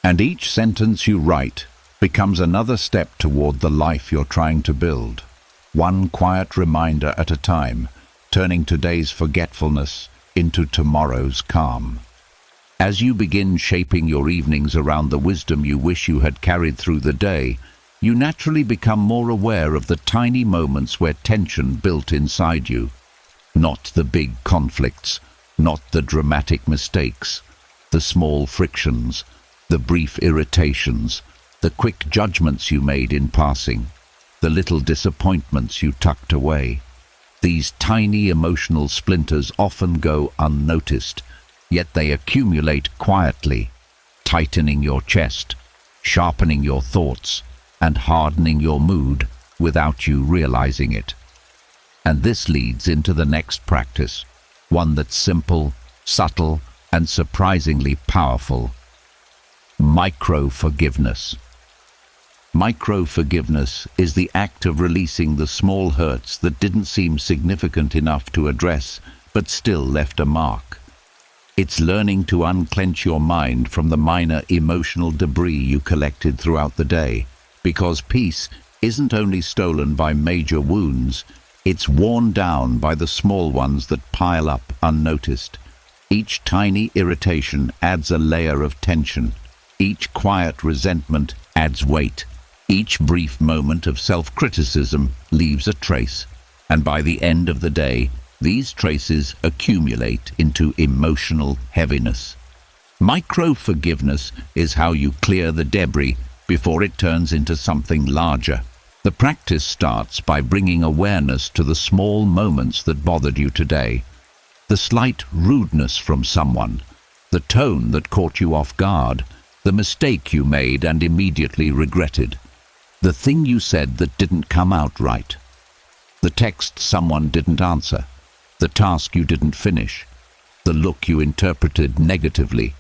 And each sentence you write becomes another step toward the life you're trying to build. One quiet reminder at a time, turning today's forgetfulness into tomorrow's calm. As you begin shaping your evenings around the wisdom you wish you had carried through the day, you naturally become more aware of the tiny moments where tension built inside you. Not the big conflicts, not the dramatic mistakes, the small frictions, the brief irritations, the quick judgments you made in passing, the little disappointments you tucked away. These tiny emotional splinters often go unnoticed, yet they accumulate quietly, tightening your chest, sharpening your thoughts, and hardening your mood without you realizing it. And this leads into the next practice, one that's simple, subtle, and surprisingly powerful: micro-forgiveness. Micro-forgiveness is the act of releasing the small hurts that didn't seem significant enough to address, but still left a mark. It's learning to unclench your mind from the minor emotional debris you collected throughout the day, because peace isn't only stolen by major wounds, it's worn down by the small ones that pile up unnoticed. Each tiny irritation adds a layer of tension. Each quiet resentment adds weight. Each brief moment of self-criticism leaves a trace, and by the end of the day, these traces accumulate into emotional heaviness. Micro-forgiveness is how you clear the debris before it turns into something larger. The practice starts by bringing awareness to the small moments that bothered you today. The slight rudeness from someone, the tone that caught you off guard, the mistake you made and immediately regretted, the thing you said that didn't come out right, the text someone didn't answer, the task you didn't finish, the look you interpreted negatively,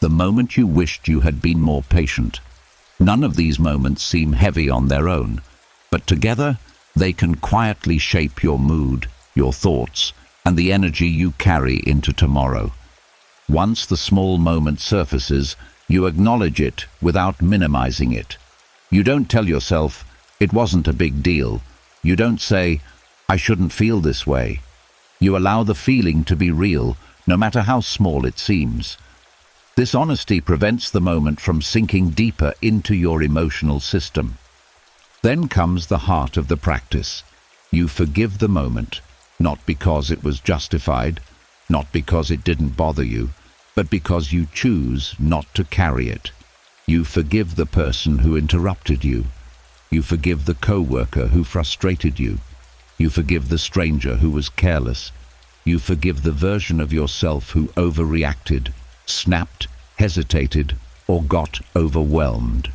the moment you wished you had been more patient. None of these moments seem heavy on their own, but together they can quietly shape your mood, your thoughts, and the energy you carry into tomorrow. Once the small moment surfaces, you acknowledge it without minimizing it. You don't tell yourself, "It wasn't a big deal." You don't say, "I shouldn't feel this way." You allow the feeling to be real, no matter how small it seems. This honesty prevents the moment from sinking deeper into your emotional system. Then comes the heart of the practice. You forgive the moment, not because it was justified, not because it didn't bother you, but because you choose not to carry it. You forgive the person who interrupted you. You forgive the co-worker who frustrated you. You forgive the stranger who was careless. You forgive the version of yourself who overreacted, snapped, hesitated, or got overwhelmed.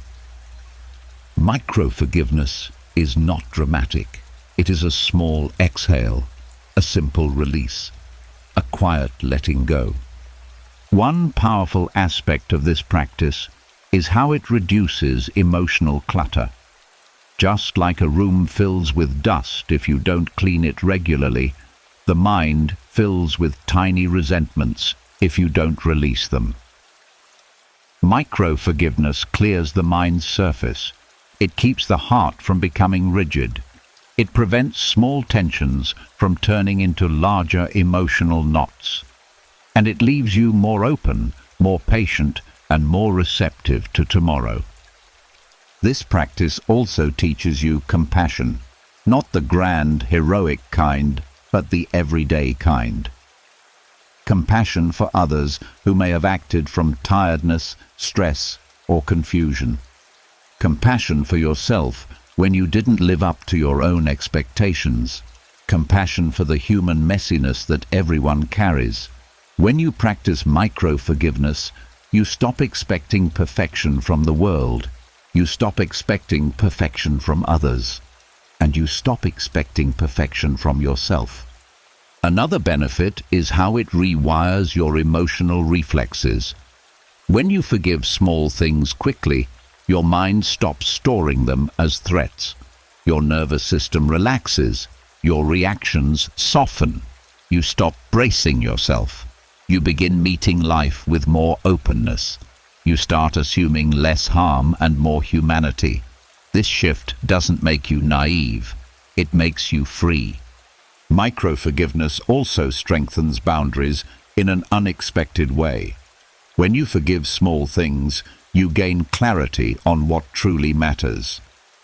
Micro-forgiveness is not dramatic. It is a small exhale, a simple release, a quiet letting go. One powerful aspect of this practice is how it reduces emotional clutter. Just like a room fills with dust if you don't clean it regularly, the mind fills with tiny resentments if you don't release them. Micro-forgiveness clears the mind's surface. It keeps the heart from becoming rigid. It prevents small tensions from turning into larger emotional knots. And it leaves you more open, more patient, and more receptive to tomorrow. This practice also teaches you compassion, not the grand, heroic kind, but the everyday kind. Compassion for others who may have acted from tiredness, stress, or confusion. Compassion for yourself when you didn't live up to your own expectations. Compassion for the human messiness that everyone carries. When you practice micro-forgiveness, you stop expecting perfection from the world. You stop expecting perfection from others. And you stop expecting perfection from yourself. Another benefit is how it rewires your emotional reflexes. When you forgive small things quickly, your mind stops storing them as threats. Your nervous system relaxes. Your reactions soften. You stop bracing yourself. You begin meeting life with more openness. You start assuming less harm and more humanity. This shift doesn't make you naive. It makes you free. Micro-forgiveness also strengthens boundaries in an unexpected way. When you forgive small things, you gain clarity on what truly matters.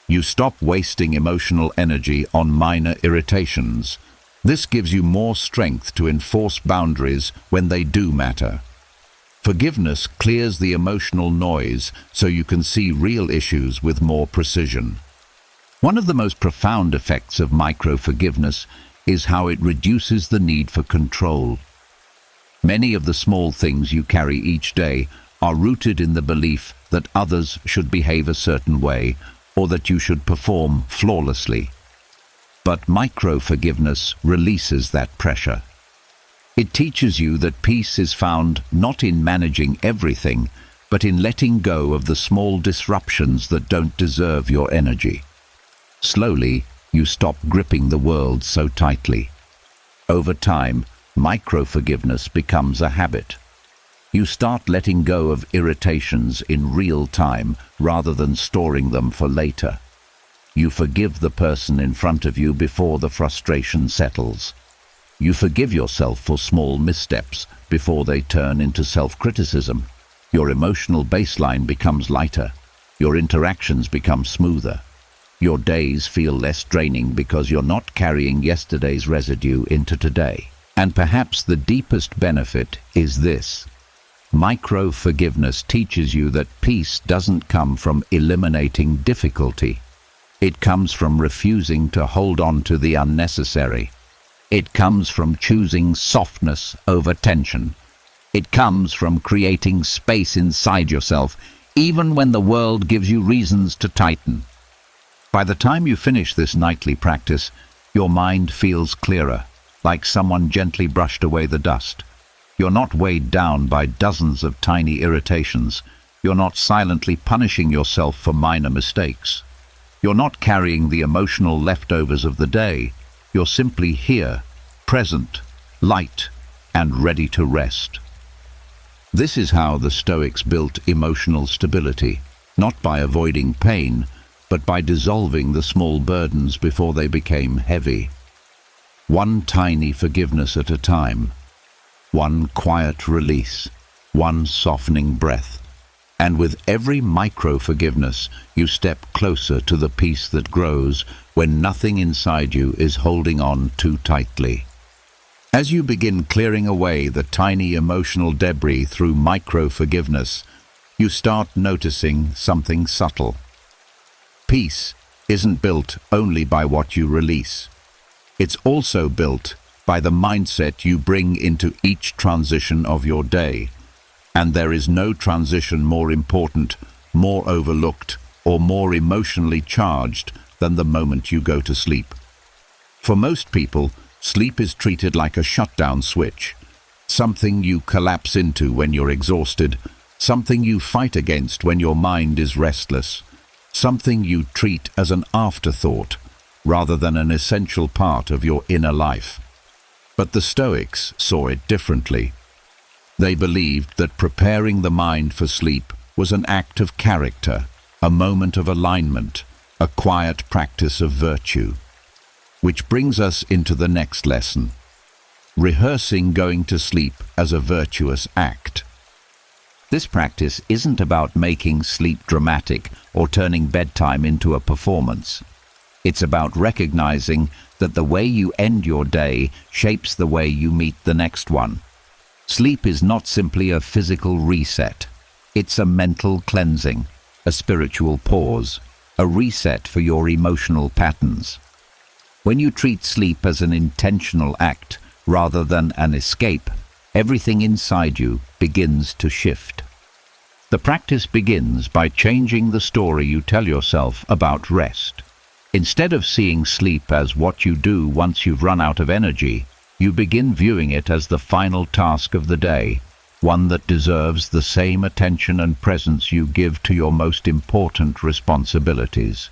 You stop wasting emotional energy on minor irritations. This gives you more strength to enforce boundaries when they do matter. Forgiveness clears the emotional noise so you can see real issues with more precision. One of the most profound effects of micro-forgiveness is how it reduces the need for control. Many of the small things you carry each day are rooted in the belief that others should behave a certain way or that you should perform flawlessly. But micro-forgiveness releases that pressure. It teaches you that peace is found not in managing everything, but in letting go of the small disruptions that don't deserve your energy. Slowly, you stop gripping the world so tightly. Over time, micro-forgiveness becomes a habit. You start letting go of irritations in real time rather than storing them for later. You forgive the person in front of you before the frustration settles. You forgive yourself for small missteps before they turn into self-criticism. Your emotional baseline becomes lighter. Your interactions become smoother. Your days feel less draining because you're not carrying yesterday's residue into today. And perhaps the deepest benefit is this. Micro-forgiveness teaches you that peace doesn't come from eliminating difficulty. It comes from refusing to hold on to the unnecessary. It comes from choosing softness over tension. It comes from creating space inside yourself, even when the world gives you reasons to tighten. By the time you finish this nightly practice, your mind feels clearer, like someone gently brushed away the dust. You're not weighed down by dozens of tiny irritations. You're not silently punishing yourself for minor mistakes. You're not carrying the emotional leftovers of the day. You're simply here, present, light, and ready to rest. This is how the Stoics built emotional stability, not by avoiding pain, but by dissolving the small burdens before they became heavy. One tiny forgiveness at a time, one quiet release, one softening breath. And with every micro-forgiveness, you step closer to the peace that grows when nothing inside you is holding on too tightly. As you begin clearing away the tiny emotional debris through micro-forgiveness, you start noticing something subtle. Peace isn't built only by what you release. It's also built by the mindset you bring into each transition of your day. And there is no transition more important, more overlooked, or more emotionally charged than the moment you go to sleep. For most people, sleep is treated like a shutdown switch, something you collapse into when you're exhausted, something you fight against when your mind is restless, something you treat as an afterthought rather than an essential part of your inner life. But the Stoics saw it differently. They believed that preparing the mind for sleep was an act of character, a moment of alignment, a quiet practice of virtue. Which brings us into the next lesson: rehearsing going to sleep as a virtuous act. This practice isn't about making sleep dramatic or turning bedtime into a performance. It's about recognizing that the way you end your day shapes the way you meet the next one. Sleep is not simply a physical reset. It's a mental cleansing, a spiritual pause, a reset for your emotional patterns. When you treat sleep as an intentional act rather than an escape, everything inside you begins to shift. The practice begins by changing the story you tell yourself about rest. Instead of seeing sleep as what you do once you've run out of energy, you begin viewing it as the final task of the day, one that deserves the same attention and presence you give to your most important responsibilities.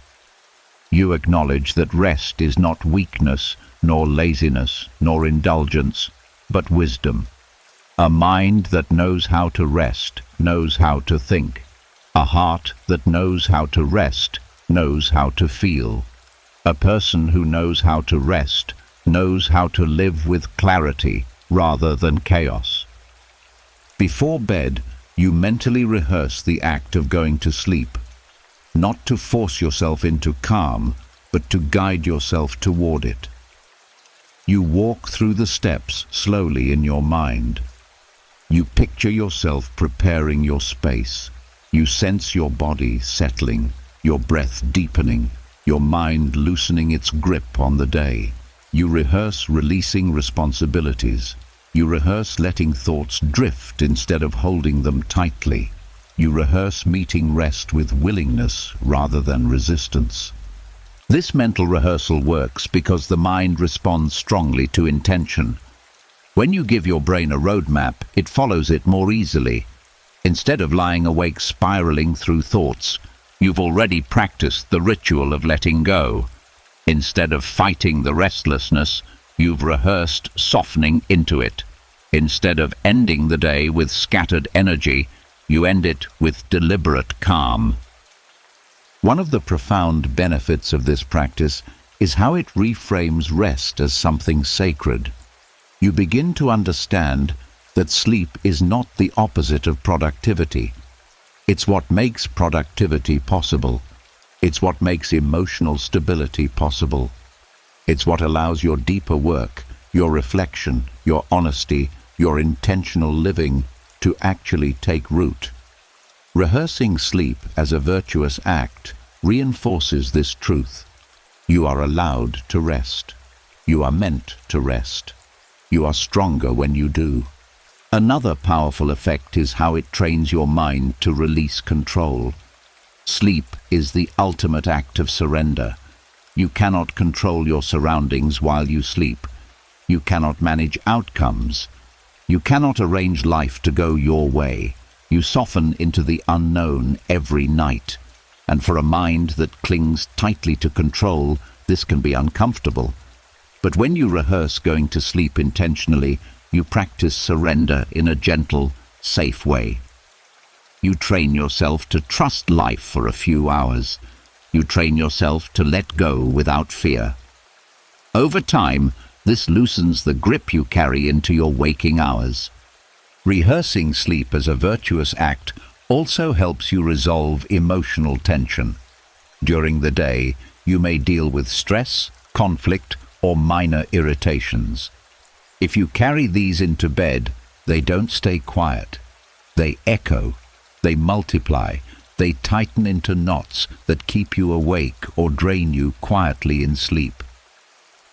You acknowledge that rest is not weakness, nor laziness, nor indulgence, but wisdom. A mind that knows how to rest knows how to think. A heart that knows how to rest knows how to feel. A person who knows how to rest knows how to live with clarity rather than chaos. Before bed, you mentally rehearse the act of going to sleep, not to force yourself into calm, but to guide yourself toward it. You walk through the steps slowly in your mind. You picture yourself preparing your space. You sense your body settling, your breath deepening, your mind loosening its grip on the day. You rehearse releasing responsibilities. You rehearse letting thoughts drift instead of holding them tightly. You rehearse meeting rest with willingness rather than resistance. This mental rehearsal works because the mind responds strongly to intention. When you give your brain a roadmap, it follows it more easily. Instead of lying awake spiraling through thoughts, you've already practiced the ritual of letting go. Instead of fighting the restlessness, you've rehearsed softening into it. Instead of ending the day with scattered energy, you end it with deliberate calm. One of the profound benefits of this practice is how it reframes rest as something sacred. You begin to understand that sleep is not the opposite of productivity. It's what makes productivity possible. It's what makes emotional stability possible. It's what allows your deeper work, your reflection, your honesty, your intentional living to actually take root. Rehearsing sleep as a virtuous act reinforces this truth. You are allowed to rest. You are meant to rest. You are stronger when you do. Another powerful effect is how it trains your mind to release control. Sleep is the ultimate act of surrender. You cannot control your surroundings while you sleep. You cannot manage outcomes. You cannot arrange life to go your way. You soften into the unknown every night. And for a mind that clings tightly to control, this can be uncomfortable. But when you rehearse going to sleep intentionally, you practice surrender in a gentle, safe way. You train yourself to trust life for a few hours. You train yourself to let go without fear. Over time, this loosens the grip you carry into your waking hours. Rehearsing sleep as a virtuous act also helps you resolve emotional tension. During the day, you may deal with stress, conflict, or minor irritations. If you carry these into bed, they don't stay quiet. They echo, they multiply, they tighten into knots that keep you awake or drain you quietly in sleep.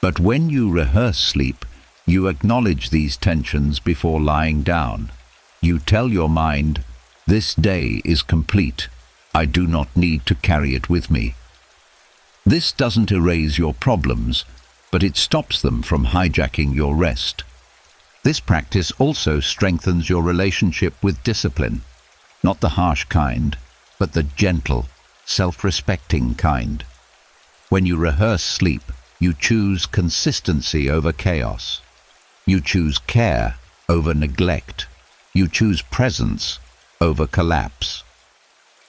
But when you rehearse sleep, you acknowledge these tensions before lying down. You tell your mind, "This day is complete. I do not need to carry it with me." This doesn't erase your problems, but it stops them from hijacking your rest. This practice also strengthens your relationship with discipline, not the harsh kind, but the gentle, self-respecting kind. When you rehearse sleep, you choose consistency over chaos. You choose care over neglect. You choose presence over collapse.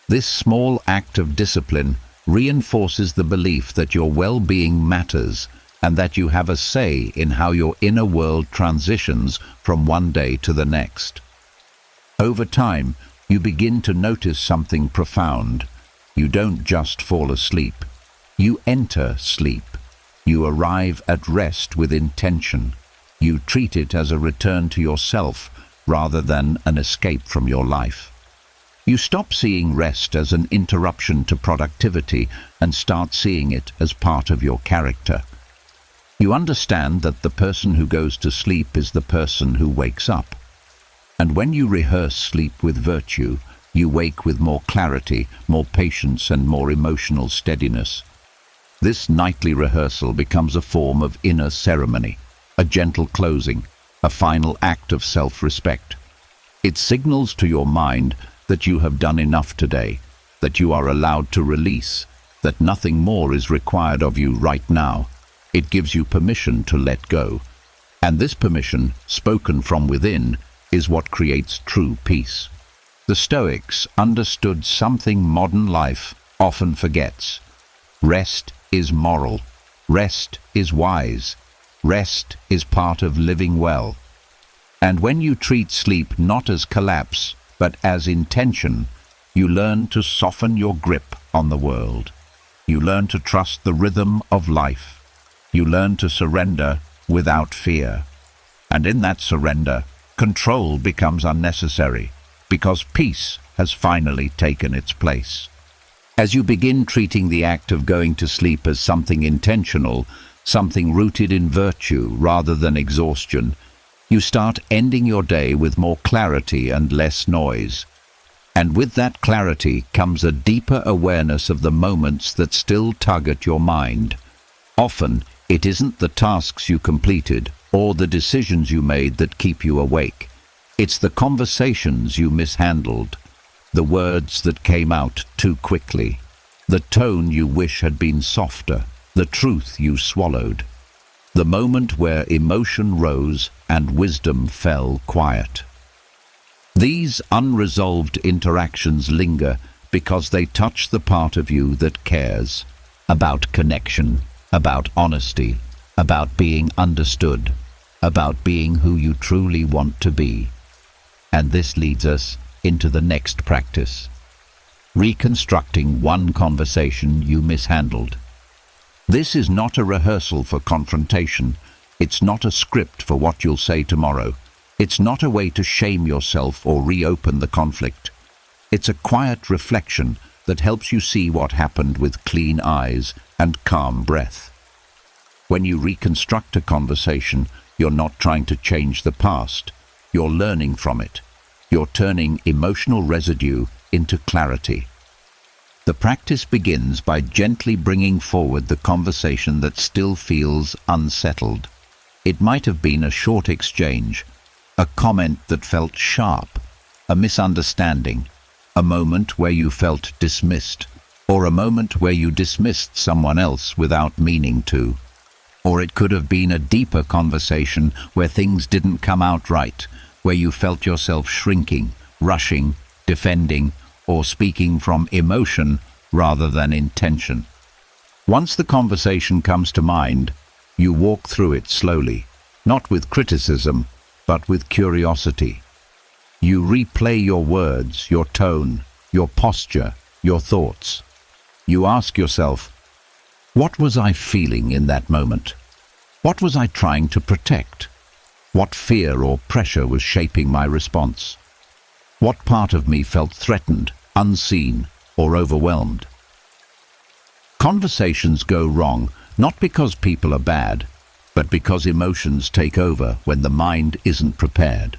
This small act of discipline reinforces the belief that your well-being matters and that you have a say in how your inner world transitions from one day to the next. Over time, you begin to notice something profound. You don't just fall asleep. You enter sleep. You arrive at rest with intention. You treat it as a return to yourself rather than an escape from your life. You stop seeing rest as an interruption to productivity and start seeing it as part of your character. You understand that the person who goes to sleep is the person who wakes up. And when you rehearse sleep with virtue, you wake with more clarity, more patience, and more emotional steadiness. This nightly rehearsal becomes a form of inner ceremony, a gentle closing, a final act of self-respect. It signals to your mind that you have done enough today, that you are allowed to release, that nothing more is required of you right now. It gives you permission to let go. And this permission, spoken from within, is what creates true peace. The Stoics understood something modern life often forgets. Rest is moral. Rest is wise. Rest is part of living well. And when you treat sleep not as collapse, but as intention, you learn to soften your grip on the world. You learn to trust the rhythm of life. You learn to surrender without fear. And in that surrender, control becomes unnecessary, because peace has finally taken its place. As you begin treating the act of going to sleep as something intentional, something rooted in virtue rather than exhaustion, you start ending your day with more clarity and less noise. And with that clarity comes a deeper awareness of the moments that still tug at your mind. Often, it isn't the tasks you completed or the decisions you made that keep you awake. It's the conversations you mishandled, the words that came out too quickly, the tone you wish had been softer, the truth you swallowed, the moment where emotion rose and wisdom fell quiet. These unresolved interactions linger because they touch the part of you that cares about connection, about honesty, about being understood, about being who you truly want to be. And this leads us into the next practice: reconstructing one conversation you mishandled. This is not a rehearsal for confrontation. It's not a script for what you'll say tomorrow. It's not a way to shame yourself or reopen the conflict. It's a quiet reflection that helps you see what happened with clean eyes and calm breath. When you reconstruct a conversation, you're not trying to change the past. You're learning from it. You're turning emotional residue into clarity. The practice begins by gently bringing forward the conversation that still feels unsettled. It might have been a short exchange, a comment that felt sharp, a misunderstanding, a moment where you felt dismissed, or a moment where you dismissed someone else without meaning to. Or it could have been a deeper conversation where things didn't come out right, where you felt yourself shrinking, rushing, defending, or speaking from emotion rather than intention. Once the conversation comes to mind, you walk through it slowly, not with criticism, but with curiosity. You replay your words, your tone, your posture, your thoughts. You ask yourself, what was I feeling in that moment? What was I trying to protect? What fear or pressure was shaping my response? What part of me felt threatened, unseen, or overwhelmed? Conversations go wrong not because people are bad, but because emotions take over when the mind isn't prepared.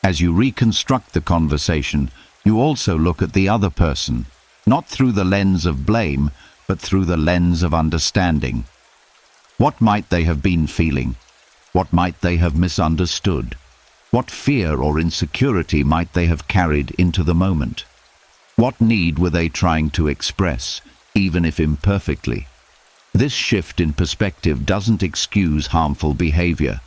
As you reconstruct the conversation, you also look at the other person, not through the lens of blame, but through the lens of understanding. What might they have been feeling? What might they have misunderstood? What fear or insecurity might they have carried into the moment? What need were they trying to express, even if imperfectly? This shift in perspective doesn't excuse harmful behavior.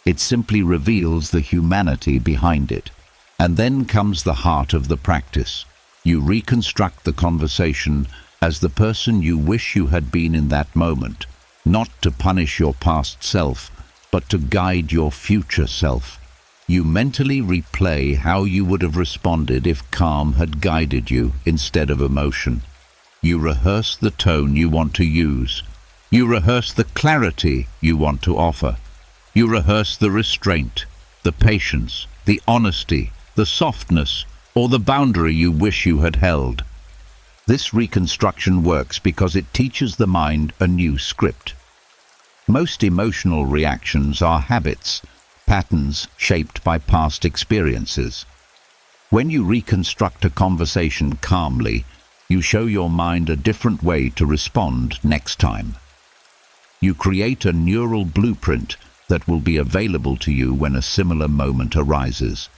It simply reveals the humanity behind it. And then comes the heart of the practice. You reconstruct the conversation as the person you wish you had been in that moment, not to punish your past self, but to guide your future self. You mentally replay how you would have responded if calm had guided you instead of emotion. You rehearse the tone you want to use. You rehearse the clarity you want to offer. You rehearse the restraint, the patience, the honesty, the softness, or the boundary you wish you had held. This reconstruction works because it teaches the mind a new script. Most emotional reactions are habits, patterns shaped by past experiences. When you reconstruct a conversation calmly, you show your mind a different way to respond next time. You create a neural blueprint that will be available to you when a similar moment arises.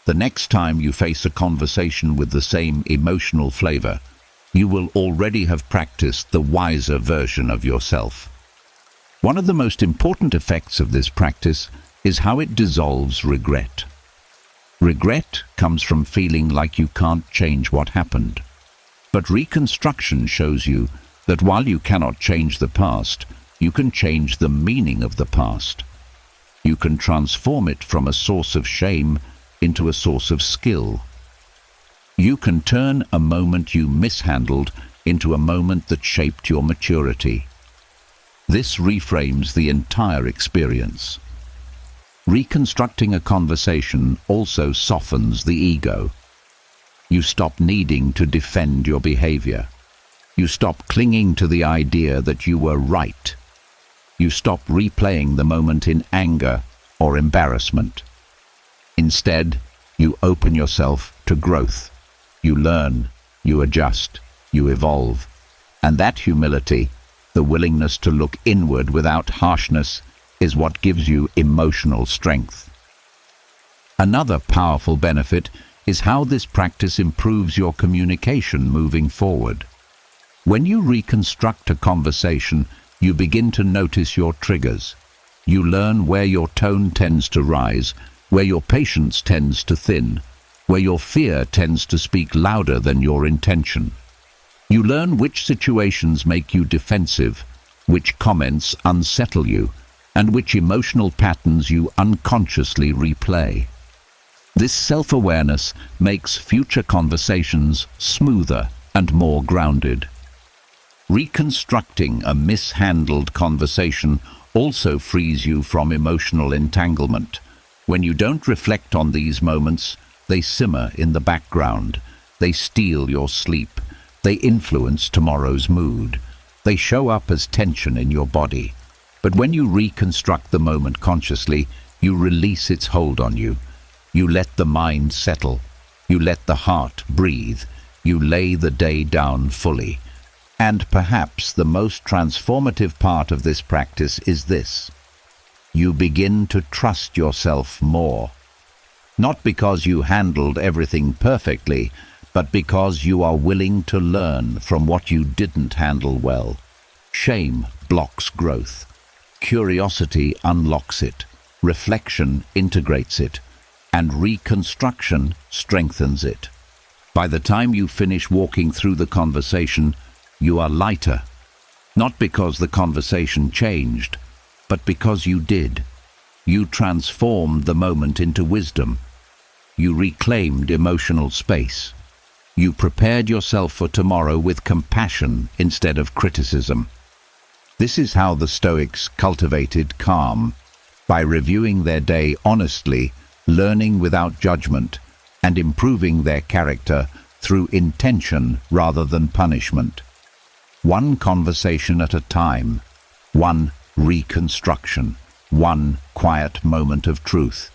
The next time you face a conversation with the same emotional flavor, you will already have practiced the wiser version of yourself. One of the most important effects of this practice is how it dissolves regret. Regret comes from feeling like you can't change what happened. But reconstruction shows you that while you cannot change the past, you can change the meaning of the past. You can transform it from a source of shame into a source of skill. You can turn a moment you mishandled into a moment that shaped your maturity. This reframes the entire experience. Reconstructing a conversation also softens the ego. You stop needing to defend your behavior. You stop clinging to the idea that you were right. You stop replaying the moment in anger or embarrassment. Instead, you open yourself to growth. You learn, you adjust, you evolve. And that humility, the willingness to look inward without harshness, is what gives you emotional strength. Another powerful benefit is how this practice improves your communication moving forward. When you reconstruct a conversation, you begin to notice your triggers. You learn where your tone tends to rise, where your patience tends to thin, where your fear tends to speak louder than your intention. You learn which situations make you defensive, which comments unsettle you, and which emotional patterns you unconsciously replay. This self-awareness makes future conversations smoother and more grounded. Reconstructing a mishandled conversation also frees you from emotional entanglement. When you don't reflect on these moments, they simmer in the background. They steal your sleep. They influence tomorrow's mood. They show up as tension in your body. But when you reconstruct the moment consciously, you release its hold on you. You let the mind settle. You let the heart breathe. You lay the day down fully. And perhaps the most transformative part of this practice is this: you begin to trust yourself more. Not because you handled everything perfectly, but because you are willing to learn from what you didn't handle well. Shame blocks growth. Curiosity unlocks it. Reflection integrates it. And reconstruction strengthens it. By the time you finish walking through the conversation, you are lighter. Not because the conversation changed, but because you did. You transformed the moment into wisdom. You reclaimed emotional space. You prepared yourself for tomorrow with compassion instead of criticism. This is how the Stoics cultivated calm, by reviewing their day honestly, learning without judgment, and improving their character through intention rather than punishment. One conversation at a time, one reconstruction, one quiet moment of truth.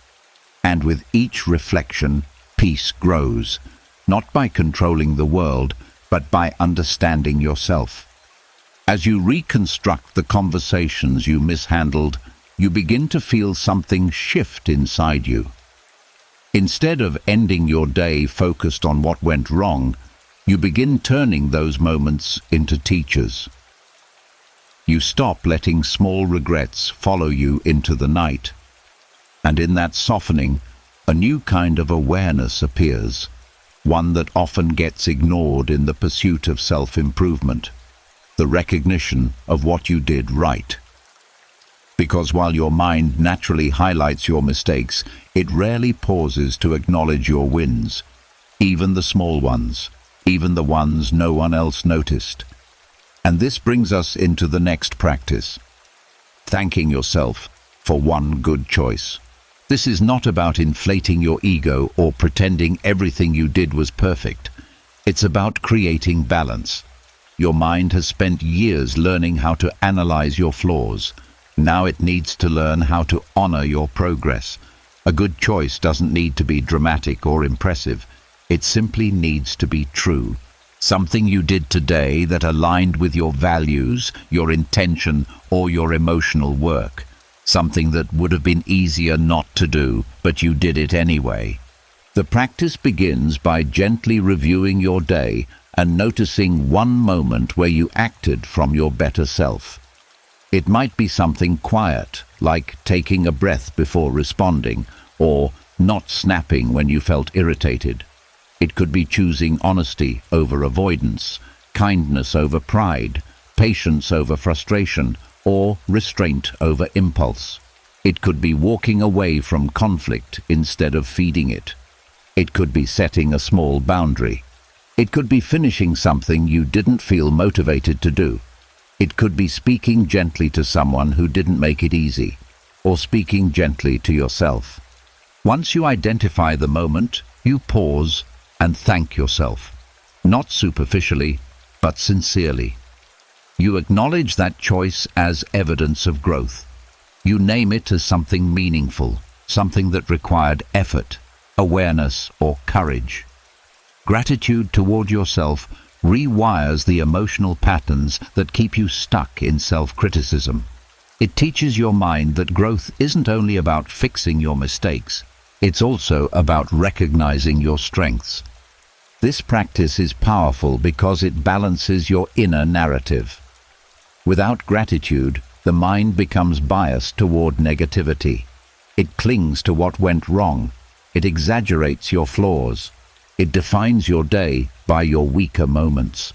And with each reflection, peace grows, not by controlling the world, but by understanding yourself. As you reconstruct the conversations you mishandled, you begin to feel something shift inside you. Instead of ending your day focused on what went wrong, you begin turning those moments into teachers. You stop letting small regrets follow you into the night. And in that softening, a new kind of awareness appears, one that often gets ignored in the pursuit of self-improvement, the recognition of what you did right. Because while your mind naturally highlights your mistakes, it rarely pauses to acknowledge your wins, even the small ones, even the ones no one else noticed. And this brings us into the next practice: thanking yourself for one good choice. This is not about inflating your ego or pretending everything you did was perfect. It's about creating balance. Your mind has spent years learning how to analyze your flaws. Now it needs to learn how to honor your progress. A good choice doesn't need to be dramatic or impressive. It simply needs to be true. Something you did today that aligned with your values, your intention, or your emotional work. Something that would have been easier not to do, but you did it anyway. The practice begins by gently reviewing your day and noticing one moment where you acted from your better self. It might be something quiet, like taking a breath before responding, or not snapping when you felt irritated. It could be choosing honesty over avoidance, kindness over pride, patience over frustration, or restraint over impulse. It could be walking away from conflict instead of feeding it. It could be setting a small boundary. It could be finishing something you didn't feel motivated to do. It could be speaking gently to someone who didn't make it easy, or speaking gently to yourself. Once you identify the moment, you pause and thank yourself, not superficially, but sincerely. You acknowledge that choice as evidence of growth. You name it as something meaningful, something that required effort, awareness, or courage. Gratitude toward yourself rewires the emotional patterns that keep you stuck in self-criticism. It teaches your mind that growth isn't only about fixing your mistakes, it's also about recognizing your strengths. This practice is powerful because it balances your inner narrative. Without gratitude, the mind becomes biased toward negativity. It clings to what went wrong. It exaggerates your flaws. It defines your day by your weaker moments.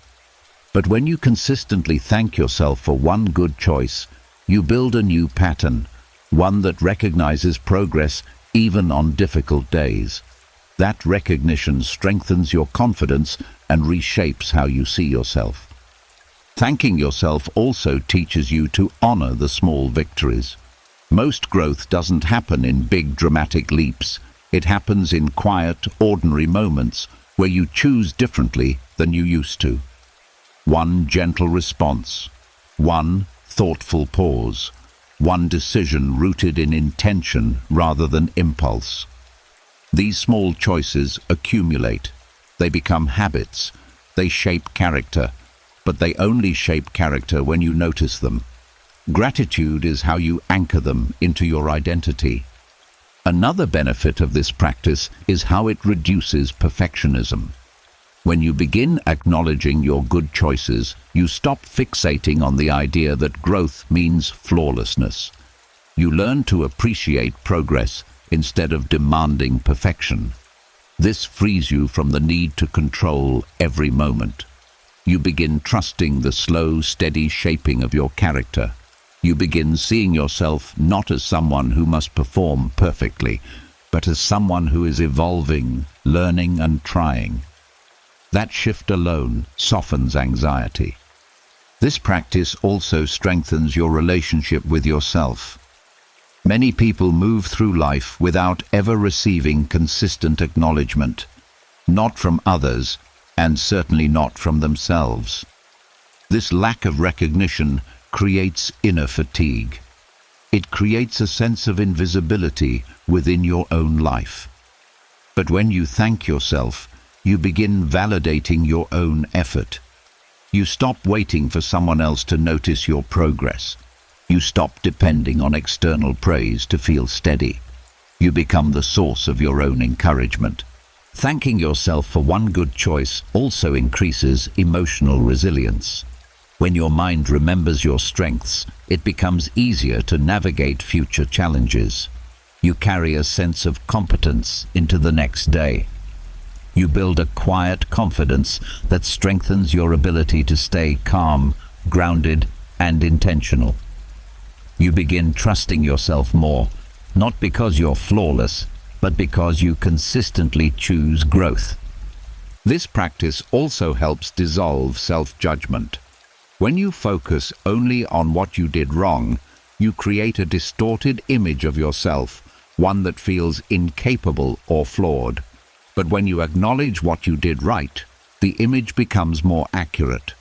But when you consistently thank yourself for one good choice, you build a new pattern, one that recognizes progress even on difficult days. That recognition strengthens your confidence and reshapes how you see yourself. Thanking yourself also teaches you to honor the small victories. Most growth doesn't happen in big dramatic leaps. It happens in quiet, ordinary moments where you choose differently than you used to. One gentle response, one thoughtful pause, one decision rooted in intention rather than impulse. These small choices accumulate. They become habits. They shape character, but they only shape character when you notice them. Gratitude is how you anchor them into your identity. Another benefit of this practice is how it reduces perfectionism. When you begin acknowledging your good choices, you stop fixating on the idea that growth means flawlessness. You learn to appreciate progress instead of demanding perfection. This frees you from the need to control every moment. You begin trusting the slow, steady shaping of your character. You begin seeing yourself not as someone who must perform perfectly, but as someone who is evolving, learning and trying. That shift alone softens anxiety. This practice also strengthens your relationship with yourself. Many people move through life without ever receiving consistent acknowledgement, not from others, and certainly not from themselves. This lack of recognition creates inner fatigue. It creates a sense of invisibility within your own life. But when you thank yourself, you begin validating your own effort. You stop waiting for someone else to notice your progress. You stop depending on external praise to feel steady. You become the source of your own encouragement. Thanking yourself for one good choice also increases emotional resilience. When your mind remembers your strengths, it becomes easier to navigate future challenges. You carry a sense of competence into the next day. You build a quiet confidence that strengthens your ability to stay calm, grounded, and intentional. You begin trusting yourself more, not because you're flawless, but because you consistently choose growth. This practice also helps dissolve self-judgment. When you focus only on what you did wrong, you create a distorted image of yourself, one that feels incapable or flawed. But when you acknowledge what you did right, the image becomes more accurate.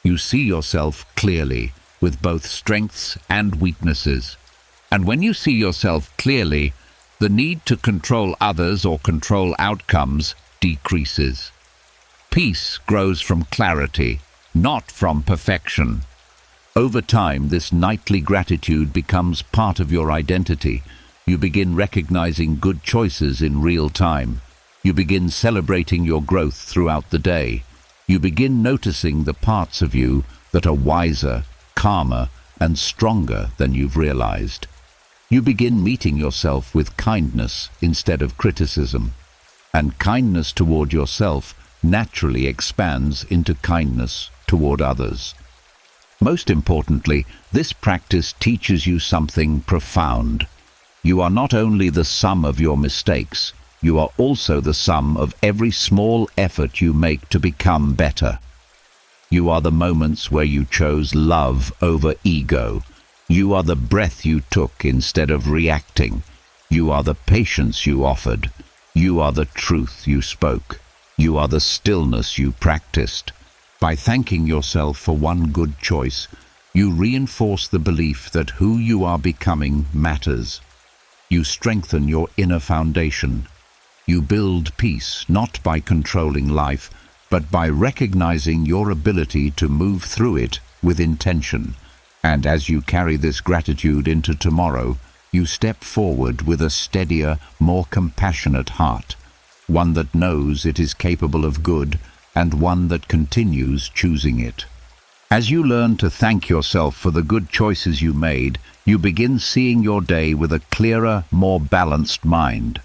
You see yourself clearly, with both strengths and weaknesses. And when you see yourself clearly, the need to control others or control outcomes decreases. Peace grows from clarity, not from perfection. Over time, this nightly gratitude becomes part of your identity. You begin recognizing good choices in real time. You begin celebrating your growth throughout the day. You begin noticing the parts of you that are wiser, calmer, and stronger than you've realized. You begin meeting yourself with kindness instead of criticism. And kindness toward yourself naturally expands into kindness toward others. Most importantly, this practice teaches you something profound. You are not only the sum of your mistakes, you are also the sum of every small effort you make to become better. You are the moments where you chose love over ego. You are the breath you took instead of reacting. You are the patience you offered. You are the truth you spoke. You are the stillness you practiced. By thanking yourself for one good choice, you reinforce the belief that who you are becoming matters. You strengthen your inner foundation. You build peace not by controlling life, but by recognizing your ability to move through it with intention. And as you carry this gratitude into tomorrow, you step forward with a steadier, more compassionate heart, one that knows it is capable of good, and one that continues choosing it. As you learn to thank yourself for the good choices you made, you begin seeing your day with a clearer, more balanced mind.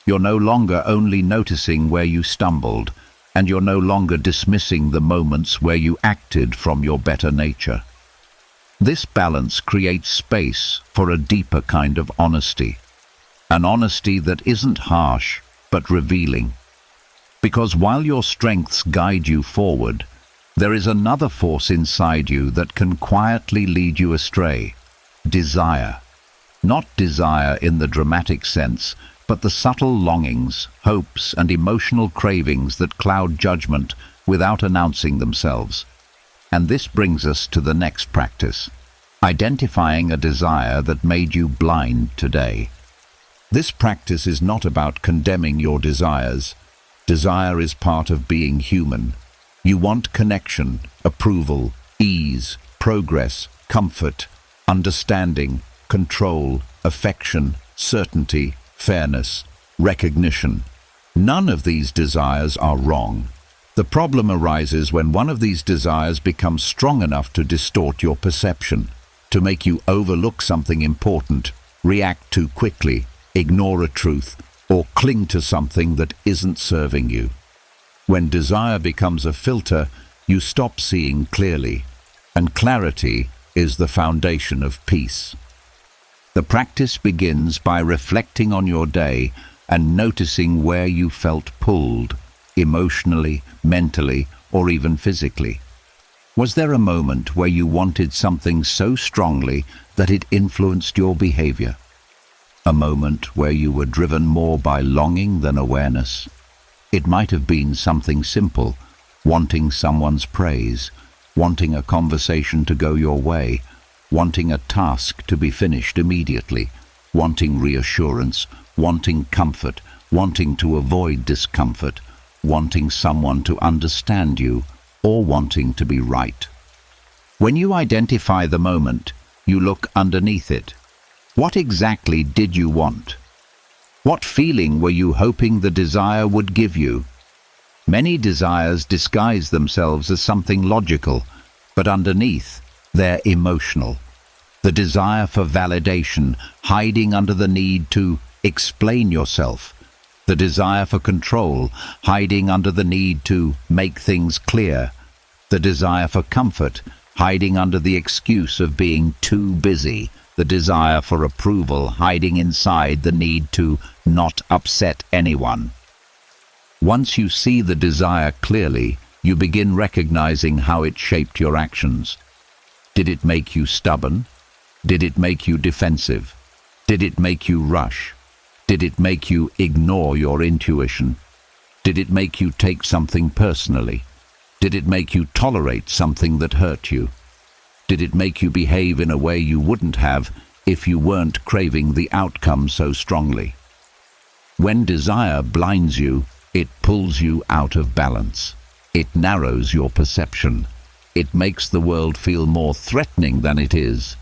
You're no longer only noticing where you stumbled, and you're no longer dismissing the moments where you acted from your better nature. This balance creates space for a deeper kind of honesty, an honesty that isn't harsh, but revealing. Because while your strengths guide you forward, there is another force inside you that can quietly lead you astray: desire. Not desire in the dramatic sense, but the subtle longings, hopes, and emotional cravings that cloud judgment without announcing themselves. And this brings us to the next practice: identifying a desire that made you blind today. This practice is not about condemning your desires. Desire is part of being human. You want connection, approval, ease, progress, comfort, understanding, control, affection, certainty, fairness, recognition. None of these desires are wrong. The problem arises when one of these desires becomes strong enough to distort your perception, to make you overlook something important, react too quickly, ignore a truth, or cling to something that isn't serving you. When desire becomes a filter, you stop seeing clearly, and clarity is the foundation of peace. The practice begins by reflecting on your day and noticing where you felt pulled, emotionally, mentally, or even physically. Was there a moment where you wanted something so strongly that it influenced your behavior? A moment where you were driven more by longing than awareness? It might have been something simple: wanting someone's praise, wanting a conversation to go your way, wanting a task to be finished immediately, wanting reassurance, wanting comfort, wanting to avoid discomfort, wanting someone to understand you, or wanting to be right. When you identify the moment, you look underneath it. What exactly did you want? What feeling were you hoping the desire would give you? Many desires disguise themselves as something logical, but underneath, they're emotional. The desire for validation, hiding under the need to explain yourself. The desire for control, hiding under the need to make things clear. The desire for comfort, hiding under the excuse of being too busy. The desire for approval, hiding inside the need to not upset anyone. Once you see the desire clearly, you begin recognizing how it shaped your actions. Did it make you stubborn? Did it make you defensive? Did it make you rush? Did it make you ignore your intuition? Did it make you take something personally? Did it make you tolerate something that hurt you? Did it make you behave in a way you wouldn't have if you weren't craving the outcome so strongly? When desire blinds you, it pulls you out of balance. It narrows your perception. It makes the world feel more threatening than it is.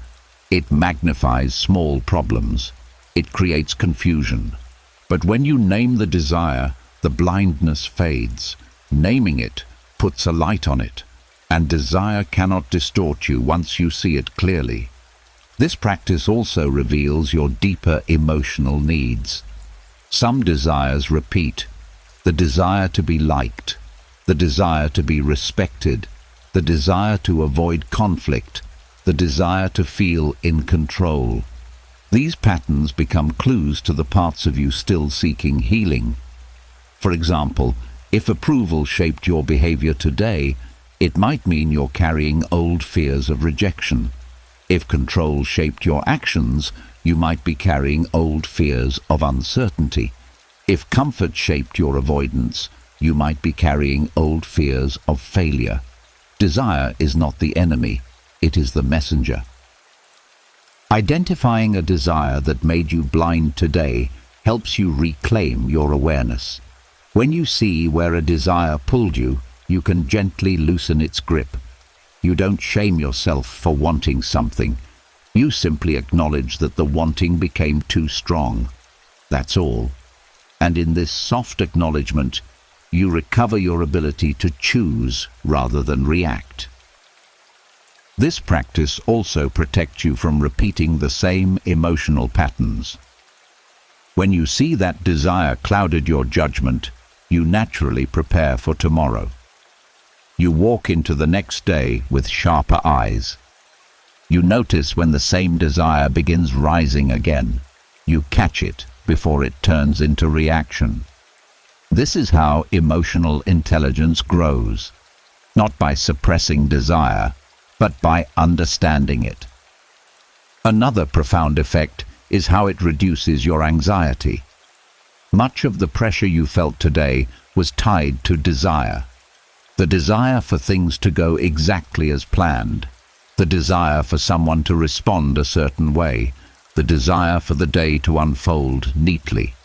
It magnifies small problems. It creates confusion. But when you name the desire, the blindness fades. Naming it puts a light on it. And desire cannot distort you once you see it clearly. This practice also reveals your deeper emotional needs. Some desires repeat: the desire to be liked, the desire to be respected, the desire to avoid conflict, the desire to feel in control. These patterns become clues to the parts of you still seeking healing. For example, if approval shaped your behavior today, it might mean you're carrying old fears of rejection. If control shaped your actions, you might be carrying old fears of uncertainty. If comfort shaped your avoidance, you might be carrying old fears of failure. Desire is not the enemy, it is the messenger. Identifying a desire that made you blind today helps you reclaim your awareness. When you see where a desire pulled you, you can gently loosen its grip. You don't shame yourself for wanting something. You simply acknowledge that the wanting became too strong. That's all. And in this soft acknowledgement, you recover your ability to choose rather than react. This practice also protects you from repeating the same emotional patterns. When you see that desire clouded your judgment, you naturally prepare for tomorrow. You walk into the next day with sharper eyes. You notice when the same desire begins rising again. You catch it before it turns into reaction. This is how emotional intelligence grows, not by suppressing desire, but by understanding it. Another profound effect is how it reduces your anxiety. Much of the pressure you felt today was tied to desire. The desire for things to go exactly as planned. The desire for someone to respond a certain way. The desire for the day to unfold neatly.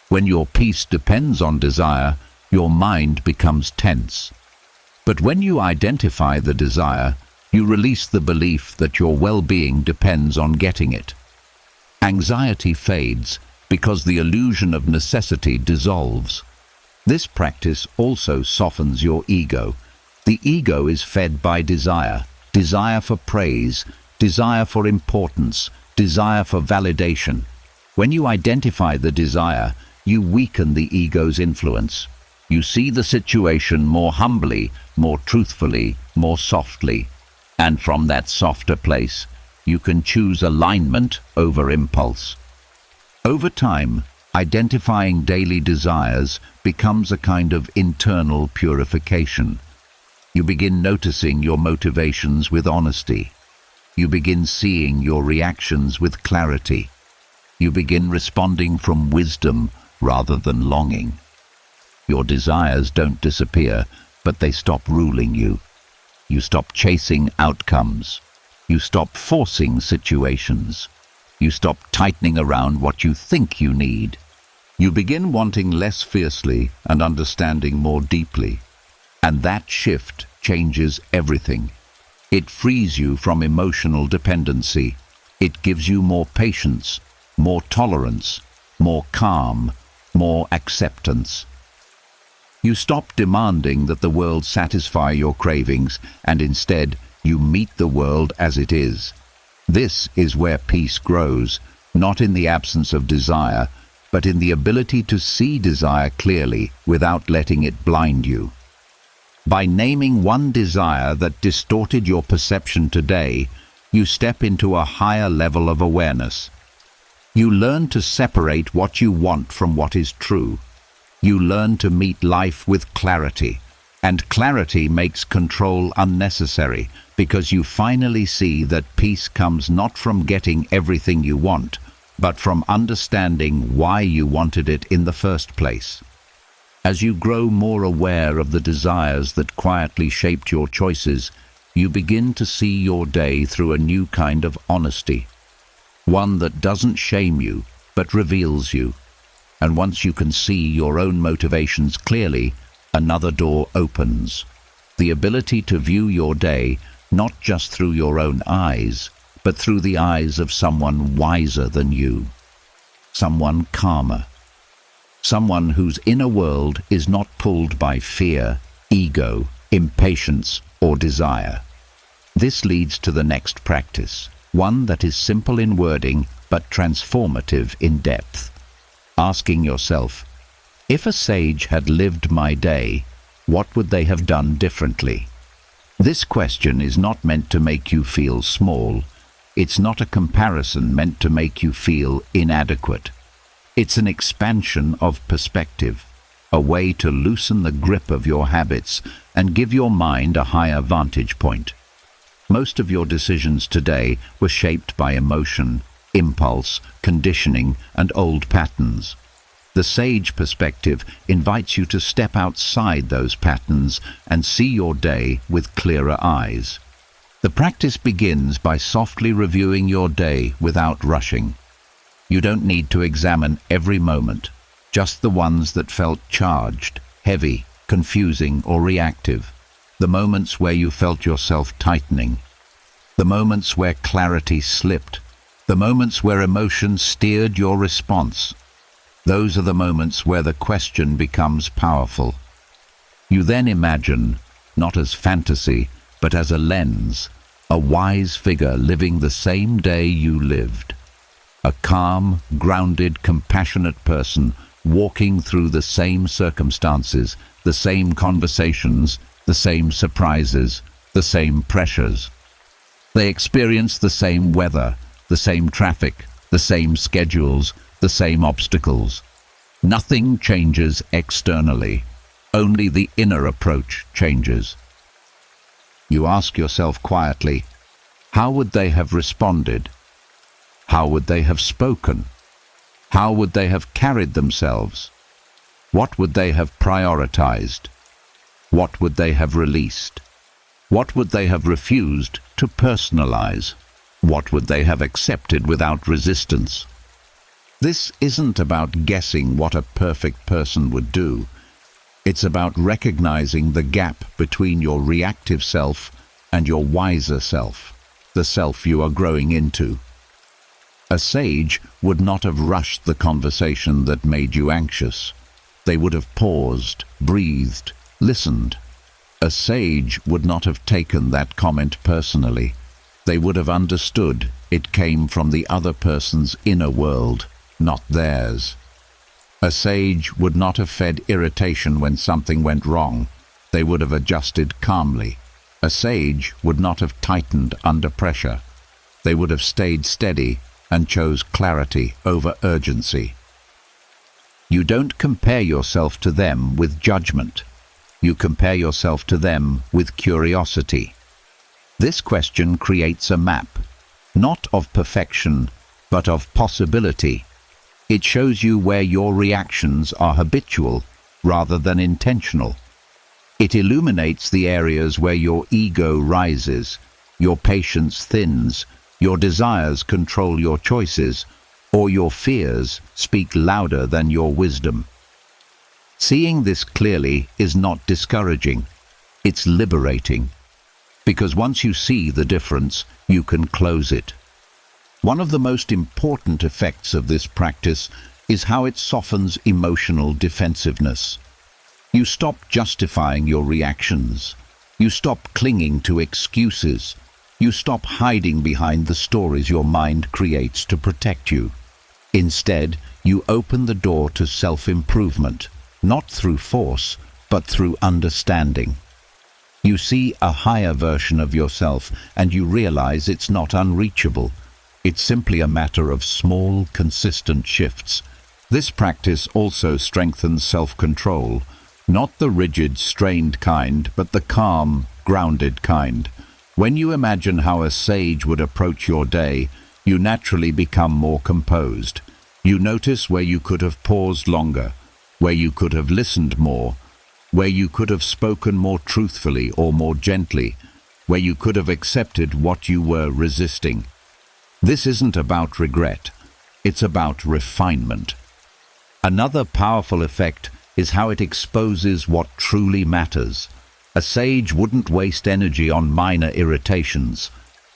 When your peace depends on desire, your mind becomes tense. But when you identify the desire, you release the belief that your well-being depends on getting it. Anxiety fades because the illusion of necessity dissolves. This practice also softens your ego. The ego is fed by desire, desire for praise, desire for importance, desire for validation. When you identify the desire, you weaken the ego's influence. You see the situation more humbly, more truthfully, more softly. And from that softer place, you can choose alignment over impulse. Over time, identifying daily desires becomes a kind of internal purification. You begin noticing your motivations with honesty. You begin seeing your reactions with clarity. You begin responding from wisdom rather than longing. Your desires don't disappear, but they stop ruling you. You stop chasing outcomes. You stop forcing situations. You stop tightening around what you think you need. You begin wanting less fiercely and understanding more deeply. And that shift changes everything. It frees you from emotional dependency. It gives you more patience, more tolerance, more calm, more acceptance. You stop demanding that the world satisfy your cravings, and instead you meet the world as it is. This is where peace grows, not in the absence of desire, but in the ability to see desire clearly without letting it blind you. By naming one desire that distorted your perception today, you step into a higher level of awareness. You learn to separate what you want from what is true. You learn to meet life with clarity, and clarity makes control unnecessary because you finally see that peace comes not from getting everything you want, but from understanding why you wanted it in the first place. As you grow more aware of the desires that quietly shaped your choices, you begin to see your day through a new kind of honesty, one that doesn't shame you, but reveals you. And once you can see your own motivations clearly, another door opens. The ability to view your day not just through your own eyes, but through the eyes of someone wiser than you. Someone calmer. Someone whose inner world is not pulled by fear, ego, impatience, or desire. This leads to the next practice, one that is simple in wording but transformative in depth. Asking yourself, if a sage had lived my day, what would they have done differently? This question is not meant to make you feel small. It's not a comparison meant to make you feel inadequate. It's an expansion of perspective, a way to loosen the grip of your habits and give your mind a higher vantage point. Most of your decisions today were shaped by emotion, impulse, conditioning, and old patterns. The sage perspective invites you to step outside those patterns and see your day with clearer eyes. The practice begins by softly reviewing your day without rushing. You don't need to examine every moment, just the ones that felt charged, heavy, confusing, or reactive. The moments where you felt yourself tightening. The moments where clarity slipped. The moments where emotion steered your response. Those are the moments where the question becomes powerful. You then imagine, not as fantasy, but as a lens, a wise figure living the same day you lived. A calm, grounded, compassionate person walking through the same circumstances, the same conversations, the same surprises, the same pressures. They experience the same weather, the same traffic, the same schedules, the same obstacles. Nothing changes externally. Only the inner approach changes. You ask yourself quietly, how would they have responded? How would they have spoken? How would they have carried themselves? What would they have prioritized? What would they have released? What would they have refused to personalize? What would they have accepted without resistance? This isn't about guessing what a perfect person would do. It's about recognizing the gap between your reactive self and your wiser self, the self you are growing into. A sage would not have rushed the conversation that made you anxious. They would have paused, breathed, listened. A sage would not have taken that comment personally. They would have understood it came from the other person's inner world, not theirs. A sage would not have fed irritation when something went wrong. They would have adjusted calmly. A sage would not have tightened under pressure. They would have stayed steady and chose clarity over urgency. You don't compare yourself to them with judgment. You compare yourself to them with curiosity. This question creates a map, not of perfection, but of possibility. It shows you where your reactions are habitual rather than intentional. It illuminates the areas where your ego rises, your patience thins, your desires control your choices, or your fears speak louder than your wisdom. Seeing this clearly is not discouraging, it's liberating. Because once you see the difference, you can close it. One of the most important effects of this practice is how it softens emotional defensiveness. You stop justifying your reactions. You stop clinging to excuses. You stop hiding behind the stories your mind creates to protect you. Instead, you open the door to self-improvement, not through force, but through understanding. You see a higher version of yourself, and you realize it's not unreachable. It's simply a matter of small, consistent shifts. This practice also strengthens self-control, not the rigid, strained kind, but the calm, grounded kind. When you imagine how a sage would approach your day, you naturally become more composed. You notice where you could have paused longer, where you could have listened more, where you could have spoken more truthfully or more gently, where you could have accepted what you were resisting. This isn't about regret, it's about refinement. Another powerful effect is how it exposes what truly matters. A sage wouldn't waste energy on minor irritations.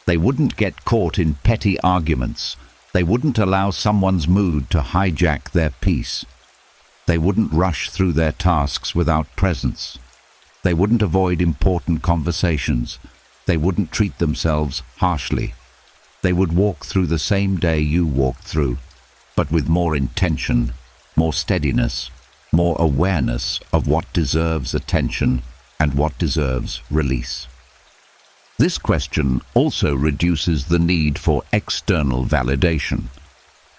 They wouldn't get caught in petty arguments. They wouldn't allow someone's mood to hijack their peace. They wouldn't rush through their tasks without presence. They wouldn't avoid important conversations. They wouldn't treat themselves harshly. They would walk through the same day you walked through, but with more intention, more steadiness, more awareness of what deserves attention and what deserves release. This question also reduces the need for external validation.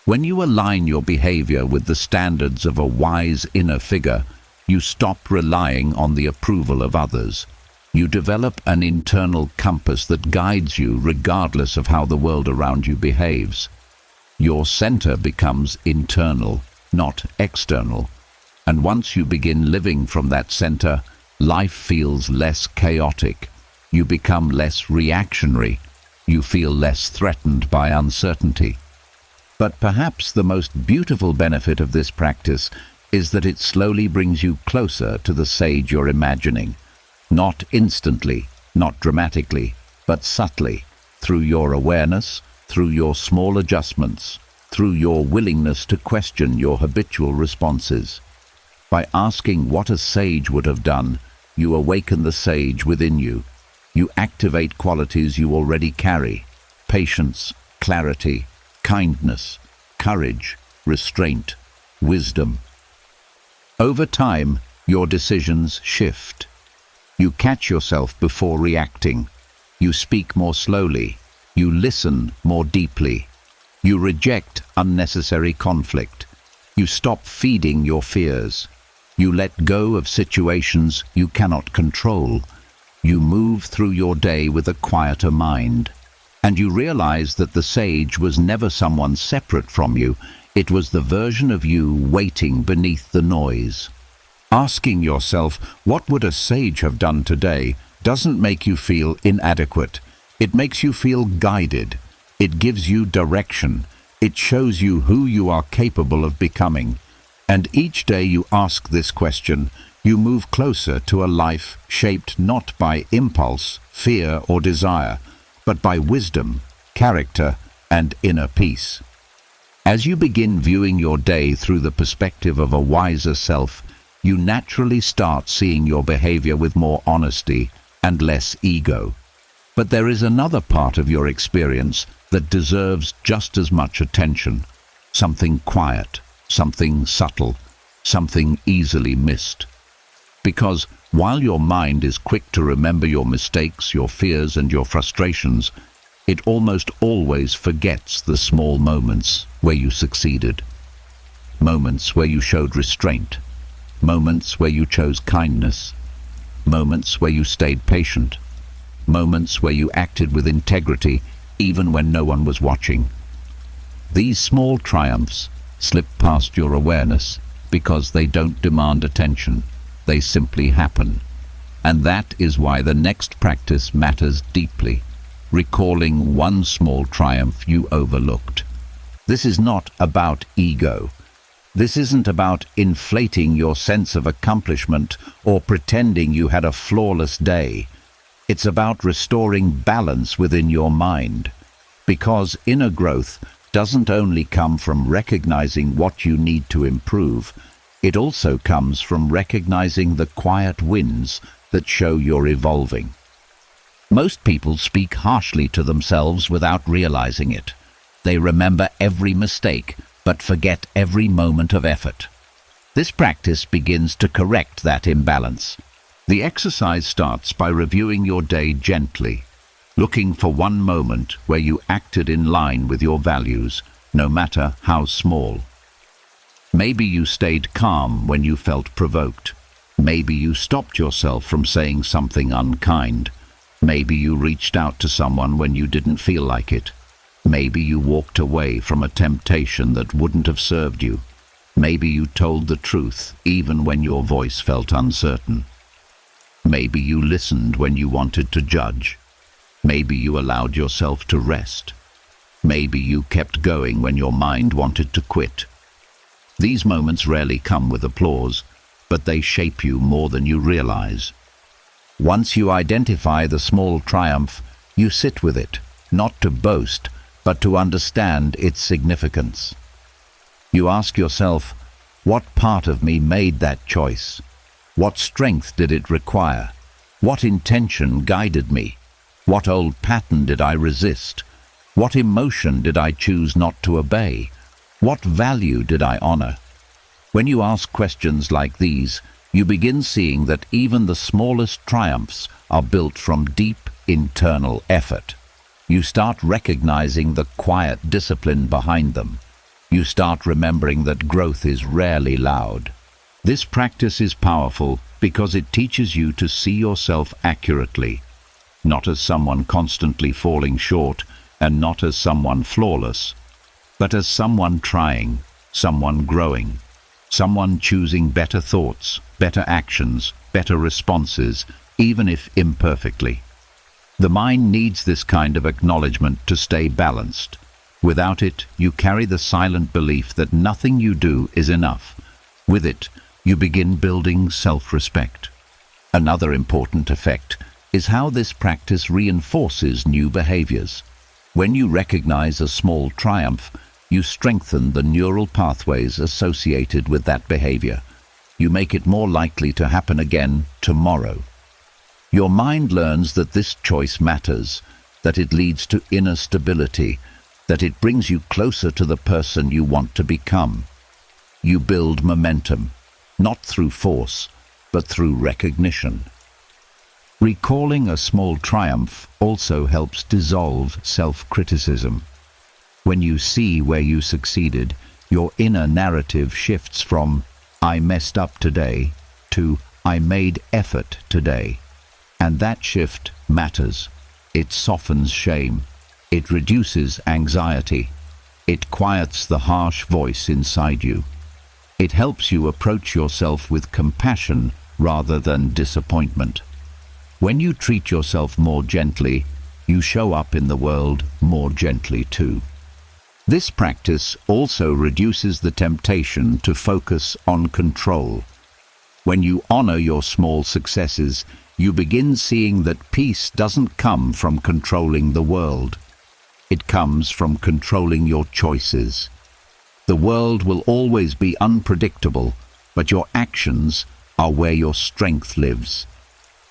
When you align your behavior with the standards of a wise inner figure, you stop relying on the approval of others. You develop an internal compass that guides you regardless of how the world around you behaves. Your center becomes internal, not external. And once you begin living from that center, life feels less chaotic. You become less reactionary. You feel less threatened by uncertainty. But perhaps the most beautiful benefit of this practice is that it slowly brings you closer to the sage you're imagining. Not instantly, not dramatically, but subtly, through your awareness, through your small adjustments, through your willingness to question your habitual responses. By asking what a sage would have done, you awaken the sage within you. You activate qualities you already carry: patience, clarity, kindness, courage, restraint, wisdom. Over time, your decisions shift. You catch yourself before reacting. You speak more slowly. You listen more deeply. You reject unnecessary conflict. You stop feeding your fears. You let go of situations you cannot control. You move through your day with a quieter mind. And you realize that the sage was never someone separate from you. It was the version of you waiting beneath the noise. Asking yourself, what would a sage have done today, doesn't make you feel inadequate. It makes you feel guided. It gives you direction. It shows you who you are capable of becoming. And each day you ask this question, you move closer to a life shaped not by impulse, fear, or desire, but by wisdom, character, and inner peace. As you begin viewing your day through the perspective of a wiser self, you naturally start seeing your behavior with more honesty and less ego. But there is another part of your experience that deserves just as much attention. Something quiet, something subtle, something easily missed. Because while your mind is quick to remember your mistakes, your fears, and your frustrations, it almost always forgets the small moments where you succeeded. Moments where you showed restraint. Moments where you chose kindness. Moments where you stayed patient. Moments where you acted with integrity even when no one was watching. These small triumphs slip past your awareness because they don't demand attention. They simply happen. And that is why the next practice matters deeply, recalling one small triumph you overlooked. This is not about ego. This isn't about inflating your sense of accomplishment or pretending you had a flawless day. It's about restoring balance within your mind. Because inner growth doesn't only come from recognizing what you need to improve, it also comes from recognizing the quiet wins that show you're evolving. Most people speak harshly to themselves without realizing it. They remember every mistake, but forget every moment of effort. This practice begins to correct that imbalance. The exercise starts by reviewing your day gently, looking for one moment where you acted in line with your values, no matter how small. Maybe you stayed calm when you felt provoked. Maybe you stopped yourself from saying something unkind. Maybe you reached out to someone when you didn't feel like it. Maybe you walked away from a temptation that wouldn't have served you. Maybe you told the truth even when your voice felt uncertain. Maybe you listened when you wanted to judge. Maybe you allowed yourself to rest. Maybe you kept going when your mind wanted to quit. These moments rarely come with applause, but they shape you more than you realize. Once you identify the small triumph, you sit with it, not to boast, but to understand its significance. You ask yourself, what part of me made that choice? What strength did it require? What intention guided me? What old pattern did I resist? What emotion did I choose not to obey? What value did I honor? When you ask questions like these, you begin seeing that even the smallest triumphs are built from deep internal effort. You start recognizing the quiet discipline behind them. You start remembering that growth is rarely loud. This practice is powerful because it teaches you to see yourself accurately, not as someone constantly falling short and not as someone flawless, but as someone trying, someone growing, someone choosing better thoughts, better actions, better responses, even if imperfectly. The mind needs this kind of acknowledgement to stay balanced. Without it, you carry the silent belief that nothing you do is enough. With it, you begin building self-respect. Another important effect is how this practice reinforces new behaviors. When you recognize a small triumph, you strengthen the neural pathways associated with that behavior. You make it more likely to happen again tomorrow. Your mind learns that this choice matters, that it leads to inner stability, that it brings you closer to the person you want to become. You build momentum, not through force, but through recognition. Recalling a small triumph also helps dissolve self-criticism. When you see where you succeeded, your inner narrative shifts from "I messed up today" to "I made effort today." And that shift matters. It softens shame. It reduces anxiety. It quiets the harsh voice inside you. It helps you approach yourself with compassion rather than disappointment. When you treat yourself more gently, you show up in the world more gently too. This practice also reduces the temptation to focus on control. When you honor your small successes, you begin seeing that peace doesn't come from controlling the world. It comes from controlling your choices. The world will always be unpredictable, but your actions are where your strength lives.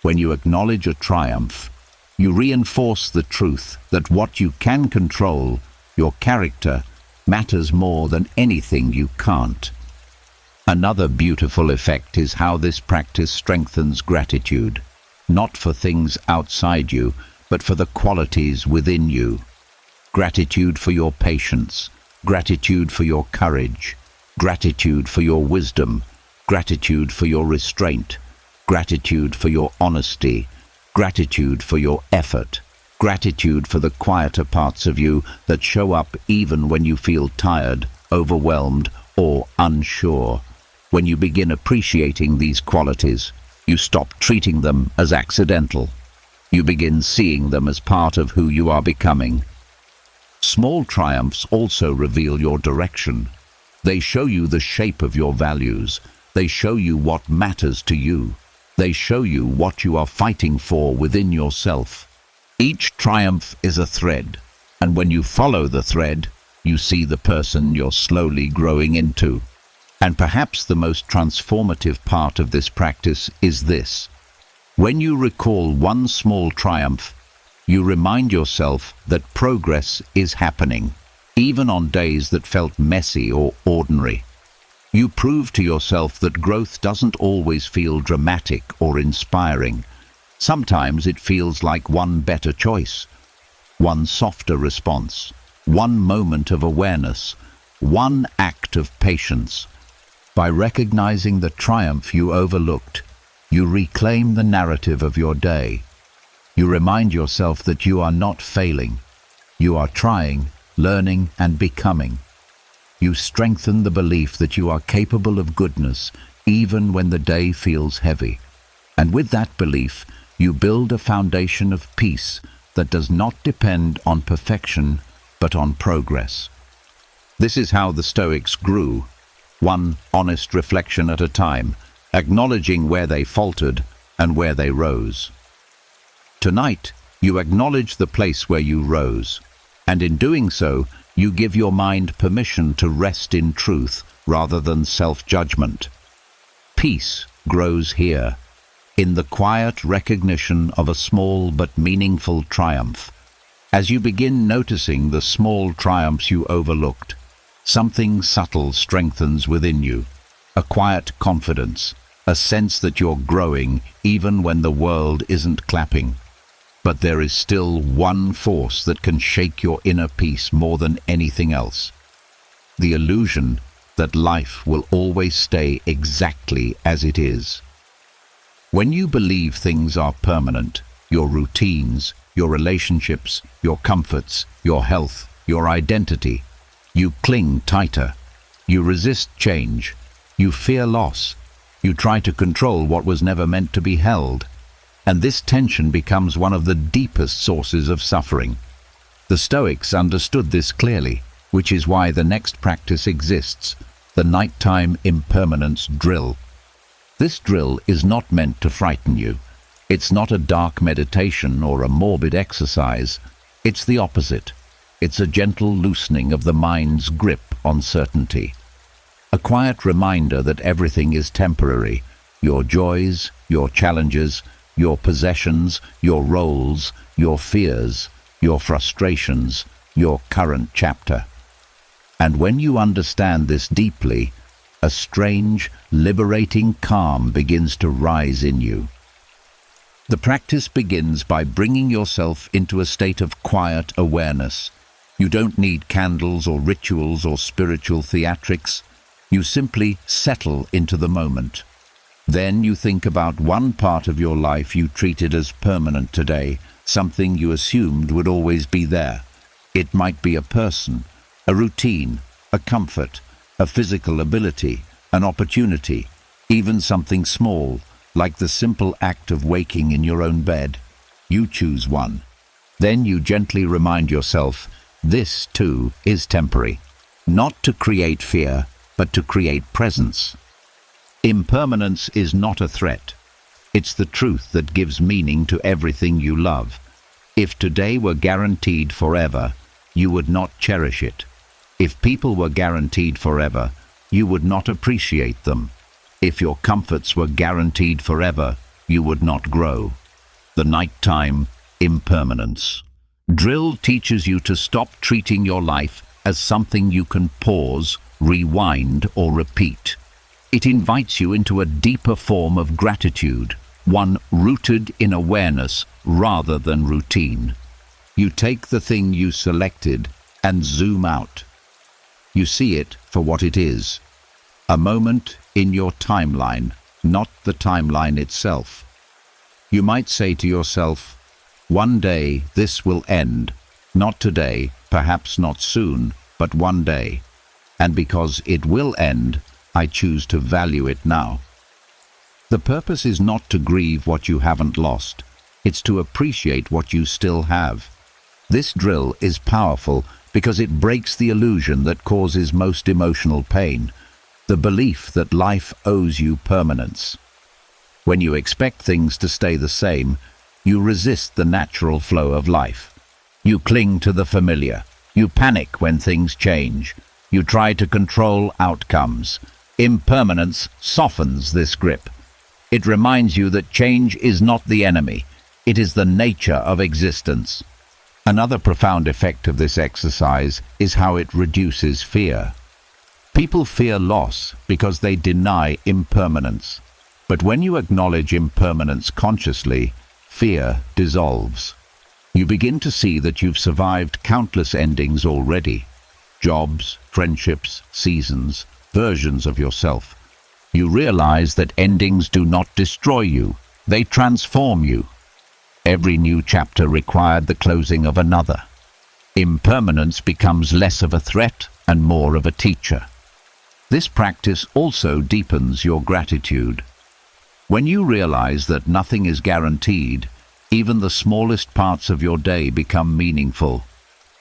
When you acknowledge a triumph, you reinforce the truth that what you can control, your character, matters more than anything you can't. Another beautiful effect is how this practice strengthens gratitude, not for things outside you, but for the qualities within you. Gratitude for your patience, gratitude for your courage, gratitude for your wisdom, gratitude for your restraint, gratitude for your honesty, gratitude for your effort, gratitude for the quieter parts of you that show up even when you feel tired, overwhelmed, or unsure. When you begin appreciating these qualities, you stop treating them as accidental. You begin seeing them as part of who you are becoming. Small triumphs also reveal your direction. They show you the shape of your values. They show you what matters to you. They show you what you are fighting for within yourself. Each triumph is a thread, and when you follow the thread, you see the person you're slowly growing into. And perhaps the most transformative part of this practice is this. When you recall one small triumph, you remind yourself that progress is happening, even on days that felt messy or ordinary. You prove to yourself that growth doesn't always feel dramatic or inspiring. Sometimes it feels like one better choice, one softer response, one moment of awareness, one act of patience. By recognizing the triumph you overlooked, you reclaim the narrative of your day. You remind yourself that you are not failing. You are trying, learning, and becoming. You strengthen the belief that you are capable of goodness even when the day feels heavy. And with that belief, you build a foundation of peace that does not depend on perfection, but on progress. This is how the Stoics grew, one honest reflection at a time, acknowledging where they faltered and where they rose. Tonight, you acknowledge the place where you rose, and in doing so, you give your mind permission to rest in truth rather than self-judgment. Peace grows here, in the quiet recognition of a small but meaningful triumph. As you begin noticing the small triumphs you overlooked, something subtle strengthens within you, a quiet confidence, a sense that you're growing even when the world isn't clapping. But there is still one force that can shake your inner peace more than anything else: the illusion that life will always stay exactly as it is. When you believe things are permanent, your routines, your relationships, your comforts, your health, your identity, you cling tighter. You resist change. You fear loss. You try to control what was never meant to be held. And this tension becomes one of the deepest sources of suffering. The Stoics understood this clearly, which is why the next practice exists, the nighttime impermanence drill. This drill is not meant to frighten you. It's not a dark meditation or a morbid exercise. It's the opposite. It's a gentle loosening of the mind's grip on certainty. A quiet reminder that everything is temporary: your joys, your challenges, your possessions, your roles, your fears, your frustrations, your current chapter. And when you understand this deeply, a strange, liberating calm begins to rise in you. The practice begins by bringing yourself into a state of quiet awareness. You don't need candles or rituals or spiritual theatrics. You simply settle into the moment. Then you think about one part of your life you treated as permanent today, something you assumed would always be there. It might be a person, a routine, a comfort, a physical ability, an opportunity, even something small, like the simple act of waking in your own bed. You choose one. Then you gently remind yourself, this too is temporary. Not to create fear, but to create presence. Impermanence is not a threat. It's the truth that gives meaning to everything you love. If today were guaranteed forever, you would not cherish it. If people were guaranteed forever, you would not appreciate them. If your comforts were guaranteed forever, you would not grow. The nighttime impermanence. Drill teaches you to stop treating your life as something you can pause, rewind, or repeat. It invites you into a deeper form of gratitude, one rooted in awareness rather than routine. You take the thing you selected and zoom out. You see it for what it is, a moment in your timeline, not the timeline itself. You might say to yourself, one day this will end, not today, perhaps not soon, but one day. And because it will end, I choose to value it now. The purpose is not to grieve what you haven't lost, it's to appreciate what you still have. This drill is powerful because it breaks the illusion that causes most emotional pain, the belief that life owes you permanence. When you expect things to stay the same, you resist the natural flow of life. You cling to the familiar. You panic when things change. You try to control outcomes. Impermanence softens this grip. It reminds you that change is not the enemy. It is the nature of existence. Another profound effect of this exercise is how it reduces fear. People fear loss because they deny impermanence. But when you acknowledge impermanence consciously, fear dissolves. You begin to see that you've survived countless endings already. Jobs, friendships, seasons, versions of yourself. You realize that endings do not destroy you, they transform you. Every new chapter required the closing of another. Impermanence becomes less of a threat and more of a teacher. This practice also deepens your gratitude. When you realize that nothing is guaranteed, even the smallest parts of your day become meaningful.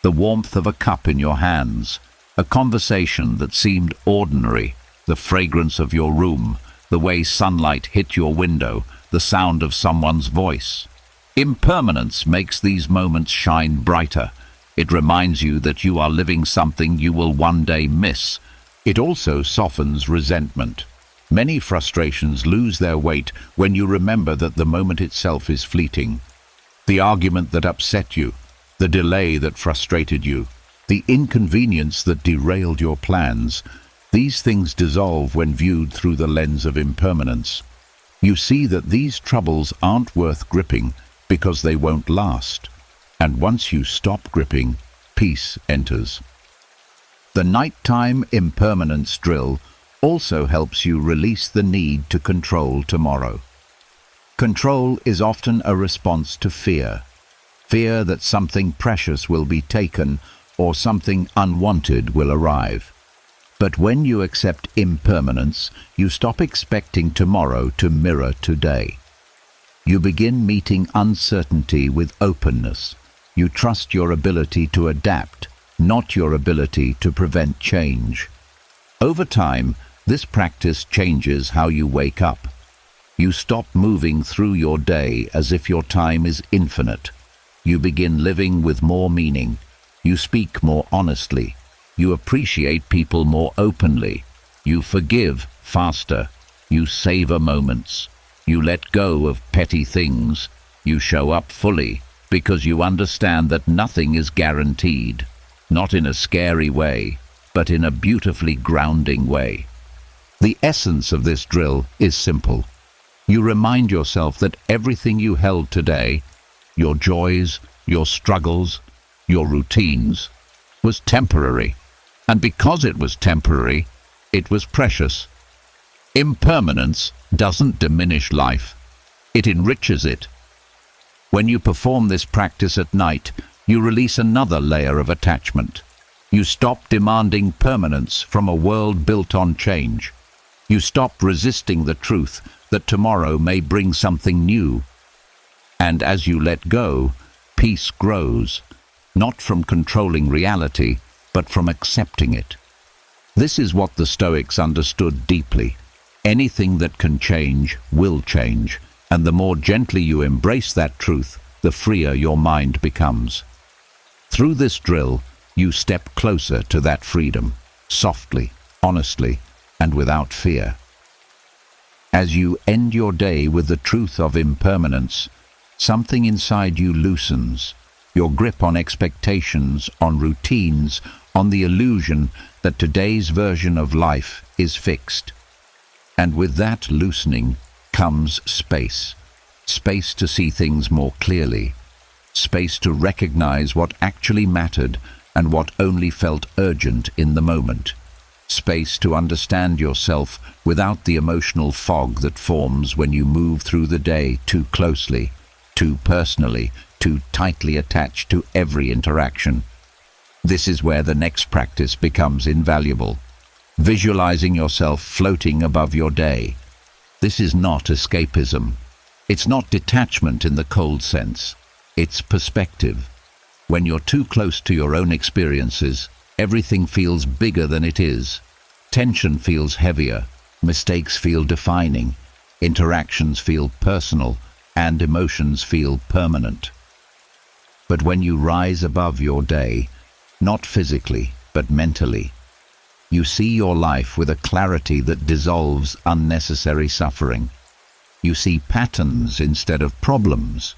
The warmth of a cup in your hands, a conversation that seemed ordinary, the fragrance of your room, the way sunlight hit your window, the sound of someone's voice. Impermanence makes these moments shine brighter. It reminds you that you are living something you will one day miss. It also softens resentment. Many frustrations lose their weight when you remember that the moment itself is fleeting. The argument that upset you, the delay that frustrated you, the inconvenience that derailed your plans, these things dissolve when viewed through the lens of impermanence. You see that these troubles aren't worth gripping because they won't last. And once you stop gripping, peace enters. The nighttime impermanence drill also helps you release the need to control tomorrow. Control is often a response to fear. Fear that something precious will be taken or something unwanted will arrive. But when you accept impermanence, you stop expecting tomorrow to mirror today. You begin meeting uncertainty with openness. You trust your ability to adapt, not your ability to prevent change. Over time, this practice changes how you wake up. You stop moving through your day as if your time is infinite. You begin living with more meaning. You speak more honestly. You appreciate people more openly. You forgive faster. You savor moments. You let go of petty things. You show up fully because you understand that nothing is guaranteed. Not in a scary way, but in a beautifully grounding way. The essence of this drill is simple. You remind yourself that everything you held today, your joys, your struggles, your routines, was temporary. And because it was temporary, it was precious. Impermanence doesn't diminish life. It enriches it. When you perform this practice at night, you release another layer of attachment. You stop demanding permanence from a world built on change. You stop resisting the truth that tomorrow may bring something new. And as you let go, peace grows, not from controlling reality, but from accepting it. This is what the Stoics understood deeply. Anything that can change will change, and the more gently you embrace that truth, the freer your mind becomes. Through this drill, you step closer to that freedom, softly, honestly, and without fear. As you end your day with the truth of impermanence, something inside you loosens. Your grip on expectations, on routines, on the illusion that today's version of life is fixed. And with that loosening comes space. Space to see things more clearly. Space to recognize what actually mattered and what only felt urgent in the moment. Space to understand yourself without the emotional fog that forms when you move through the day too closely, too personally, too tightly attached to every interaction. This is where the next practice becomes invaluable. Visualizing yourself floating above your day. This is not escapism. It's not detachment in the cold sense. It's perspective. When you're too close to your own experiences, everything feels bigger than it is. Tension feels heavier, mistakes feel defining, interactions feel personal, and emotions feel permanent. But when you rise above your day, not physically, but mentally, you see your life with a clarity that dissolves unnecessary suffering. You see patterns instead of problems.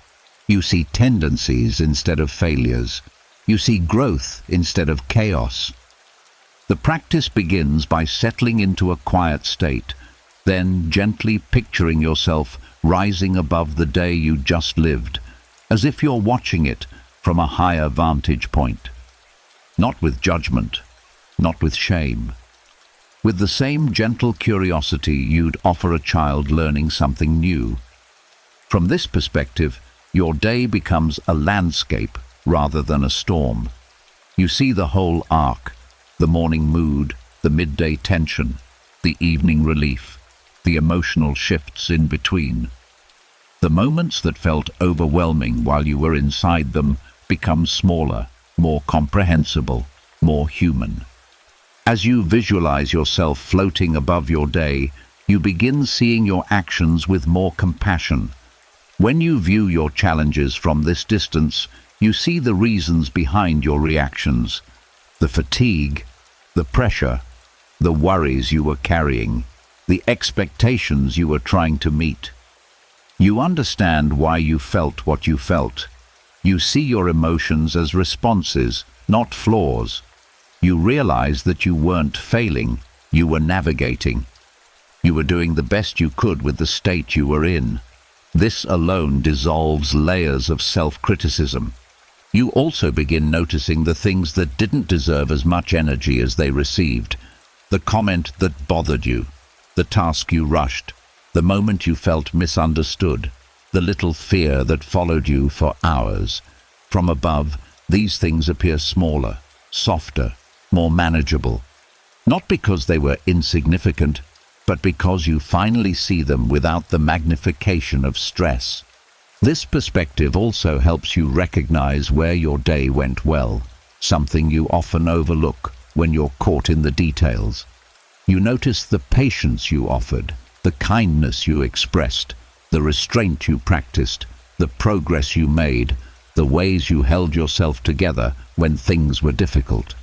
You see tendencies instead of failures. You see growth instead of chaos. The practice begins by settling into a quiet state, then gently picturing yourself rising above the day you just lived, as if you're watching it from a higher vantage point. Not with judgment, not with shame. With the same gentle curiosity you'd offer a child learning something new. From this perspective, your day becomes a landscape rather than a storm. You see the whole arc, the morning mood, the midday tension, the evening relief, the emotional shifts in between. The moments that felt overwhelming while you were inside them become smaller, more comprehensible, more human. As you visualize yourself floating above your day, you begin seeing your actions with more compassion. When you view your challenges from this distance, you see the reasons behind your reactions, the fatigue, the pressure, the worries you were carrying, the expectations you were trying to meet. You understand why you felt what you felt. You see your emotions as responses, not flaws. You realize that you weren't failing, you were navigating. You were doing the best you could with the state you were in. This alone dissolves layers of self-criticism. You also begin noticing the things that didn't deserve as much energy as they received. The comment that bothered you, the task you rushed, the moment you felt misunderstood, the little fear that followed you for hours. From above, these things appear smaller, softer, more manageable. Not because they were insignificant, but because you finally see them without the magnification of stress. This perspective also helps you recognize where your day went well, something you often overlook when you're caught in the details. You notice the patience you offered, the kindness you expressed, the restraint you practiced, the progress you made, the ways you held yourself together when things were difficult.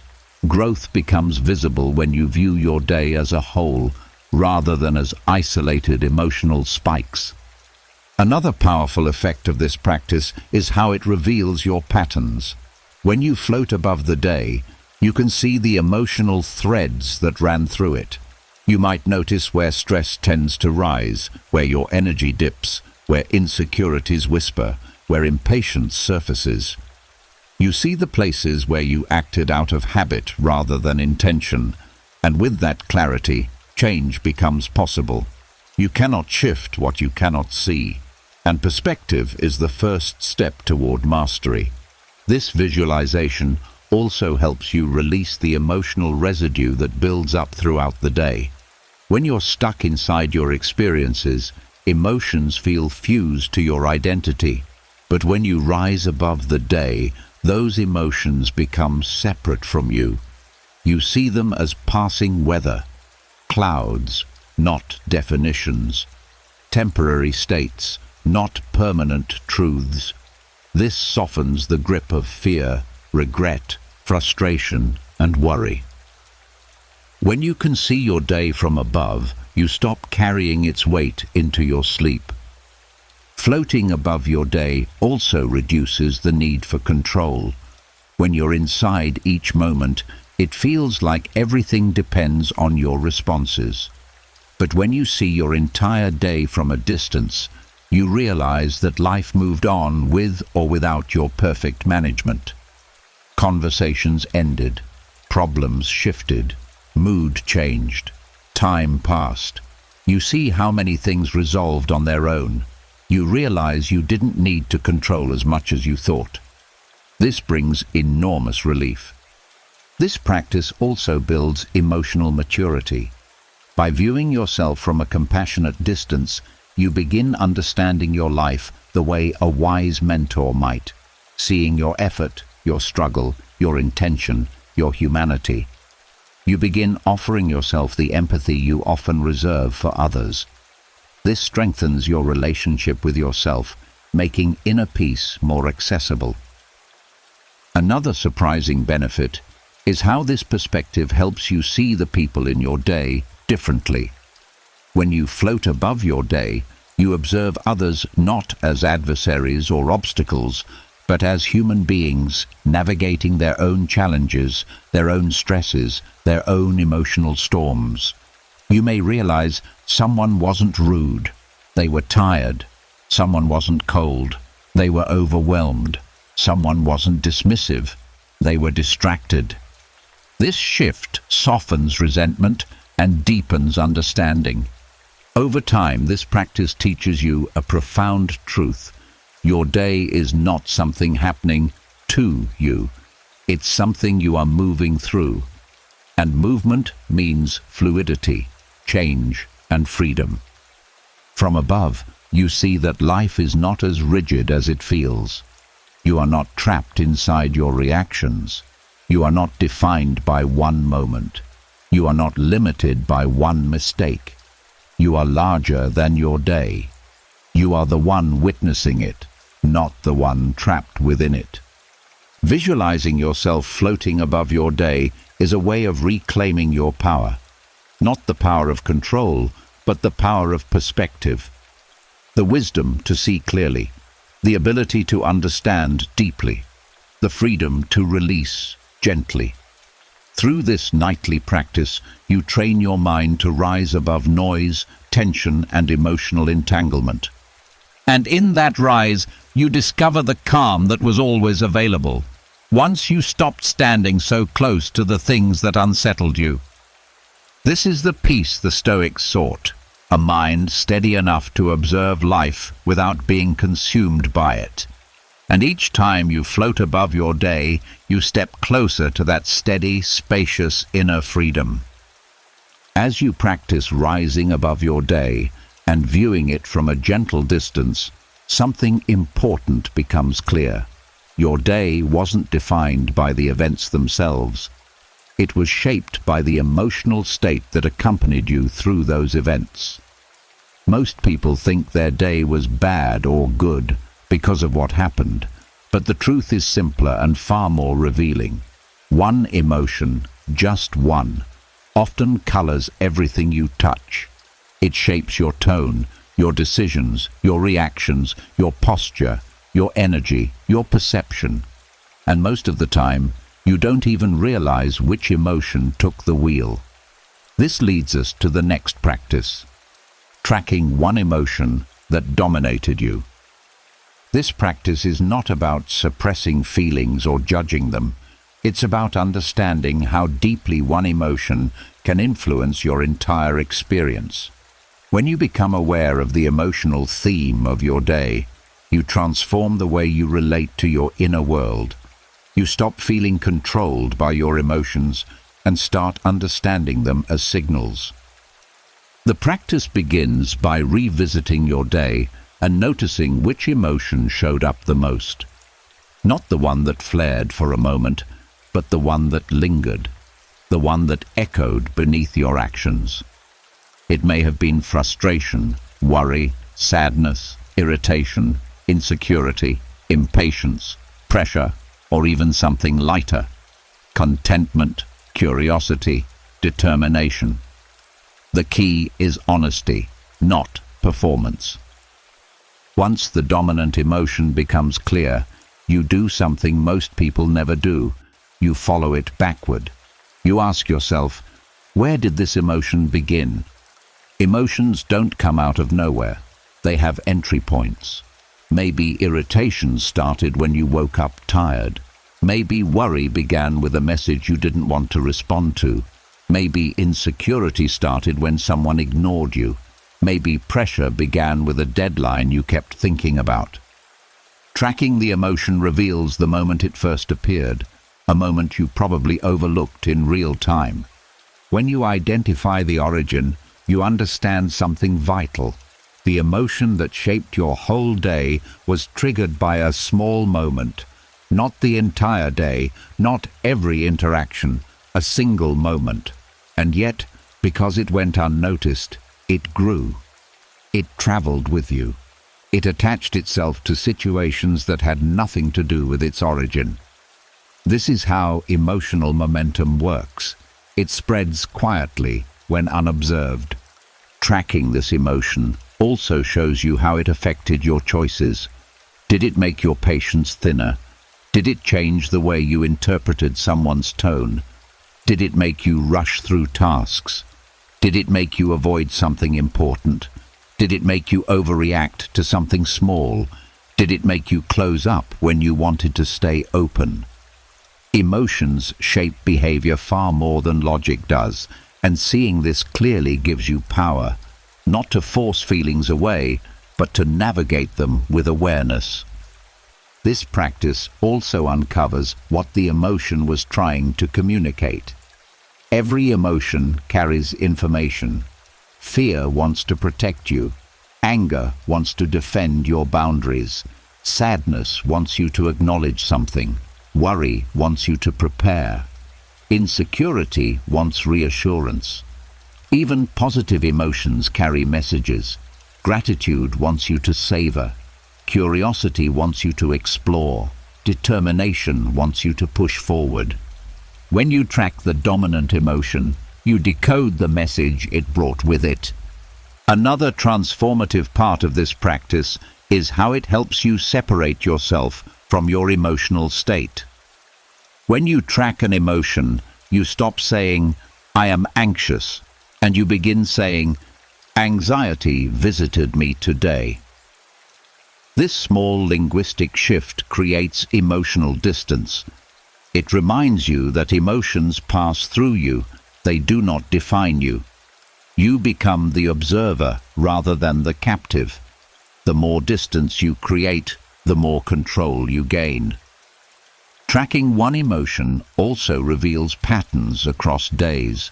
Growth becomes visible when you view your day as a whole, rather than as isolated emotional spikes. Another powerful effect of this practice is how it reveals your patterns. When you float above the day, you can see the emotional threads that ran through it. You might notice where stress tends to rise, where your energy dips, where insecurities whisper, where impatience surfaces. You see the places where you acted out of habit rather than intention, and with that clarity, change becomes possible. You cannot shift what you cannot see, and perspective is the first step toward mastery. This visualization also helps you release the emotional residue that builds up throughout the day. When you're stuck inside your experiences, emotions feel fused to your identity. But when you rise above the day, those emotions become separate from you. You see them as passing weather, clouds, not definitions, temporary states, not permanent truths. This softens the grip of fear, regret, frustration, and worry. When you can see your day from above, you stop carrying its weight into your sleep. Floating above your day also reduces the need for control. When you're inside each moment, it feels like everything depends on your responses. But when you see your entire day from a distance, you realize that life moved on with or without your perfect management. Conversations ended, problems shifted, mood changed, time passed. You see how many things resolved on their own. You realize you didn't need to control as much as you thought. This brings enormous relief. This practice also builds emotional maturity. By viewing yourself from a compassionate distance, you begin understanding your life the way a wise mentor might, seeing your effort, your struggle, your intention, your humanity. You begin offering yourself the empathy you often reserve for others. This strengthens your relationship with yourself, making inner peace more accessible. Another surprising benefit is how this perspective helps you see the people in your day differently. When you float above your day, you observe others not as adversaries or obstacles, but as human beings navigating their own challenges, their own stresses, their own emotional storms. You may realize someone wasn't rude, they were tired. Someone wasn't cold, they were overwhelmed. Someone wasn't dismissive, they were distracted. This shift softens resentment and deepens understanding. Over time, this practice teaches you a profound truth. Your day is not something happening to you. It's something you are moving through. And movement means fluidity, change, and freedom. From above, you see that life is not as rigid as it feels. You are not trapped inside your reactions. You are not defined by one moment. You are not limited by one mistake. You are larger than your day. You are the one witnessing it, not the one trapped within it. Visualizing yourself floating above your day is a way of reclaiming your power. Not the power of control, but the power of perspective. The wisdom to see clearly, the ability to understand deeply, the freedom to release gently. Through this nightly practice, you train your mind to rise above noise, tension, and emotional entanglement. And in that rise, you discover the calm that was always available, once you stopped standing so close to the things that unsettled you. This is the peace the Stoics sought, a mind steady enough to observe life without being consumed by it. And each time you float above your day, you step closer to that steady, spacious inner freedom. As you practice rising above your day and viewing it from a gentle distance, something important becomes clear. Your day wasn't defined by the events themselves. It was shaped by the emotional state that accompanied you through those events. Most people think their day was bad or good because of what happened, but the truth is simpler and far more revealing. One emotion, just one, often colors everything you touch. It shapes your tone, your decisions, your reactions, your posture, your energy, your perception. And most of the time, you don't even realize which emotion took the wheel. This leads us to the next practice, tracking one emotion that dominated you. This practice is not about suppressing feelings or judging them. It's about understanding how deeply one emotion can influence your entire experience. When you become aware of the emotional theme of your day, you transform the way you relate to your inner world. You stop feeling controlled by your emotions and start understanding them as signals. The practice begins by revisiting your day and noticing which emotion showed up the most. Not the one that flared for a moment, but the one that lingered, the one that echoed beneath your actions. It may have been frustration, worry, sadness, irritation, insecurity, impatience, pressure, or even something lighter: contentment, curiosity, determination. The key is honesty, not performance. Once the dominant emotion becomes clear, you do something most people never do. You follow it backward. You ask yourself, where did this emotion begin? Emotions don't come out of nowhere. They have entry points. Maybe irritation started when you woke up tired. Maybe worry began with a message you didn't want to respond to. Maybe insecurity started when someone ignored you. Maybe pressure began with a deadline you kept thinking about. Tracking the emotion reveals the moment it first appeared, a moment you probably overlooked in real time. When you identify the origin, you understand something vital. The emotion that shaped your whole day was triggered by a small moment. Not the entire day, not every interaction, a single moment. And yet, because it went unnoticed, it grew. It traveled with you. It attached itself to situations that had nothing to do with its origin. This is how emotional momentum works. It spreads quietly when unobserved. Tracking this emotion also shows you how it affected your choices. Did it make your patience thinner? Did it change the way you interpreted someone's tone? Did it make you rush through tasks? Did it make you avoid something important? Did it make you overreact to something small? Did it make you close up when you wanted to stay open? Emotions shape behavior far more than logic does, and seeing this clearly gives you power, not to force feelings away, but to navigate them with awareness. This practice also uncovers what the emotion was trying to communicate. Every emotion carries information. Fear wants to protect you. Anger wants to defend your boundaries. Sadness wants you to acknowledge something. Worry wants you to prepare. Insecurity wants reassurance. Even positive emotions carry messages. Gratitude wants you to savor. Curiosity wants you to explore. Determination wants you to push forward. When you track the dominant emotion, you decode the message it brought with it. Another transformative part of this practice is how it helps you separate yourself from your emotional state. When you track an emotion, you stop saying, "I am anxious," and you begin saying, "Anxiety visited me today." This small linguistic shift creates emotional distance. It reminds you that emotions pass through you, they do not define you. You become the observer rather than the captive. The more distance you create, the more control you gain. Tracking one emotion also reveals patterns across days.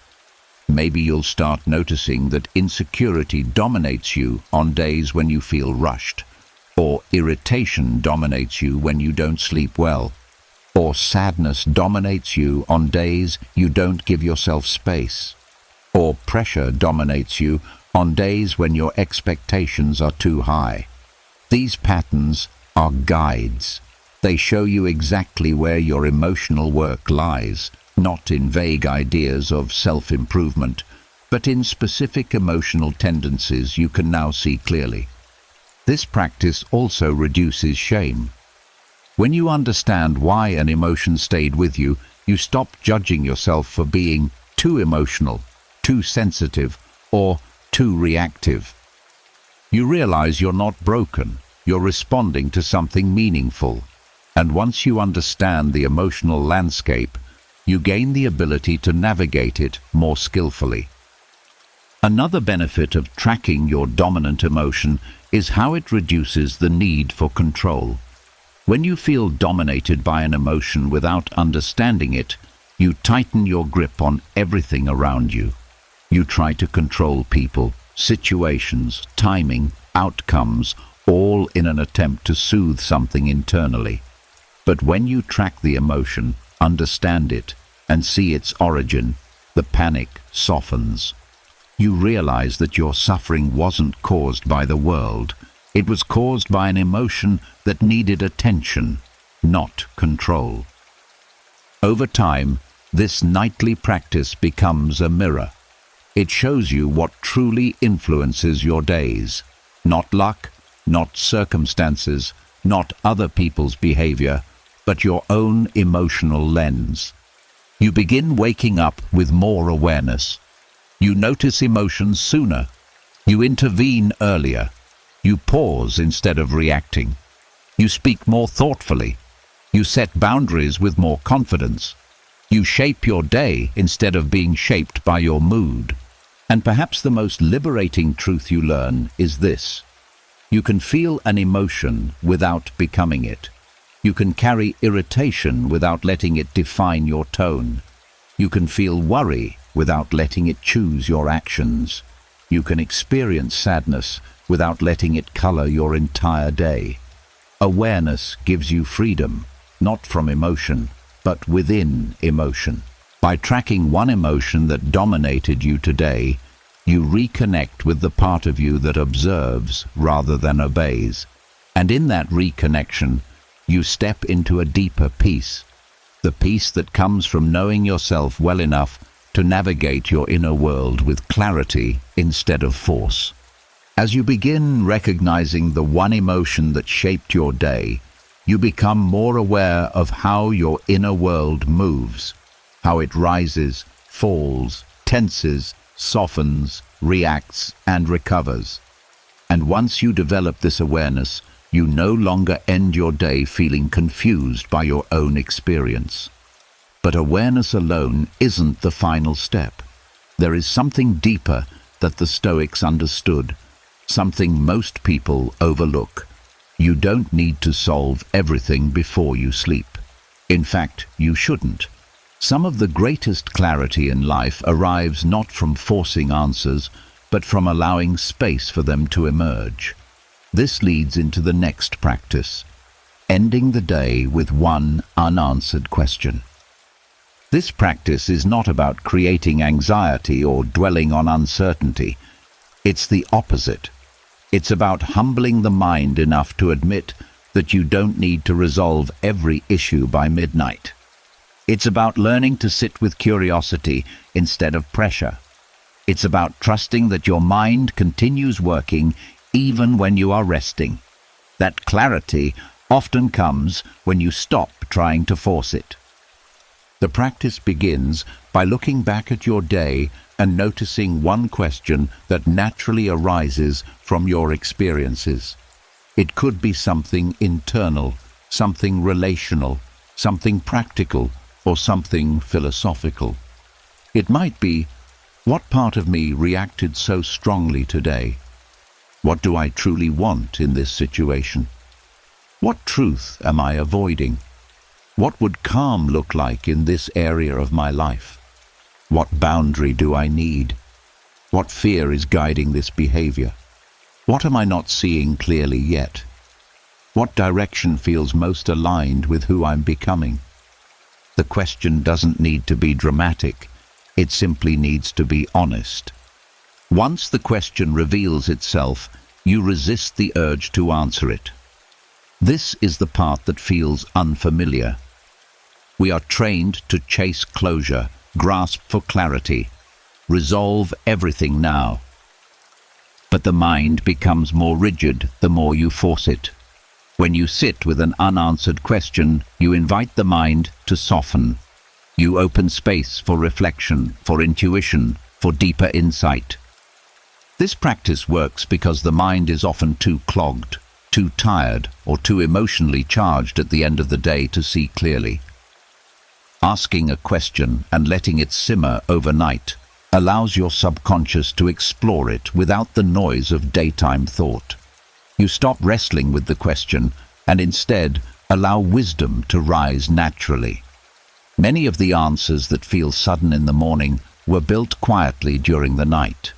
Maybe you'll start noticing that insecurity dominates you on days when you feel rushed, or irritation dominates you when you don't sleep well, or sadness dominates you on days you don't give yourself space, or pressure dominates you on days when your expectations are too high. These patterns are guides. They show you exactly where your emotional work lies, not in vague ideas of self-improvement, but in specific emotional tendencies you can now see clearly. This practice also reduces shame. When you understand why an emotion stayed with you, you stop judging yourself for being too emotional, too sensitive, or too reactive. You realize you're not broken, you're responding to something meaningful. And once you understand the emotional landscape, you gain the ability to navigate it more skillfully. Another benefit of tracking your dominant emotion is how it reduces the need for control. When you feel dominated by an emotion without understanding it, you tighten your grip on everything around you. You try to control people, situations, timing, outcomes, all in an attempt to soothe something internally. But when you track the emotion, understand it, and see its origin, the panic softens. You realize that your suffering wasn't caused by the world. It was caused by an emotion that needed attention, not control. Over time, this nightly practice becomes a mirror. It shows you what truly influences your days. Not luck, not circumstances, not other people's behavior, but your own emotional lens. You begin waking up with more awareness. You notice emotions sooner. You intervene earlier. You pause instead of reacting. You speak more thoughtfully. You set boundaries with more confidence. You shape your day instead of being shaped by your mood. And perhaps the most liberating truth you learn is this: you can feel an emotion without becoming it. You can carry irritation without letting it define your tone. You can feel worry without letting it choose your actions. You can experience sadness without letting it color your entire day. Awareness gives you freedom, not from emotion, but within emotion. By tracking one emotion that dominated you today, you reconnect with the part of you that observes rather than obeys. And in that reconnection, you step into a deeper peace, the peace that comes from knowing yourself well enough to navigate your inner world with clarity instead of force. As you begin recognizing the one emotion that shaped your day, you become more aware of how your inner world moves, how it rises, falls, tenses, softens, reacts, and recovers. And once you develop this awareness, you no longer end your day feeling confused by your own experience. But awareness alone isn't the final step. There is something deeper that the Stoics understood, something most people overlook. You don't need to solve everything before you sleep. In fact, you shouldn't. Some of the greatest clarity in life arrives not from forcing answers, but from allowing space for them to emerge. This leads into the next practice, ending the day with one unanswered question. This practice is not about creating anxiety or dwelling on uncertainty. It's the opposite. It's about humbling the mind enough to admit that you don't need to resolve every issue by midnight. It's about learning to sit with curiosity instead of pressure. It's about trusting that your mind continues working even when you are resting. That clarity often comes when you stop trying to force it. The practice begins by looking back at your day and noticing one question that naturally arises from your experiences. It could be something internal, something relational, something practical, or something philosophical. It might be, what part of me reacted so strongly today? What do I truly want in this situation? What truth am I avoiding? What would calm look like in this area of my life? What boundary do I need? What fear is guiding this behavior? What am I not seeing clearly yet? What direction feels most aligned with who I'm becoming? The question doesn't need to be dramatic. It simply needs to be honest. Once the question reveals itself, you resist the urge to answer it. This is the part that feels unfamiliar. We are trained to chase closure, grasp for clarity, resolve everything now. But the mind becomes more rigid the more you force it. When you sit with an unanswered question, you invite the mind to soften. You open space for reflection, for intuition, for deeper insight. This practice works because the mind is often too clogged, too tired, or too emotionally charged at the end of the day to see clearly. Asking a question and letting it simmer overnight allows your subconscious to explore it without the noise of daytime thought. You stop wrestling with the question and instead Allow wisdom to rise naturally. Many of the answers that feel sudden in the morning were built quietly during the night.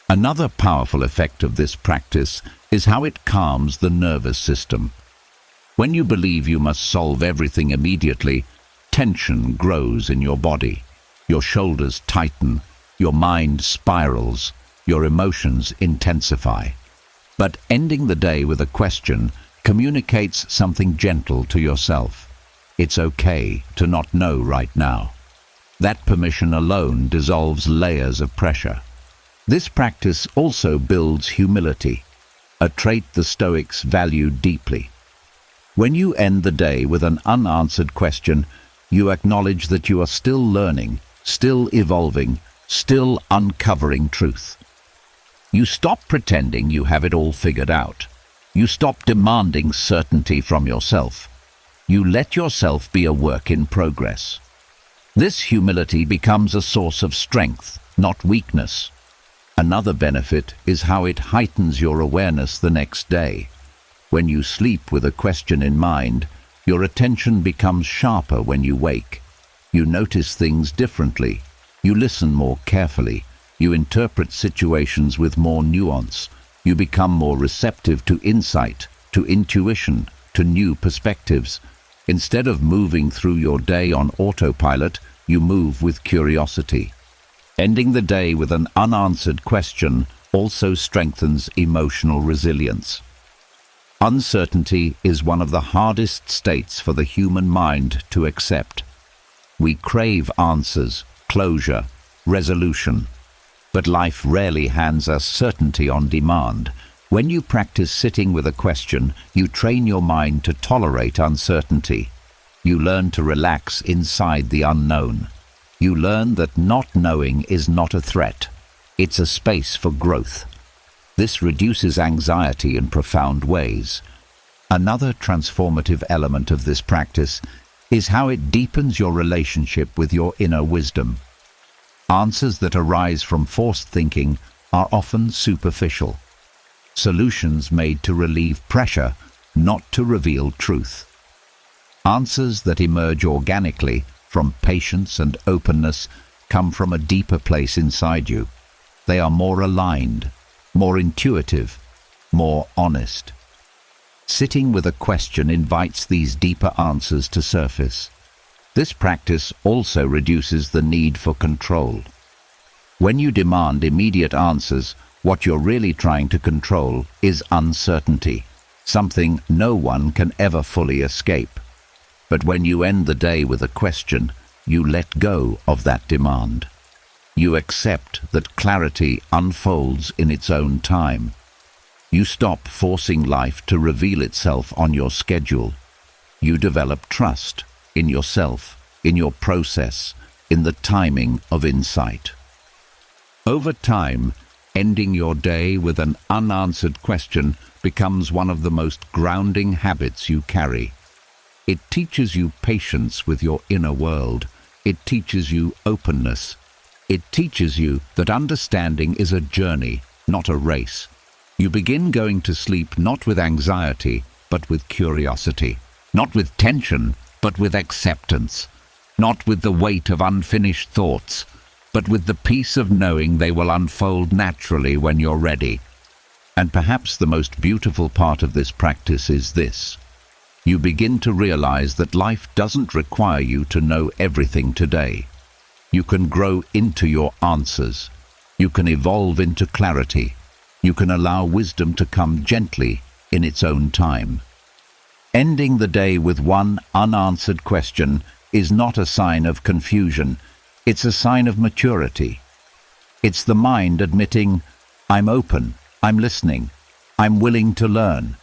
Another powerful effect of this practice is how it calms the nervous system. When you believe you must solve everything immediately, tension grows in your body. Your shoulders tighten, your mind spirals, your emotions intensify. But ending the day with a question communicates something gentle to yourself. It's okay to not know right now. That permission alone dissolves layers of pressure. This practice also builds humility, a trait the Stoics valued deeply. When you end the day with an unanswered question, you acknowledge that you are still learning, still evolving, still uncovering truth. You stop pretending you have it all figured out. You stop demanding certainty from yourself. You let yourself be a work in progress. This humility becomes a source of strength, not weakness. Another benefit is how it heightens your awareness the next day. When you sleep with a question in mind, your attention becomes sharper when you wake. You notice things differently. You listen more carefully. You interpret situations with more nuance. You become more receptive to insight, to intuition, to new perspectives. Instead of moving through your day on autopilot, you move with curiosity. Ending the day with an unanswered question also strengthens emotional resilience. Uncertainty is one of the hardest states for the human mind to accept. We crave answers, closure, resolution. But life rarely hands us certainty on demand. When you practice sitting with a question, you train your mind to tolerate uncertainty. You learn to relax inside the unknown. You learn that not knowing is not a threat. It's a space for growth. This reduces anxiety in profound ways. Another transformative element of this practice is how it deepens your relationship with your inner wisdom. Answers that arise from forced thinking are often superficial. Solutions made to relieve pressure, not to reveal truth. Answers that emerge organically from patience and openness come from a deeper place inside you. They are more aligned, more intuitive, more honest. Sitting with a question invites these deeper answers to surface. This practice also reduces the need for control. When you demand immediate answers, what you're really trying to control is uncertainty, something no one can ever fully escape. But when you end the day with a question, you let go of that demand. You accept that clarity unfolds in its own time. You stop forcing life to reveal itself on your schedule. You develop trust in yourself, in your process, in the timing of insight. Over time, ending your day with an unanswered question becomes one of the most grounding habits you carry. It teaches you patience with your inner world. It teaches you openness. It teaches you that understanding is a journey, not a race. You begin going to sleep not with anxiety, but with curiosity. Not with tension, but with acceptance. Not with the weight of unfinished thoughts, but with the peace of knowing they will unfold naturally when you're ready. And perhaps the most beautiful part of this practice is this. You begin to realize that life doesn't require you to know everything today. You can grow into your answers. You can evolve into clarity. You can allow wisdom to come gently in its own time. Ending the day with one unanswered question is not a sign of confusion. It's a sign of maturity. It's the mind admitting, I'm open, I'm listening, I'm willing to learn.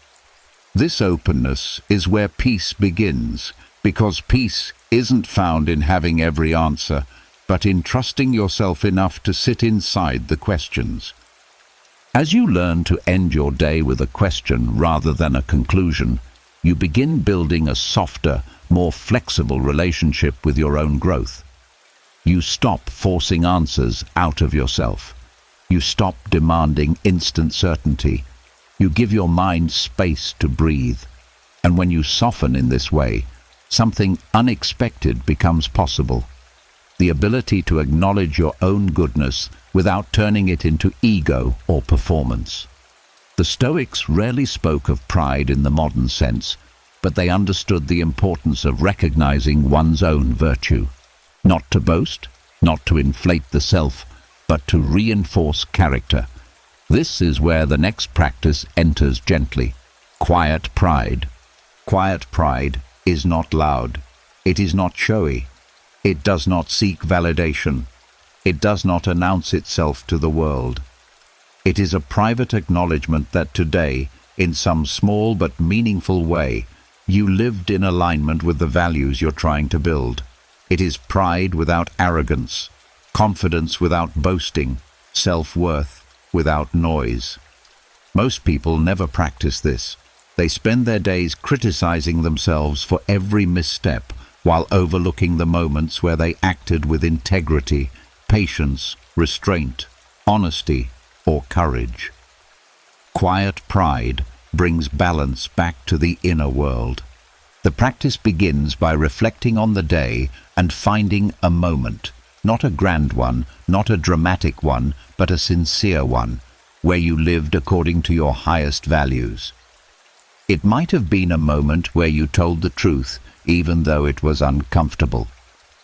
This openness is where peace begins, because peace isn't found in having every answer, but in trusting yourself enough to sit inside the questions. As you learn to end your day with a question rather than a conclusion, you begin building a softer, more flexible relationship with your own growth. You stop forcing answers out of yourself. You stop demanding instant certainty. You give your mind space to breathe. And when you soften in this way, something unexpected becomes possible. The ability to acknowledge your own goodness without turning it into ego or performance. The Stoics rarely spoke of pride in the modern sense, but they understood the importance of recognizing one's own virtue. Not to boast, not to inflate the self, but to reinforce character. This is where the next practice enters gently. Quiet pride. Quiet pride is not loud. It is not showy. It does not seek validation. It does not announce itself to the world. It is a private acknowledgement that today, in some small but meaningful way, you lived in alignment with the values you're trying to build. It is pride without arrogance, confidence without boasting, self-worth without noise. Most people never practice this. They spend their days criticizing themselves for every misstep, while overlooking the moments where they acted with integrity, patience, restraint, honesty, or courage. Quiet pride brings balance back to the inner world. The practice begins by reflecting on the day and finding a moment, not a grand one, not a dramatic one, but a sincere one, where you lived according to your highest values. It might have been a moment where you told the truth, even though it was uncomfortable,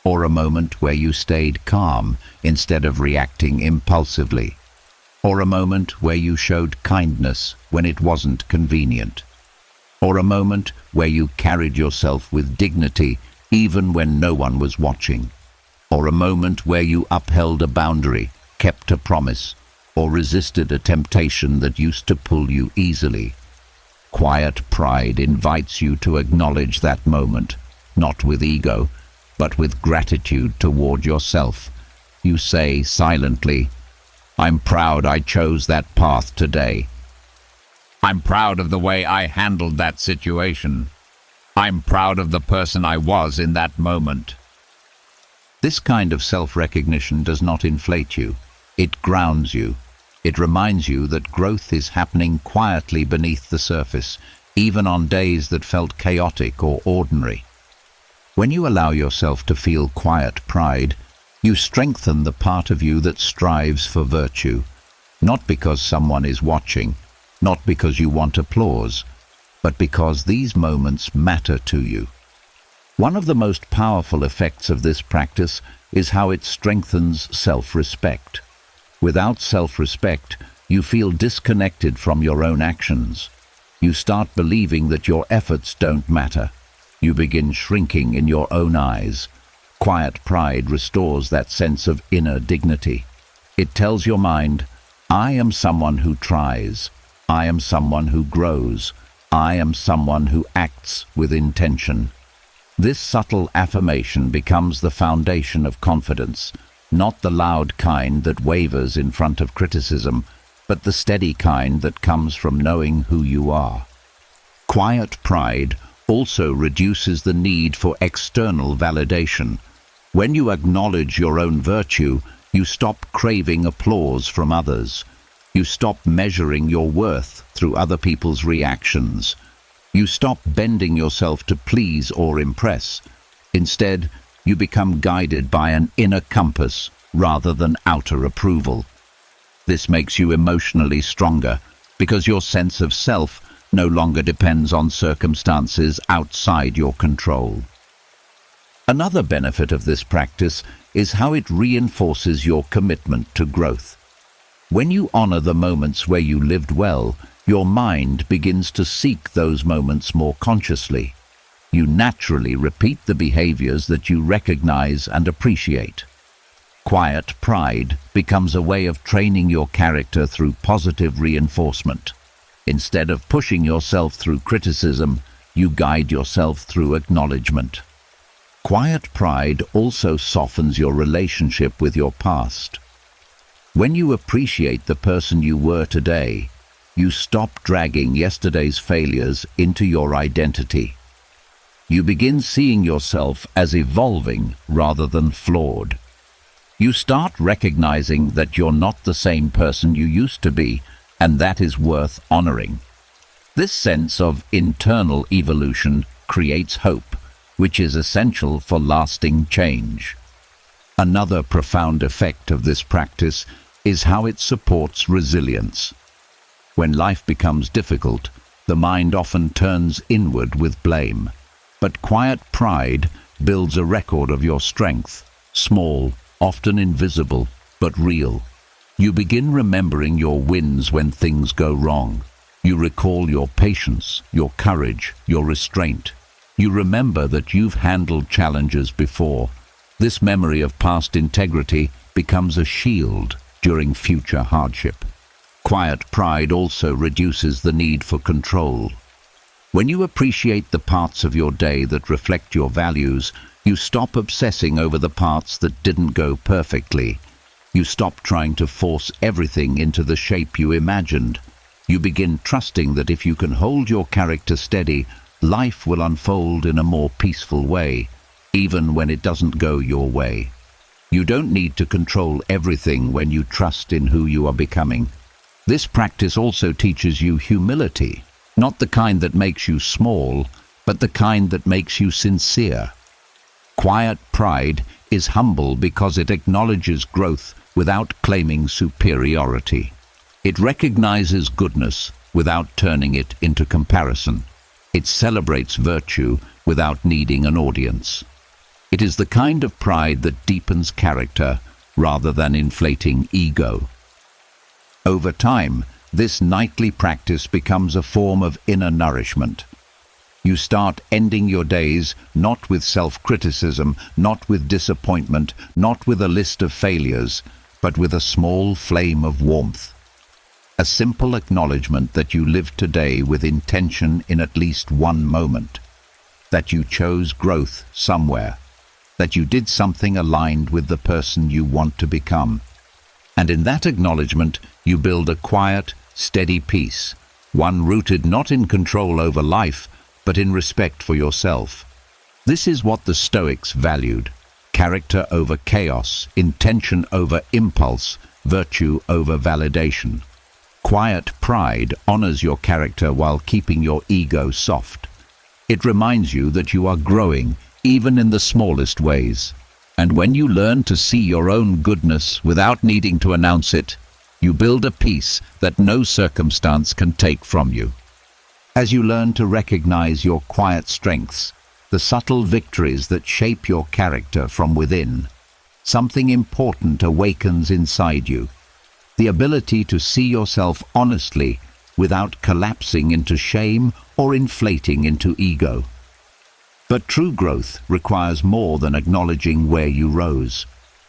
or a moment where you stayed calm instead of reacting impulsively, or a moment where you showed kindness when it wasn't convenient, or a moment where you carried yourself with dignity even when no one was watching, or a moment where you upheld a boundary, kept a promise, or resisted a temptation that used to pull you easily. Quiet pride invites you to acknowledge that moment, not with ego, but with gratitude toward yourself. You say silently, "I'm proud I chose that path today. I'm proud of the way I handled that situation. I'm proud of the person I was in that moment." This kind of self-recognition does not inflate you. It grounds you. It reminds you that growth is happening quietly beneath the surface, even on days that felt chaotic or ordinary. When you allow yourself to feel quiet pride, you strengthen the part of you that strives for virtue, not because someone is watching, not because you want applause, but because these moments matter to you. One of the most powerful effects of this practice is how it strengthens self-respect. Without self-respect, you feel disconnected from your own actions. You start believing that your efforts don't matter. You begin shrinking in your own eyes. Quiet pride restores that sense of inner dignity. It tells your mind, "I am someone who tries. I am someone who grows. I am someone who acts with intention." This subtle affirmation becomes the foundation of confidence, not the loud kind that wavers in front of criticism, but the steady kind that comes from knowing who you are. Quiet pride also reduces the need for external validation. When you acknowledge your own virtue, you stop craving applause from others. You stop measuring your worth through other people's reactions. You stop bending yourself to please or impress. Instead, you become guided by an inner compass rather than outer approval. This makes you emotionally stronger because your sense of self no longer depends on circumstances outside your control. Another benefit of this practice is how it reinforces your commitment to growth. When you honor the moments where you lived well, your mind begins to seek those moments more consciously. You naturally repeat the behaviors that you recognize and appreciate. Quiet pride becomes a way of training your character through positive reinforcement. Instead of pushing yourself through criticism, you guide yourself through acknowledgement. Quiet pride also softens your relationship with your past. When you appreciate the person you were today, you stop dragging yesterday's failures into your identity. You begin seeing yourself as evolving rather than flawed. You start recognizing that you're not the same person you used to be, and that is worth honoring. This sense of internal evolution creates hope, which is essential for lasting change. Another profound effect of this practice is how it supports resilience. When life becomes difficult, the mind often turns inward with blame. But quiet pride builds a record of your strength, small, often invisible, but real. You begin remembering your wins when things go wrong. You recall your patience, your courage, your restraint. You remember that you've handled challenges before. This memory of past integrity becomes a shield during future hardship. Quiet pride also reduces the need for control. When you appreciate the parts of your day that reflect your values, you stop obsessing over the parts that didn't go perfectly. You stop trying to force everything into the shape you imagined. You begin trusting that if you can hold your character steady, life will unfold in a more peaceful way, even when it doesn't go your way. You don't need to control everything when you trust in who you are becoming. This practice also teaches you humility, not the kind that makes you small, but the kind that makes you sincere. Quiet pride is humble because it acknowledges growth without claiming superiority. It recognizes goodness without turning it into comparison. It celebrates virtue without needing an audience. It is the kind of pride that deepens character rather than inflating ego. Over time, this nightly practice becomes a form of inner nourishment. You start ending your days not with self-criticism, not with disappointment, not with a list of failures, but with a small flame of warmth. A simple acknowledgement that you lived today with intention in at least one moment, that you chose growth somewhere, that you did something aligned with the person you want to become. And in that acknowledgement, you build a quiet, steady peace, one rooted not in control over life, but in respect for yourself. This is what the Stoics valued: character over chaos, intention over impulse, virtue over validation. Quiet pride honors your character while keeping your ego soft. It reminds you that you are growing, even in the smallest ways. And when you learn to see your own goodness without needing to announce it, you build a peace that no circumstance can take from you. As you learn to recognize your quiet strengths, the subtle victories that shape your character from within, something important awakens inside you. The ability to see yourself honestly without collapsing into shame or inflating into ego. But true growth requires more than acknowledging where you rose.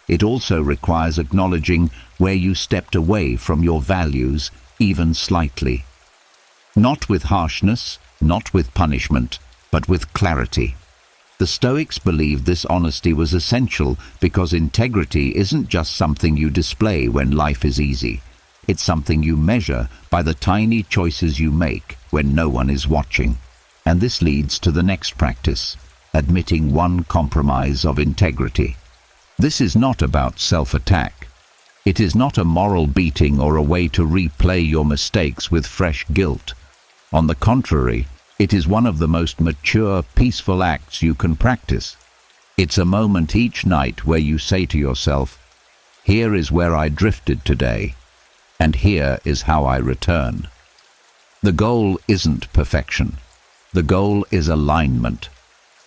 It also requires acknowledging where you stepped away from your values, even slightly. Not with harshness, not with punishment, but with clarity. The Stoics believed this honesty was essential because integrity isn't just something you display when life is easy. It's something you measure by the tiny choices you make when no one is watching. And this leads to the next practice, admitting one compromise of integrity. This is not about self-attack. It is not a moral beating or a way to replay your mistakes with fresh guilt. On the contrary, it is one of the most mature, peaceful acts you can practice. It's a moment each night where you say to yourself, "Here is where I drifted today, and here is how I return." The goal isn't perfection. The goal is alignment.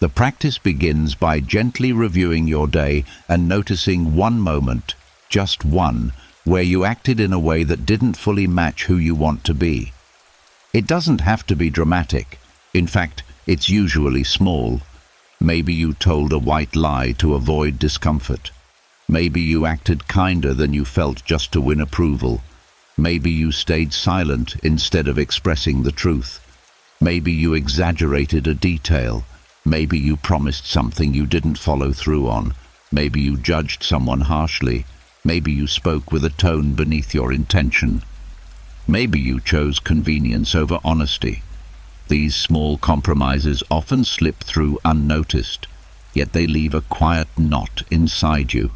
The practice begins by gently reviewing your day and noticing one moment, just one, where you acted in a way that didn't fully match who you want to be. It doesn't have to be dramatic. In fact, it's usually small. Maybe you told a white lie to avoid discomfort. Maybe you acted kinder than you felt just to win approval. Maybe you stayed silent instead of expressing the truth. Maybe you exaggerated a detail. Maybe you promised something you didn't follow through on. Maybe you judged someone harshly. Maybe you spoke with a tone beneath your intention. Maybe you chose convenience over honesty. These small compromises often slip through unnoticed, yet they leave a quiet knot inside you.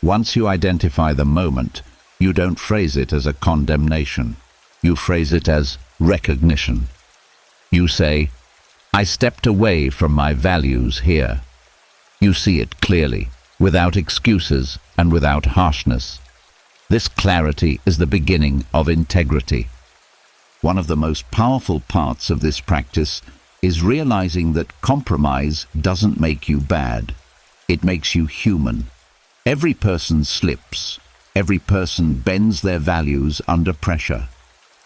Once you identify the moment, you don't phrase it as a condemnation. You phrase it as recognition. You say, I stepped away from my values here. You see it clearly, without excuses and without harshness. This clarity is the beginning of integrity. One of the most powerful parts of this practice is realizing that compromise doesn't make you bad. It makes you human. Every person slips. Every person bends their values under pressure.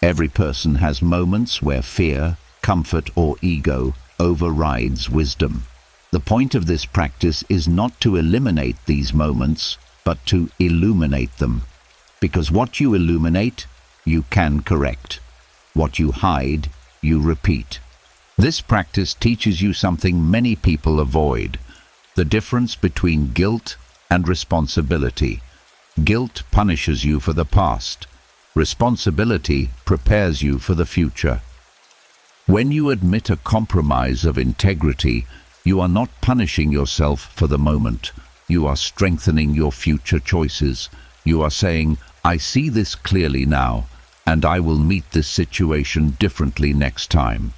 Every person has moments where fear, comfort, or ego overrides wisdom. The point of this practice is not to eliminate these moments, but to illuminate them. Because what you illuminate, you can correct. What you hide, you repeat. This practice teaches you something many people avoid: the difference between guilt and responsibility. Guilt punishes you for the past. Responsibility prepares you for the future. When you admit a compromise of integrity, you are not punishing yourself for the moment. You are strengthening your future choices. You are saying, I see this clearly now, and I will meet this situation differently next time.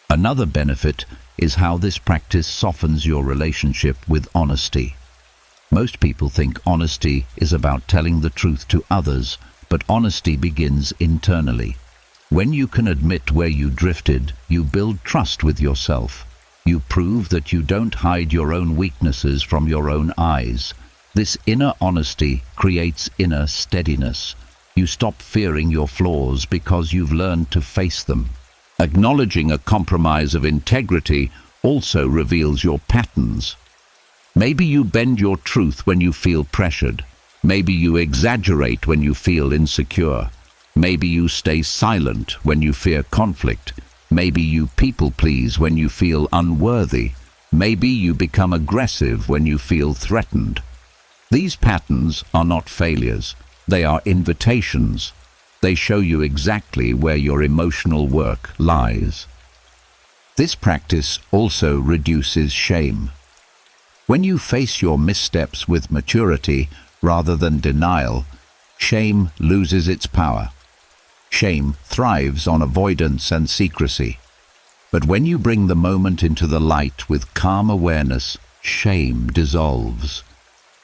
Another benefit is how this practice softens your relationship with honesty. Most people think honesty is about telling the truth to others, but honesty begins internally. When you can admit where you drifted, you build trust with yourself. You prove that you don't hide your own weaknesses from your own eyes. This inner honesty creates inner steadiness. You stop fearing your flaws because you've learned to face them. Acknowledging a compromise of integrity also reveals your patterns. Maybe you bend your truth when you feel pressured. Maybe you exaggerate when you feel insecure. Maybe you stay silent when you fear conflict. Maybe you people-please when you feel unworthy. Maybe you become aggressive when you feel threatened. These patterns are not failures. They are invitations. They show you exactly where your emotional work lies. This practice also reduces shame. When you face your missteps with maturity rather than denial, shame loses its power. Shame thrives on avoidance and secrecy. But when you bring the moment into the light with calm awareness, shame dissolves.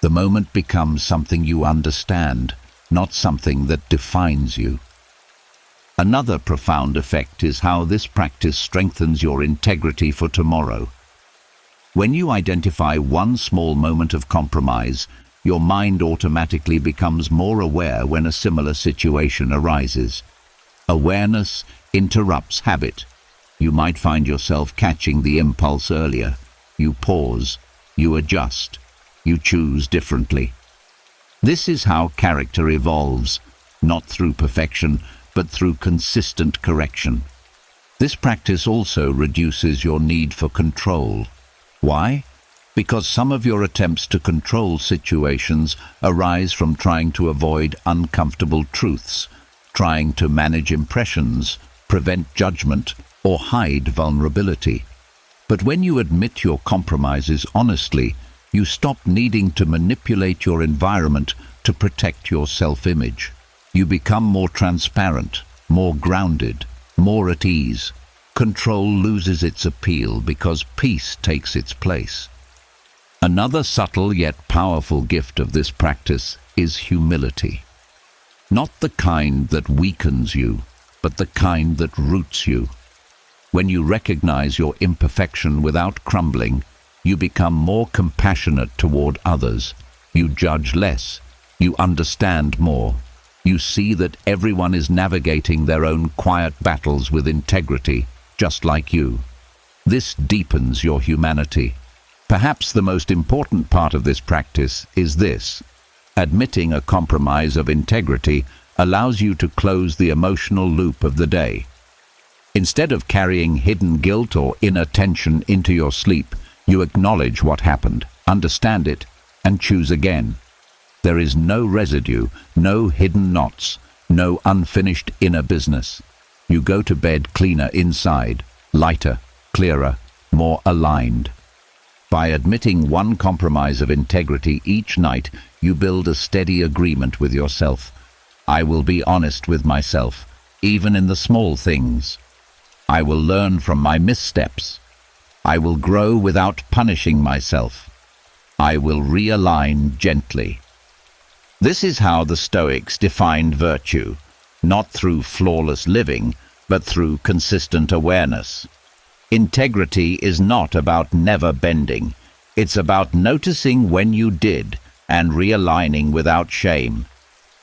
The moment becomes something you understand, not something that defines you. Another profound effect is how this practice strengthens your integrity for tomorrow. When you identify one small moment of compromise, your mind automatically becomes more aware when a similar situation arises. Awareness interrupts habit. You might find yourself catching the impulse earlier. You pause, you adjust, you choose differently. This is how character evolves, not through perfection, but through consistent correction. This practice also reduces your need for control. Why? Because some of your attempts to control situations arise from trying to avoid uncomfortable truths, trying to manage impressions, prevent judgment, or hide vulnerability. But when you admit your compromises honestly, you stop needing to manipulate your environment to protect your self-image. You become more transparent, more grounded, more at ease. Control loses its appeal because peace takes its place. Another subtle yet powerful gift of this practice is humility. Not the kind that weakens you, but the kind that roots you. When you recognize your imperfection without crumbling, you become more compassionate toward others. You judge less. You understand more. You see that everyone is navigating their own quiet battles with integrity, just like you. This deepens your humanity. Perhaps the most important part of this practice is this: admitting a compromise of integrity allows you to close the emotional loop of the day. Instead of carrying hidden guilt or inner tension into your sleep, you acknowledge what happened, understand it, and choose again. There is no residue, no hidden knots, no unfinished inner business. You go to bed cleaner inside, lighter, clearer, more aligned. By admitting one compromise of integrity each night, you build a steady agreement with yourself. I will be honest with myself, even in the small things. I will learn from my missteps. I will grow without punishing myself. I will realign gently. This is how the Stoics defined virtue, not through flawless living, but through consistent awareness. Integrity is not about never bending. It's about noticing when you did and realigning without shame.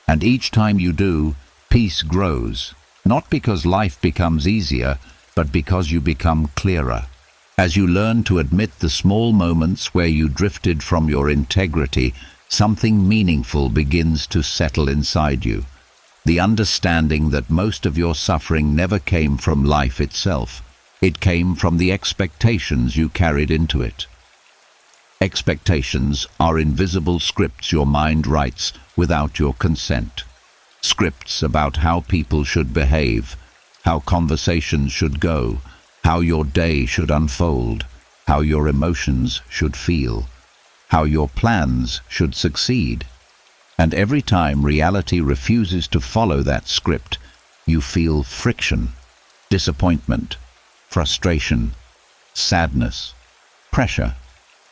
And each time you do, peace grows, not because life becomes easier, but because you become clearer. As you learn to admit the small moments where you drifted from your integrity, something meaningful begins to settle inside you. The understanding that most of your suffering never came from life itself. It came from the expectations you carried into it. Expectations are invisible scripts your mind writes without your consent. Scripts about how people should behave, how conversations should go, how your day should unfold, how your emotions should feel, how your plans should succeed. And every time reality refuses to follow that script, you feel friction, disappointment, frustration, sadness, pressure,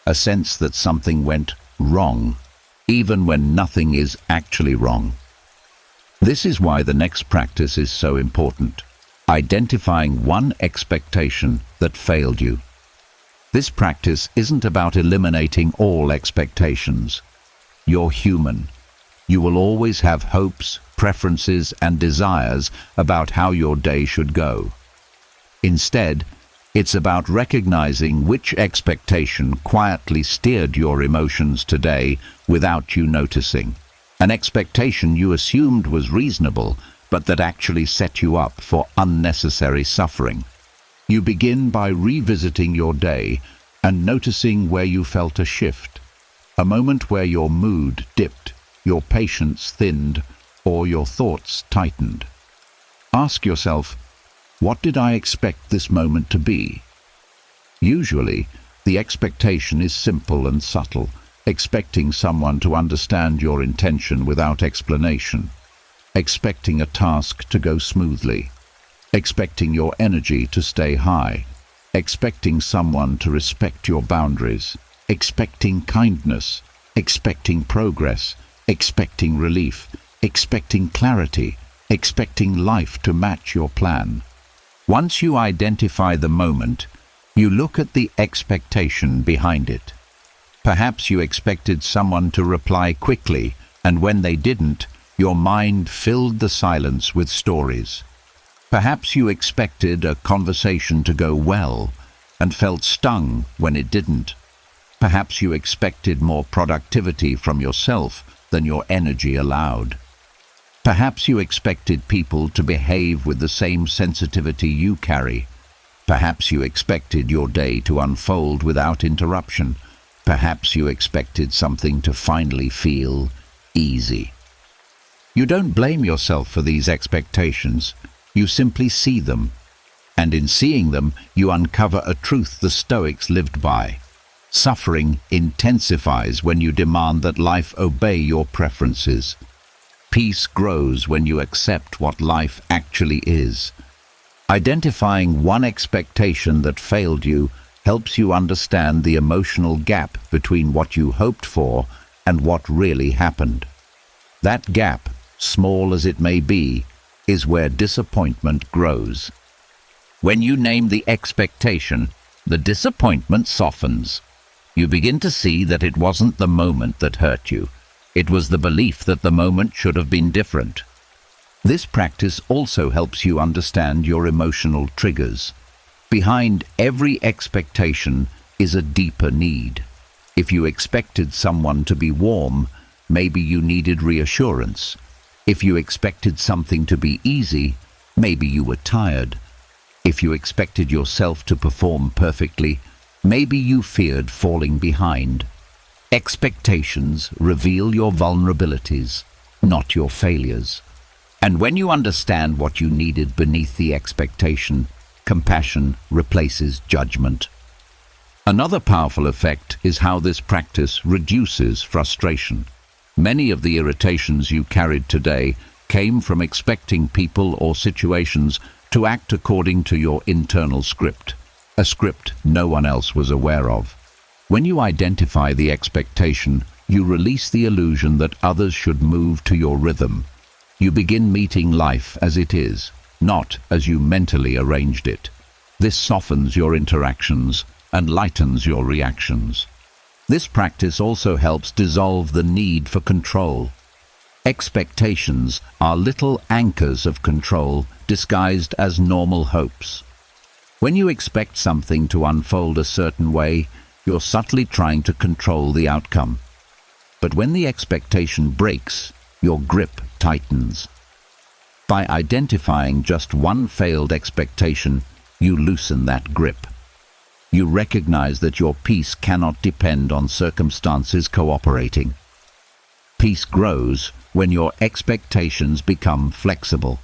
a sense that something went wrong, even when nothing is actually wrong. This is why the next practice is so important. Identifying one expectation that failed you. This practice isn't about eliminating all expectations. You're human. You will always have hopes, preferences, and desires about how your day should go. Instead, it's about recognizing which expectation quietly steered your emotions today without you noticing. An expectation you assumed was reasonable, but that actually set you up for unnecessary suffering. You begin by revisiting your day and noticing where you felt a shift, a moment where your mood dipped, your patience thinned, or your thoughts tightened. Ask yourself, what did I expect this moment to be? Usually, the expectation is simple and subtle, expecting someone to understand your intention without explanation, expecting a task to go smoothly, expecting your energy to stay high, expecting someone to respect your boundaries, expecting kindness, expecting progress, expecting relief, expecting clarity, expecting life to match your plan. Once you identify the moment, you look at the expectation behind it. Perhaps you expected someone to reply quickly, and when they didn't, your mind filled the silence with stories. Perhaps you expected a conversation to go well, and felt stung when it didn't. Perhaps you expected more productivity from yourself than your energy allowed. Perhaps you expected people to behave with the same sensitivity you carry. Perhaps you expected your day to unfold without interruption. Perhaps you expected something to finally feel easy. You don't blame yourself for these expectations. You simply see them. And in seeing them, you uncover a truth the Stoics lived by. Suffering intensifies when you demand that life obey your preferences. Peace grows when you accept what life actually is. Identifying one expectation that failed you helps you understand the emotional gap between what you hoped for and what really happened. That gap, small as it may be, is where disappointment grows. When you name the expectation, the disappointment softens. You begin to see that it wasn't the moment that hurt you. It was the belief that the moment should have been different. This practice also helps you understand your emotional triggers. Behind every expectation is a deeper need. If you expected someone to be warm, maybe you needed reassurance. If you expected something to be easy, maybe you were tired. If you expected yourself to perform perfectly, maybe you feared falling behind. Expectations reveal your vulnerabilities, not your failures. And when you understand what you needed beneath the expectation, compassion replaces judgment. Another powerful effect is how this practice reduces frustration. Many of the irritations you carried today came from expecting people or situations to act according to your internal script, a script no one else was aware of. When you identify the expectation, you release the illusion that others should move to your rhythm. You begin meeting life as it is, not as you mentally arranged it. This softens your interactions and lightens your reactions. This practice also helps dissolve the need for control. Expectations are little anchors of control disguised as normal hopes. When you expect something to unfold a certain way, you're subtly trying to control the outcome. But when the expectation breaks, your grip tightens. By identifying just one failed expectation, you loosen that grip. You recognize that your peace cannot depend on circumstances cooperating. Peace grows when your expectations become flexible.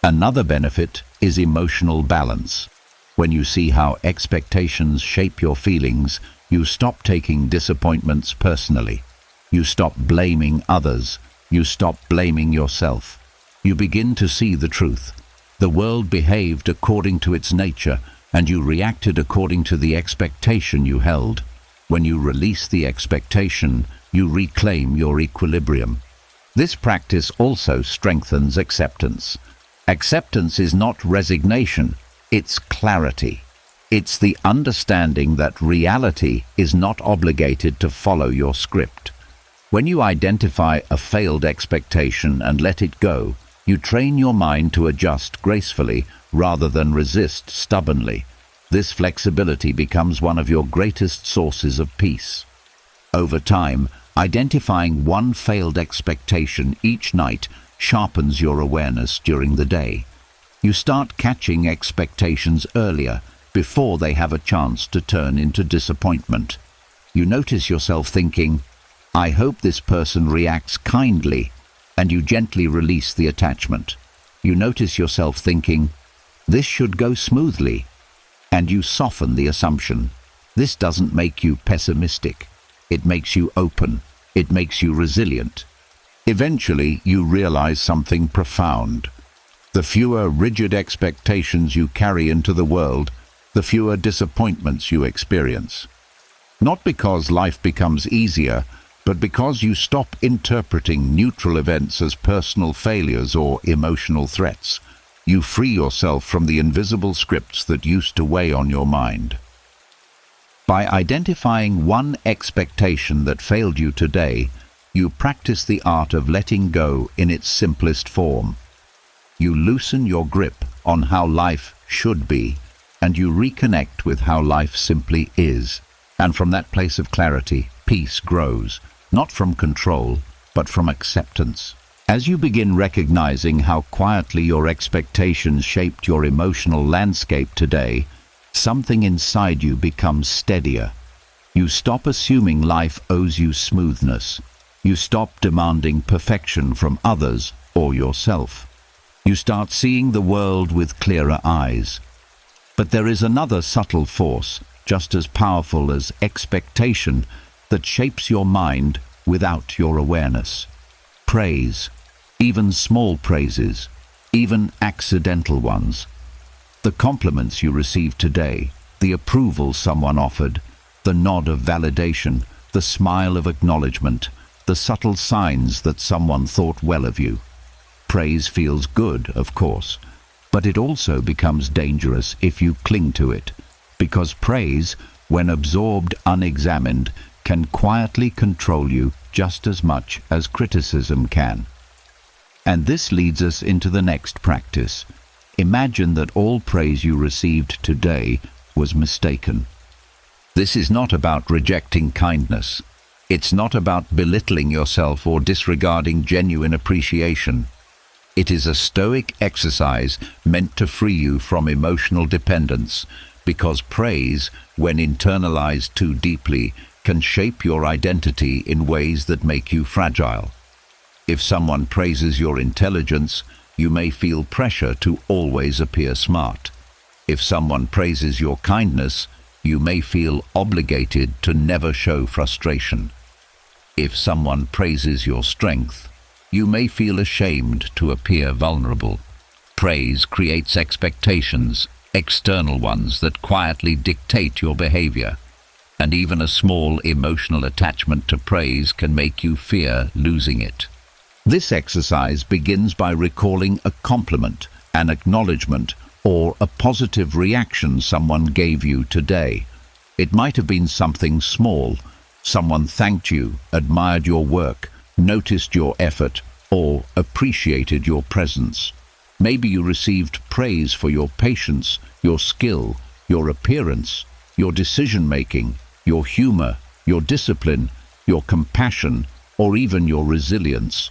Another benefit is emotional balance. When you see how expectations shape your feelings, you stop taking disappointments personally. You stop blaming others. You stop blaming yourself. You begin to see the truth. The world behaved according to its nature, and you reacted according to the expectation you held. When you release the expectation, you reclaim your equilibrium. This practice also strengthens acceptance. Acceptance is not resignation, it's clarity. It's the understanding that reality is not obligated to follow your script. When you identify a failed expectation and let it go, you train your mind to adjust gracefully rather than resist stubbornly. This flexibility becomes one of your greatest sources of peace. Over time, identifying one failed expectation each night sharpens your awareness during the day. You start catching expectations earlier, before they have a chance to turn into disappointment. You notice yourself thinking, "I hope this person reacts kindly," and you gently release the attachment. You notice yourself thinking, "This should go smoothly," and you soften the assumption. This doesn't make you pessimistic. It makes you open. It makes you resilient. Eventually, you realize something profound. The fewer rigid expectations you carry into the world, the fewer disappointments you experience. Not because life becomes easier, but because you stop interpreting neutral events as personal failures or emotional threats. You free yourself from the invisible scripts that used to weigh on your mind. By identifying one expectation that failed you today, you practice the art of letting go in its simplest form. You loosen your grip on how life should be, and you reconnect with how life simply is. And from that place of clarity, peace grows, not from control, but from acceptance. As you begin recognizing how quietly your expectations shaped your emotional landscape today, something inside you becomes steadier. You stop assuming life owes you smoothness. You stop demanding perfection from others or yourself. You start seeing the world with clearer eyes. But there is another subtle force, just as powerful as expectation, that shapes your mind without your awareness. Praise, even small praises, even accidental ones. The compliments you received today, the approval someone offered, the nod of validation, the smile of acknowledgement, the subtle signs that someone thought well of you. Praise feels good, of course, but it also becomes dangerous if you cling to it, because praise, when absorbed unexamined, can quietly control you just as much as criticism can. And this leads us into the next practice. Imagine that all praise you received today was mistaken. This is not about rejecting kindness. It's not about belittling yourself or disregarding genuine appreciation. It is a Stoic exercise meant to free you from emotional dependence, because praise, when internalized too deeply, can shape your identity in ways that make you fragile. If someone praises your intelligence, you may feel pressure to always appear smart. If someone praises your kindness, you may feel obligated to never show frustration. If someone praises your strength, you may feel ashamed to appear vulnerable. Praise creates expectations, external ones that quietly dictate your behavior. And even a small emotional attachment to praise can make you fear losing it. This exercise begins by recalling a compliment, an acknowledgement, or a positive reaction someone gave you today. It might have been something small. Someone thanked you, admired your work, noticed your effort, or appreciated your presence. Maybe you received praise for your patience, your skill, your appearance, your decision-making, your humor, your discipline, your compassion, or even your resilience.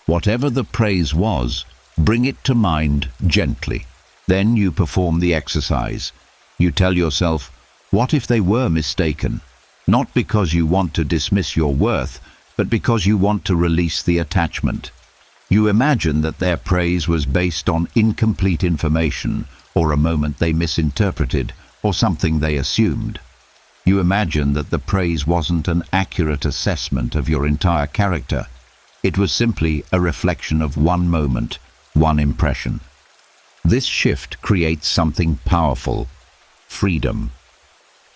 Whatever the praise was, bring it to mind gently. Then you perform the exercise. You tell yourself, what if they were mistaken? Not because you want to dismiss your worth, but because you want to release the attachment. You imagine that their praise was based on incomplete information, or a moment they misinterpreted, or something they assumed. You imagine that the praise wasn't an accurate assessment of your entire character. It was simply a reflection of one moment, one impression. This shift creates something powerful: freedom.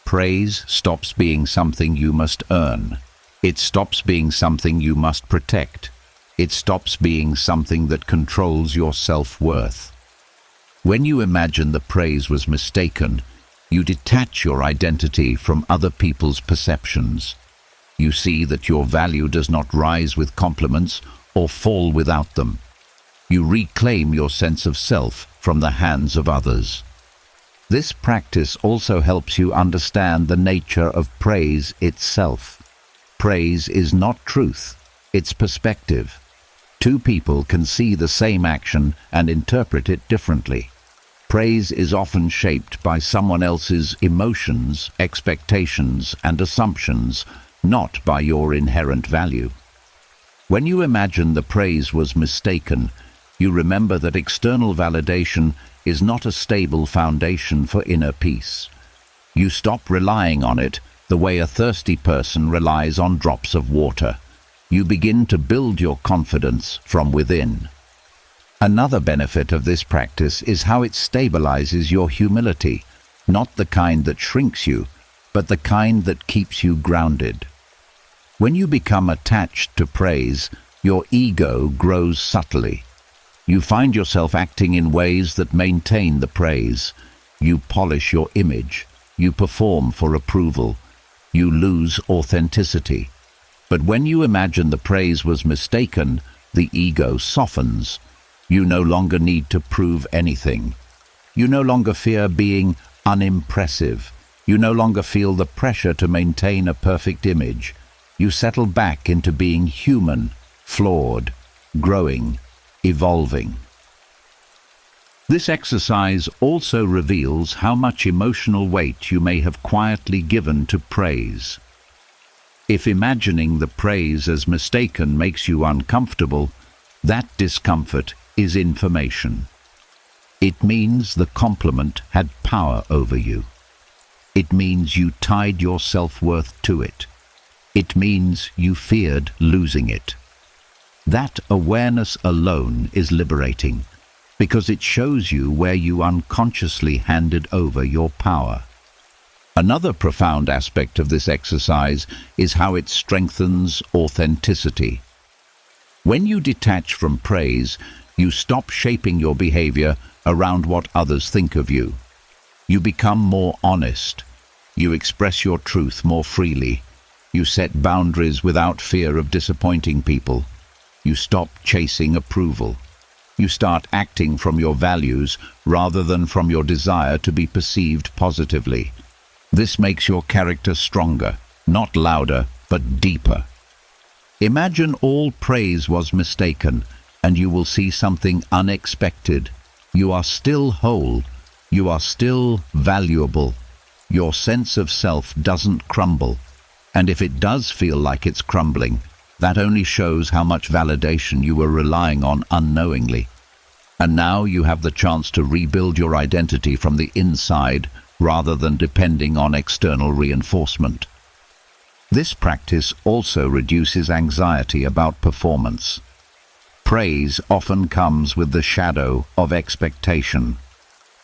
Praise stops being something you must earn. It stops being something you must protect. It stops being something that controls your self-worth. When you imagine the praise was mistaken, you detach your identity from other people's perceptions. You see that your value does not rise with compliments or fall without them. You reclaim your sense of self from the hands of others. This practice also helps you understand the nature of praise itself. Praise is not truth, it's perspective. Two people can see the same action and interpret it differently. Praise is often shaped by someone else's emotions, expectations, and assumptions, not by your inherent value. When you imagine the praise was mistaken, you remember that external validation is not a stable foundation for inner peace. You stop relying on it the way a thirsty person relies on drops of water. You begin to build your confidence from within. Another benefit of this practice is how it stabilizes your humility, not the kind that shrinks you, but the kind that keeps you grounded. When you become attached to praise, your ego grows subtly. You find yourself acting in ways that maintain the praise. You polish your image. You perform for approval. You lose authenticity. But when you imagine the praise was mistaken, the ego softens. You no longer need to prove anything. You no longer fear being unimpressive. You no longer feel the pressure to maintain a perfect image. You settle back into being human, flawed, growing, evolving. This exercise also reveals how much emotional weight you may have quietly given to praise. If imagining the praise as mistaken makes you uncomfortable, that discomfort is information. It means the compliment had power over you. It means you tied your self-worth to it. It means you feared losing it. That awareness alone is liberating, because it shows you where you unconsciously handed over your power. Another profound aspect of this exercise is how it strengthens authenticity. When you detach from praise, you stop shaping your behavior around what others think of you. You become more honest. You express your truth more freely. You set boundaries without fear of disappointing people. You stop chasing approval. You start acting from your values rather than from your desire to be perceived positively. This makes your character stronger, not louder, but deeper. Imagine all praise was mistaken, and you will see something unexpected. You are still whole. You are still valuable. Your sense of self doesn't crumble. And if it does feel like it's crumbling, that only shows how much validation you were relying on unknowingly. And now you have the chance to rebuild your identity from the inside rather than depending on external reinforcement. This practice also reduces anxiety about performance. Praise often comes with the shadow of expectation.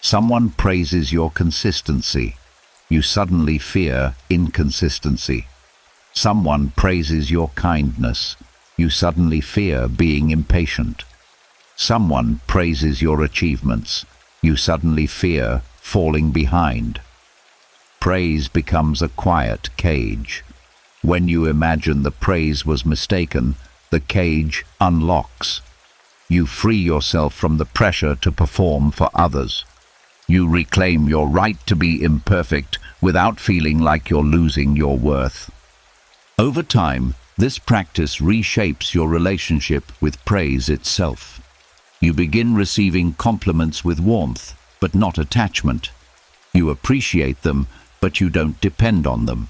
Someone praises your consistency. You suddenly fear inconsistency. Someone praises your kindness. You suddenly fear being impatient. Someone praises your achievements. You suddenly fear falling behind. Praise becomes a quiet cage. When you imagine the praise was mistaken, the cage unlocks. You free yourself from the pressure to perform for others. You reclaim your right to be imperfect without feeling like you're losing your worth. Over time, this practice reshapes your relationship with praise itself. You begin receiving compliments with warmth, but not attachment. You appreciate them, but you don't depend on them.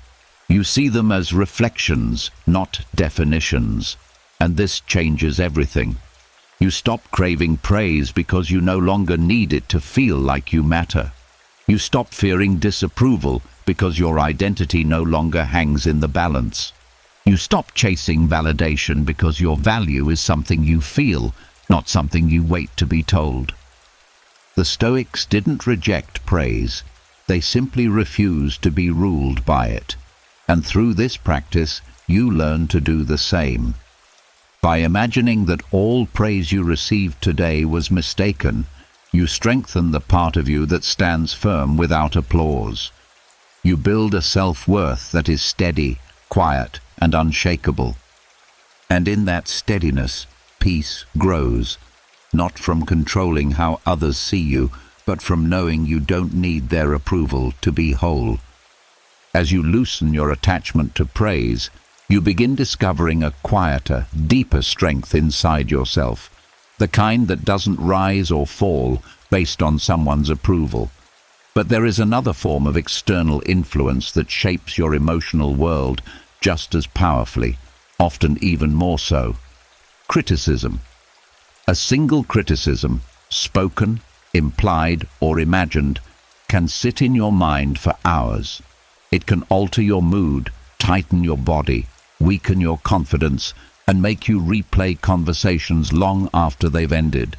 You see them as reflections, not definitions. And this changes everything. You stop craving praise because you no longer need it to feel like you matter. You stop fearing disapproval because your identity no longer hangs in the balance. You stop chasing validation because your value is something you feel, not something you wait to be told. The Stoics didn't reject praise. They simply refused to be ruled by it. And through this practice, you learn to do the same. By imagining that all praise you received today was mistaken, you strengthen the part of you that stands firm without applause. You build a self-worth that is steady, quiet, and unshakable. And in that steadiness, peace grows, not from controlling how others see you, but from knowing you don't need their approval to be whole. As you loosen your attachment to praise, you begin discovering a quieter, deeper strength inside yourself, the kind that doesn't rise or fall based on someone's approval. But there is another form of external influence that shapes your emotional world just as powerfully, often even more so. Criticism. A single criticism, spoken, implied, or imagined, can sit in your mind for hours. It can alter your mood, tighten your body, weaken your confidence, and make you replay conversations long after they've ended.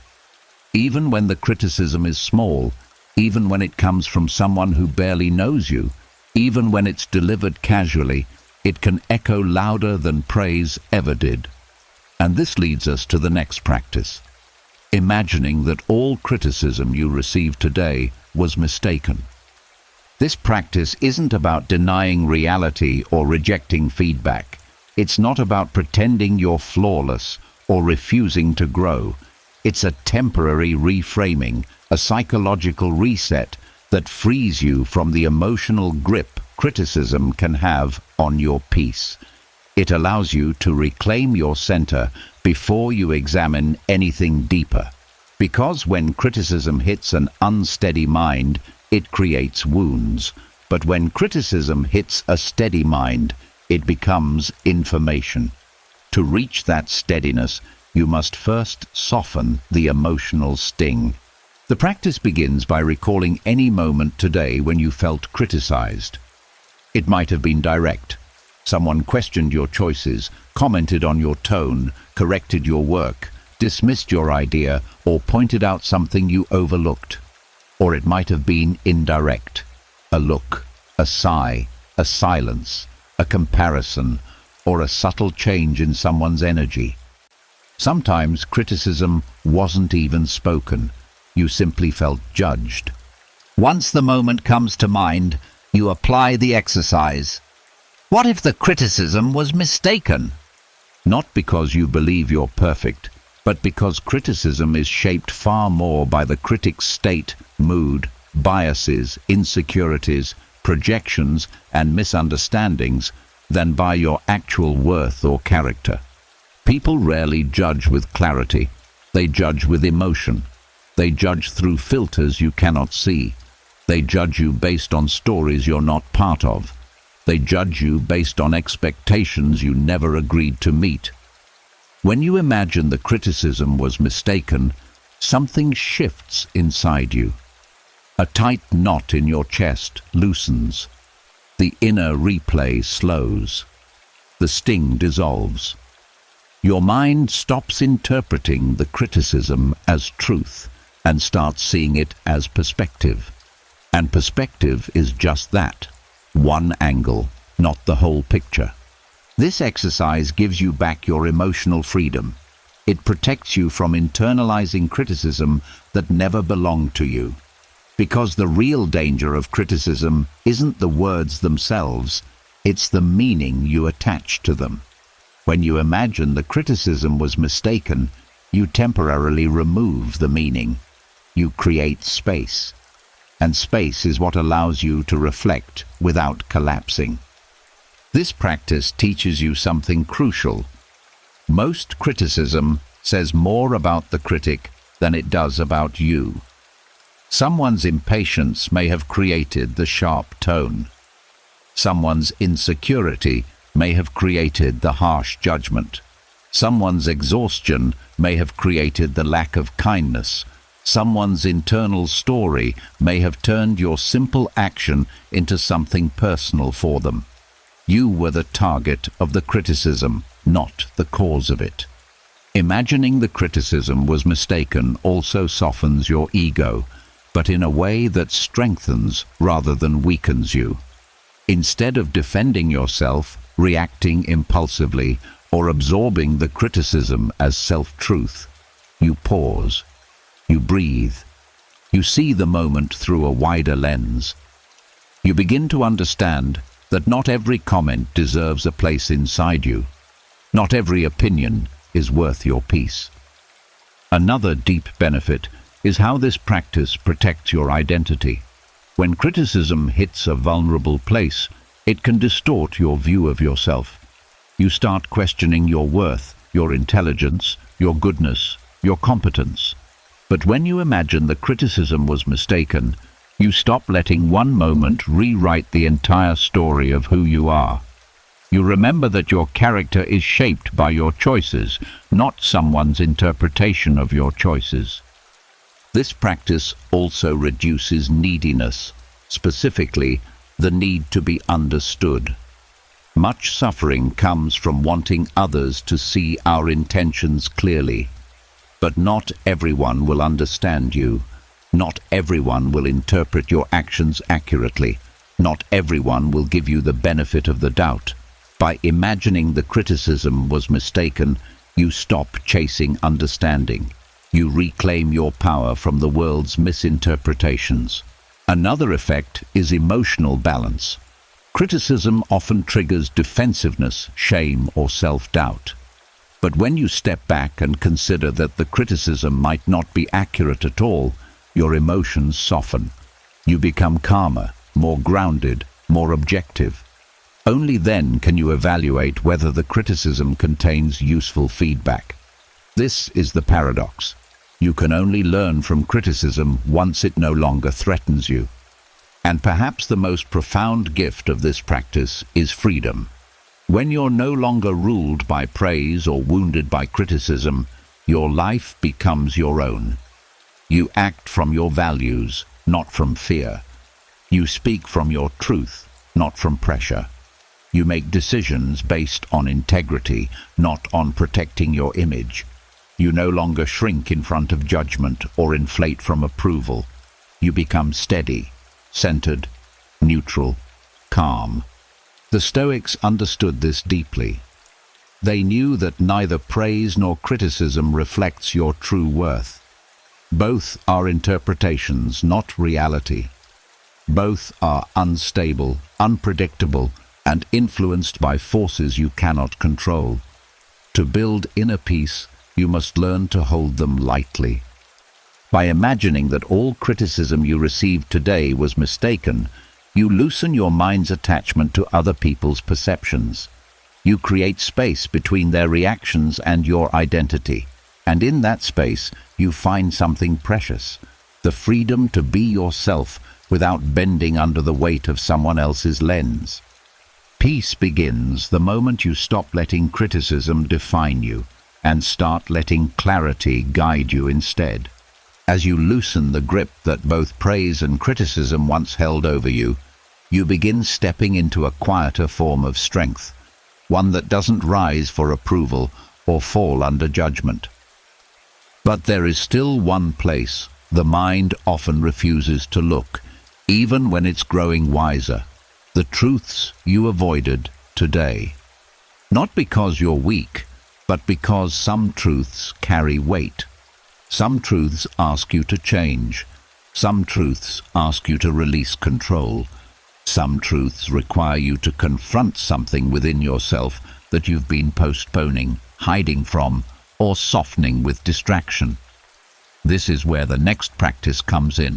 Even when the criticism is small, even when it comes from someone who barely knows you, even when it's delivered casually, it can echo louder than praise ever did. And this leads us to the next practice. Imagining that all criticism you received today was mistaken. This practice isn't about denying reality or rejecting feedback. It's not about pretending you're flawless or refusing to grow. It's a temporary reframing, a psychological reset that frees you from the emotional grip criticism can have on your peace. It allows you to reclaim your center before you examine anything deeper. Because when criticism hits an unsteady mind, it creates wounds. But when criticism hits a steady mind, it becomes information. To reach that steadiness, you must first soften the emotional sting. The practice begins by recalling any moment today when you felt criticized. It might have been direct. Someone questioned your choices, commented on your tone, corrected your work, dismissed your idea, or pointed out something you overlooked. Or it might have been indirect. A look, a sigh, a silence, a comparison, or a subtle change in someone's energy. Sometimes criticism wasn't even spoken. You simply felt judged. Once the moment comes to mind, you apply the exercise. What if the criticism was mistaken? Not because you believe you're perfect, but because criticism is shaped far more by the critic's state, mood, biases, insecurities, projections, and misunderstandings than by your actual worth or character. People rarely judge with clarity. They judge with emotion. They judge through filters you cannot see. They judge you based on stories you're not part of. They judge you based on expectations you never agreed to meet. When you imagine the criticism was mistaken, something shifts inside you. A tight knot in your chest loosens. The inner replay slows. The sting dissolves. Your mind stops interpreting the criticism as truth and starts seeing it as perspective. And perspective is just that, one angle, not the whole picture. This exercise gives you back your emotional freedom. It protects you from internalizing criticism that never belonged to you. Because the real danger of criticism isn't the words themselves, it's the meaning you attach to them. When you imagine the criticism was mistaken, you temporarily remove the meaning. You create space. And space is what allows you to reflect without collapsing. This practice teaches you something crucial. Most criticism says more about the critic than it does about you. Someone's impatience may have created the sharp tone. Someone's insecurity may have created the harsh judgment. Someone's exhaustion may have created the lack of kindness. Someone's internal story may have turned your simple action into something personal for them. You were the target of the criticism, not the cause of it. Imagining the criticism was mistaken also softens your ego, but in a way that strengthens rather than weakens you. Instead of defending yourself, reacting impulsively, or absorbing the criticism as self-truth, you pause. You breathe. You see the moment through a wider lens. You begin to understand that not every comment deserves a place inside you. Not every opinion is worth your peace. Another deep benefit is how this practice protects your identity. When criticism hits a vulnerable place, it can distort your view of yourself. You start questioning your worth, your intelligence, your goodness, your competence. But when you imagine the criticism was mistaken, you stop letting one moment rewrite the entire story of who you are. You remember that your character is shaped by your choices, not someone's interpretation of your choices. This practice also reduces neediness, specifically the need to be understood. Much suffering comes from wanting others to see our intentions clearly. But not everyone will understand you. Not everyone will interpret your actions accurately. Not everyone will give you the benefit of the doubt. By imagining the criticism was mistaken, you stop chasing understanding. You reclaim your power from the world's misinterpretations. Another effect is emotional balance. Criticism often triggers defensiveness, shame, or self-doubt. But when you step back and consider that the criticism might not be accurate at all, your emotions soften. You become calmer, more grounded, more objective. Only then can you evaluate whether the criticism contains useful feedback. This is the paradox. You can only learn from criticism once it no longer threatens you. And perhaps the most profound gift of this practice is freedom. When you're no longer ruled by praise or wounded by criticism, your life becomes your own. You act from your values, not from fear. You speak from your truth, not from pressure. You make decisions based on integrity, not on protecting your image. You no longer shrink in front of judgment or inflate from approval. You become steady, centered, neutral, calm. The Stoics understood this deeply. They knew that neither praise nor criticism reflects your true worth. Both are interpretations, not reality. Both are unstable, unpredictable, and influenced by forces you cannot control. To build inner peace, you must learn to hold them lightly. By imagining that all criticism you received today was mistaken, you loosen your mind's attachment to other people's perceptions. You create space between their reactions and your identity. And in that space, you find something precious, the freedom to be yourself without bending under the weight of someone else's lens. Peace begins the moment you stop letting criticism define you and start letting clarity guide you instead. As you loosen the grip that both praise and criticism once held over you, you begin stepping into a quieter form of strength, one that doesn't rise for approval or fall under judgment. But there is still one place the mind often refuses to look, even when it's growing wiser: the truths you avoided today. Not because you're weak, but because some truths carry weight. Some truths ask you to change. Some truths ask you to release control. Some truths require you to confront something within yourself that you've been postponing, hiding from, or softening with distraction. This is where the next practice comes in.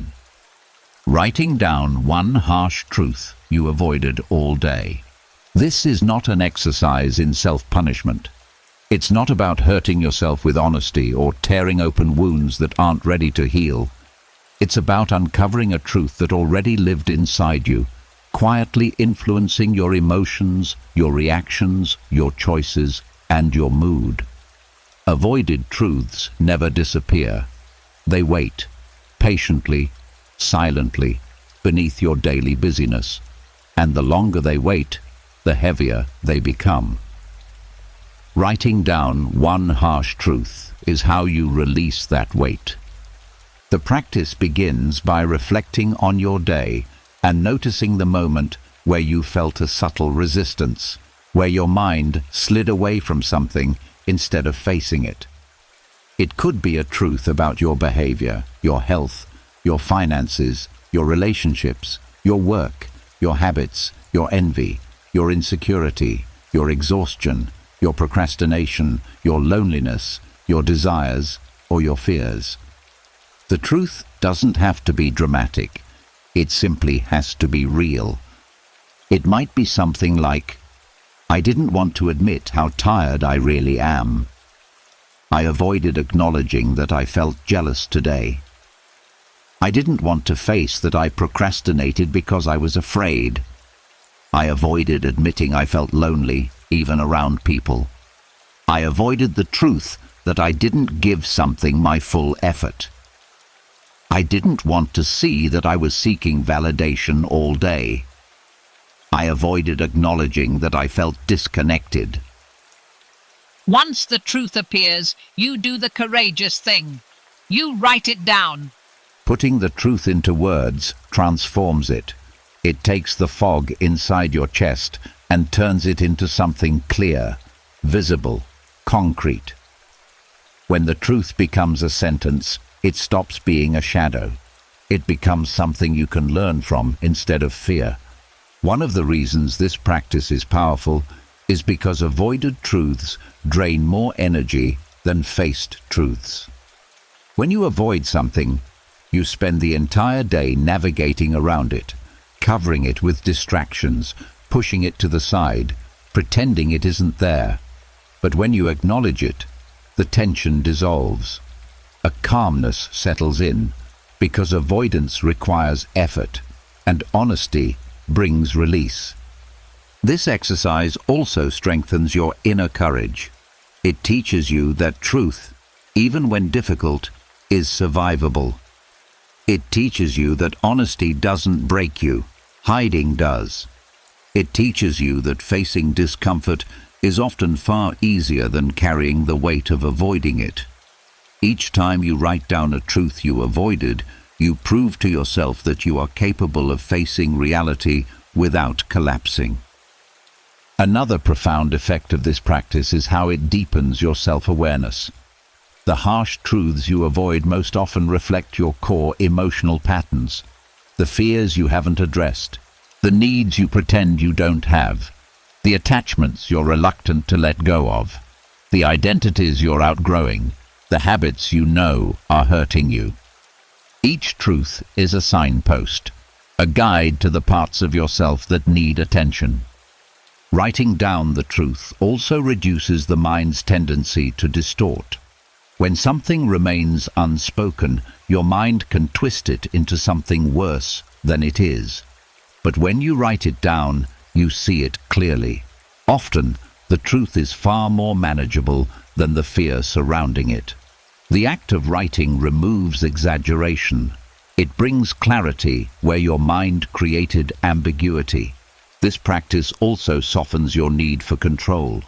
Writing down one harsh truth you avoided all day. This is not an exercise in self-punishment. It's not about hurting yourself with honesty or tearing open wounds that aren't ready to heal. It's about uncovering a truth that already lived inside you, quietly influencing your emotions, your reactions, your choices, and your mood. Avoided truths never disappear. They wait, patiently, silently, beneath your daily busyness. And the longer they wait, the heavier they become. Writing down one harsh truth is how you release that weight. The practice begins by reflecting on your day and noticing the moment where you felt a subtle resistance, where your mind slid away from something instead of facing it. It could be a truth about your behavior, your health, your finances, your relationships, your work, your habits, your envy, your insecurity, your exhaustion, your procrastination, your loneliness, your desires, or your fears. The truth doesn't have to be dramatic. It simply has to be real. It might be something like, "I didn't want to admit how tired I really am. I avoided acknowledging that I felt jealous today. I didn't want to face that I procrastinated because I was afraid. I avoided admitting I felt lonely, even around people. I avoided the truth that I didn't give something my full effort. I didn't want to see that I was seeking validation all day. I avoided acknowledging that I felt disconnected." Once the truth appears, you do the courageous thing. You write it down. Putting the truth into words transforms it. It takes the fog inside your chest and turns it into something clear, visible, concrete. When the truth becomes a sentence, it stops being a shadow. It becomes something you can learn from instead of fear. One of the reasons this practice is powerful is because avoided truths drain more energy than faced truths. When you avoid something, you spend the entire day navigating around it, covering it with distractions, pushing it to the side, pretending it isn't there. But when you acknowledge it, the tension dissolves. A calmness settles in, because avoidance requires effort, and honesty brings release. This exercise also strengthens your inner courage. It teaches you that truth, even when difficult, is survivable. It teaches you that honesty doesn't break you, hiding does. It teaches you that facing discomfort is often far easier than carrying the weight of avoiding it. Each time you write down a truth you avoided, you prove to yourself that you are capable of facing reality without collapsing. Another profound effect of this practice is how it deepens your self-awareness. The harsh truths you avoid most often reflect your core emotional patterns, the fears you haven't addressed, the needs you pretend you don't have, the attachments you're reluctant to let go of, the identities you're outgrowing, the habits you know are hurting you. Each truth is a signpost, a guide to the parts of yourself that need attention. Writing down the truth also reduces the mind's tendency to distort. When something remains unspoken, your mind can twist it into something worse than it is. But when you write it down, you see it clearly. Often, the truth is far more manageable than the fear surrounding it. The act of writing removes exaggeration. It brings clarity where your mind created ambiguity. This practice also softens your need for control.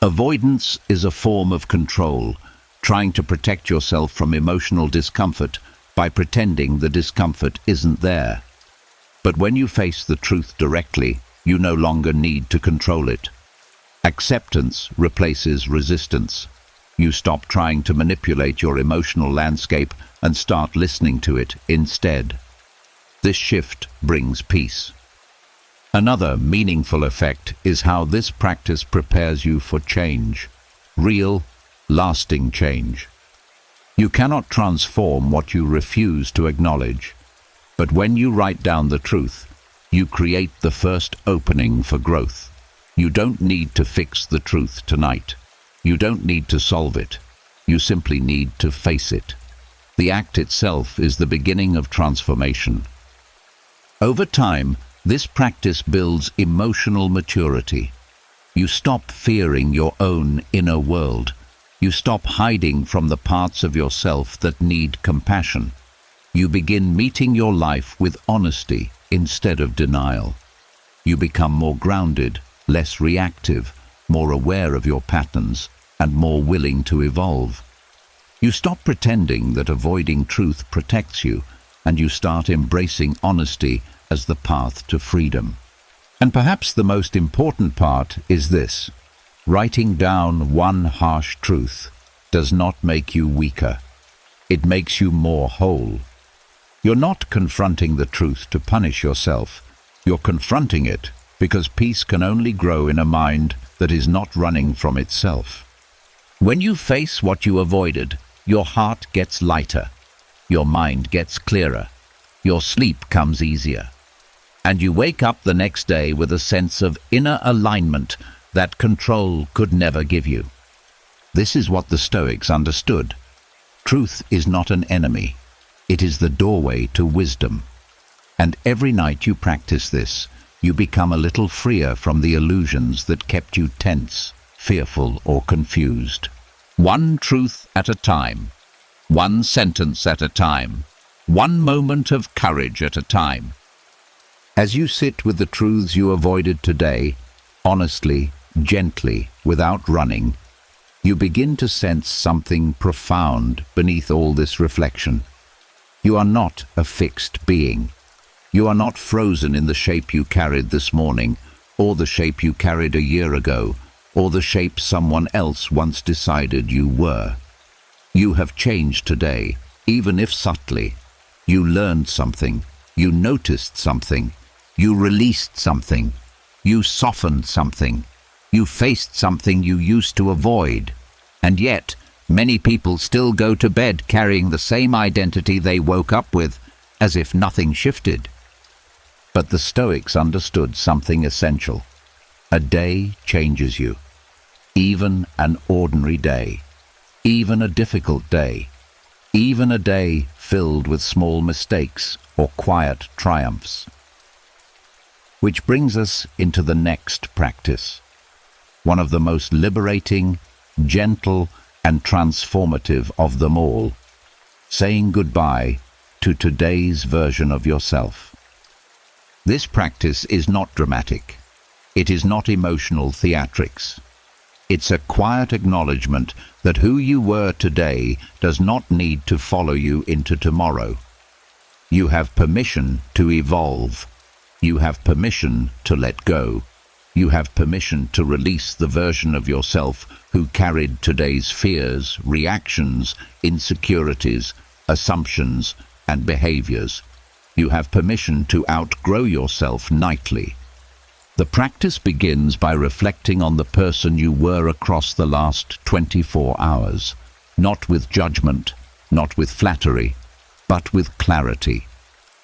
Avoidance is a form of control, trying to protect yourself from emotional discomfort by pretending the discomfort isn't there. But when you face the truth directly, you no longer need to control it. Acceptance replaces resistance. You stop trying to manipulate your emotional landscape and start listening to it instead. This shift brings peace. Another meaningful effect is how this practice prepares you for change, real, lasting change. You cannot transform what you refuse to acknowledge, but when you write down the truth, you create the first opening for growth. You don't need to fix the truth tonight. You don't need to solve it. You simply need to face it. The act itself is the beginning of transformation. Over time, this practice builds emotional maturity. You stop fearing your own inner world. You stop hiding from the parts of yourself that need compassion. You begin meeting your life with honesty instead of denial. You become more grounded, less reactive, more aware of your patterns, and more willing to evolve. You stop pretending that avoiding truth protects you, and you start embracing honesty as the path to freedom. And perhaps the most important part is this: writing down one harsh truth does not make you weaker. It makes you more whole. You're not confronting the truth to punish yourself. You're confronting it because peace can only grow in a mind that is not running from itself. When you face what you avoided, your heart gets lighter, your mind gets clearer, your sleep comes easier, and you wake up the next day with a sense of inner alignment that control could never give you. This is what the Stoics understood. Truth is not an enemy. It is the doorway to wisdom. And every night you practice this, you become a little freer from the illusions that kept you tense, fearful, or confused. One truth at a time, one sentence at a time, one moment of courage at a time. As you sit with the truths you avoided today, honestly, gently, without running, you begin to sense something profound beneath all this reflection. You are not a fixed being. You are not frozen in the shape you carried this morning, or the shape you carried a year ago, or the shape someone else once decided you were. You have changed today, even if subtly. You learned something. You noticed something. You released something. You softened something. You faced something you used to avoid. And yet, many people still go to bed carrying the same identity they woke up with, as if nothing shifted. But the Stoics understood something essential. A day changes you. Even an ordinary day. Even a difficult day. Even a day filled with small mistakes or quiet triumphs. Which brings us into the next practice. One of the most liberating, gentle, and transformative of them all. Saying goodbye to today's version of yourself. This practice is not dramatic. It is not emotional theatrics. It's a quiet acknowledgement that who you were today does not need to follow you into tomorrow. You have permission to evolve. You have permission to let go. You have permission to release the version of yourself who carried today's fears, reactions, insecurities, assumptions, and behaviors. You have permission to outgrow yourself nightly. The practice begins by reflecting on the person you were across the last 24 hours, not with judgment, not with flattery, but with clarity.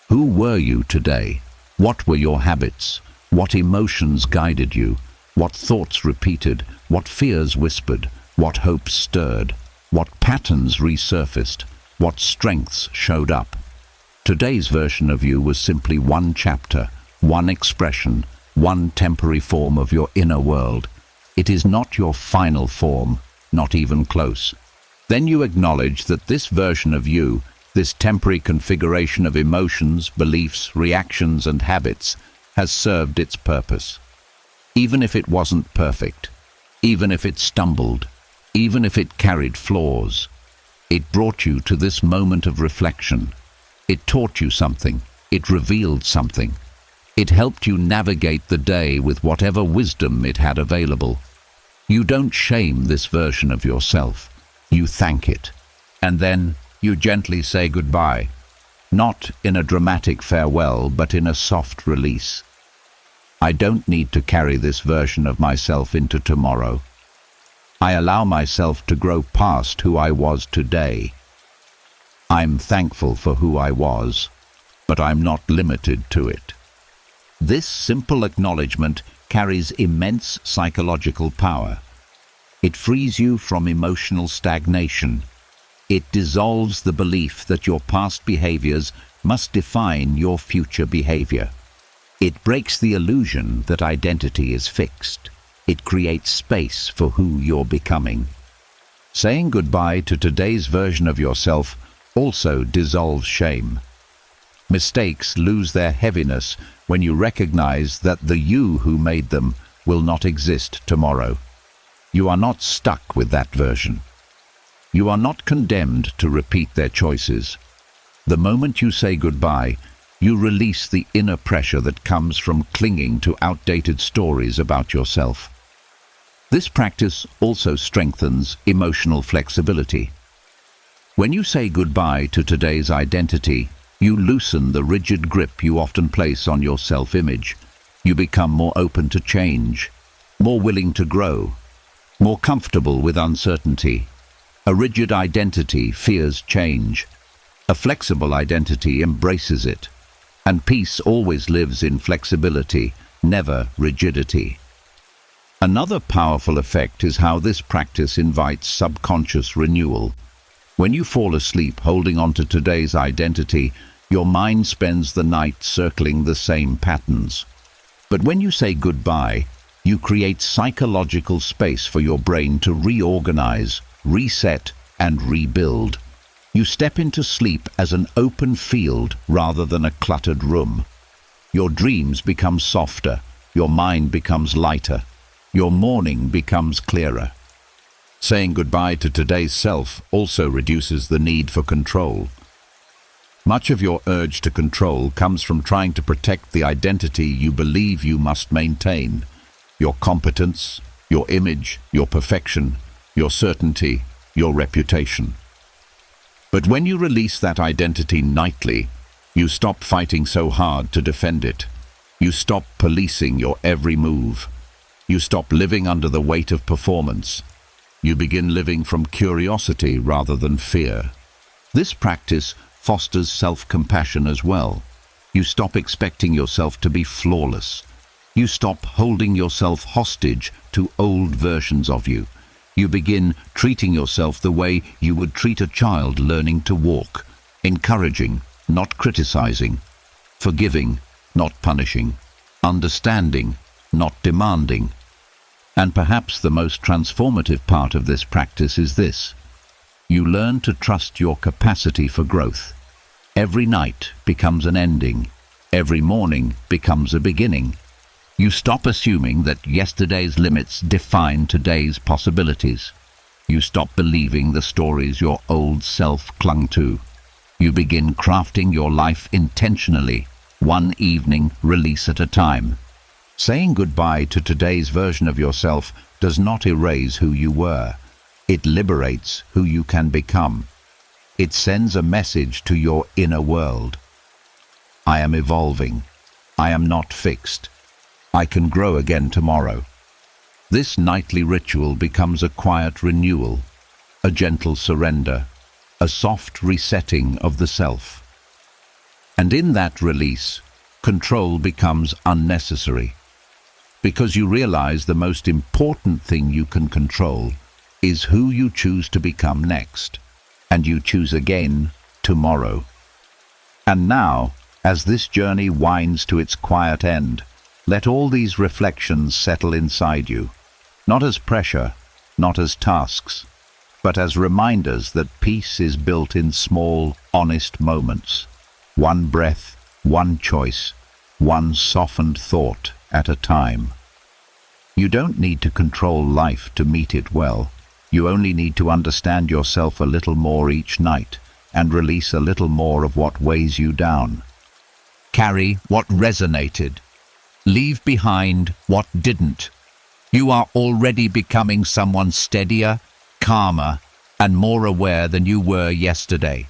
Who were you today? What were your habits? What emotions guided you? What thoughts repeated? What fears whispered? What hopes stirred? What patterns resurfaced? What strengths showed up? Today's version of you was simply one chapter, one expression, one temporary form of your inner world. It is not your final form, not even close. Then you acknowledge that this version of you, this temporary configuration of emotions, beliefs, reactions, and habits, has served its purpose. Even if it wasn't perfect, even if it stumbled, even if it carried flaws. It brought you to this moment of reflection. It taught you something. It revealed something. It helped you navigate the day with whatever wisdom it had available. You don't shame this version of yourself. You thank it. And then you gently say goodbye, not in a dramatic farewell, but in a soft release. I don't need to carry this version of myself into tomorrow. I allow myself to grow past who I was today. I'm thankful for who I was, but I'm not limited to it. This simple acknowledgement carries immense psychological power. It frees you from emotional stagnation. It dissolves the belief that your past behaviors must define your future behavior. It breaks the illusion that identity is fixed. It creates space for who you're becoming. Saying goodbye to today's version of yourself also dissolves shame. Mistakes lose their heaviness when you recognize that the you who made them will not exist tomorrow. You are not stuck with that version. You are not condemned to repeat their choices. The moment you say goodbye, you release the inner pressure that comes from clinging to outdated stories about yourself. This practice also strengthens emotional flexibility. When you say goodbye to today's identity, you loosen the rigid grip you often place on your self-image. You become more open to change, more willing to grow, more comfortable with uncertainty. A rigid identity fears change. A flexible identity embraces it. And peace always lives in flexibility, never rigidity. Another powerful effect is how this practice invites subconscious renewal. When you fall asleep holding on to today's identity, your mind spends the night circling the same patterns. But when you say goodbye, you create psychological space for your brain to reorganize, reset, and rebuild. You step into sleep as an open field rather than a cluttered room. Your dreams become softer, your mind becomes lighter, your morning becomes clearer. Saying goodbye to today's self also reduces the need for control. Much of your urge to control comes from trying to protect the identity you believe you must maintain. Your competence, your image, your perfection, your certainty, your reputation. But when you release that identity nightly, you stop fighting so hard to defend it. You stop policing your every move. You stop living under the weight of performance. You begin living from curiosity rather than fear. This practice fosters self-compassion as well. You stop expecting yourself to be flawless. You stop holding yourself hostage to old versions of you. You begin treating yourself the way you would treat a child learning to walk, encouraging, not criticizing, forgiving, not punishing, understanding, not demanding. And perhaps the most transformative part of this practice is this. You learn to trust your capacity for growth. Every night becomes an ending. Every morning becomes a beginning. You stop assuming that yesterday's limits define today's possibilities. You stop believing the stories your old self clung to. You begin crafting your life intentionally, one evening release at a time. Saying goodbye to today's version of yourself does not erase who you were. It liberates who you can become. It sends a message to your inner world. I am evolving. I am not fixed. I can grow again tomorrow. This nightly ritual becomes a quiet renewal, a gentle surrender, a soft resetting of the self. And in that release, control becomes unnecessary, because you realize the most important thing you can control is who you choose to become next, and you choose again tomorrow. And now, as this journey winds to its quiet end, let all these reflections settle inside you, not as pressure, not as tasks, but as reminders that peace is built in small, honest moments. One breath, one choice, one softened thought at a time. You don't need to control life to meet it well. You only need to understand yourself a little more each night and release a little more of what weighs you down. Carry what resonated. Leave behind what didn't. You are already becoming someone steadier, calmer, and more aware than you were yesterday.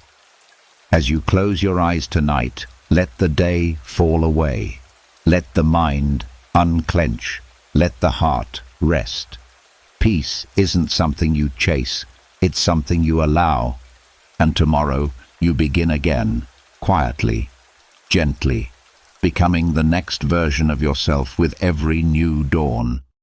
As you close your eyes tonight, let the day fall away. Let the mind unclench. Let the heart rest. Peace isn't something you chase, it's something you allow. And tomorrow you begin again, quietly, gently, becoming the next version of yourself with every new dawn.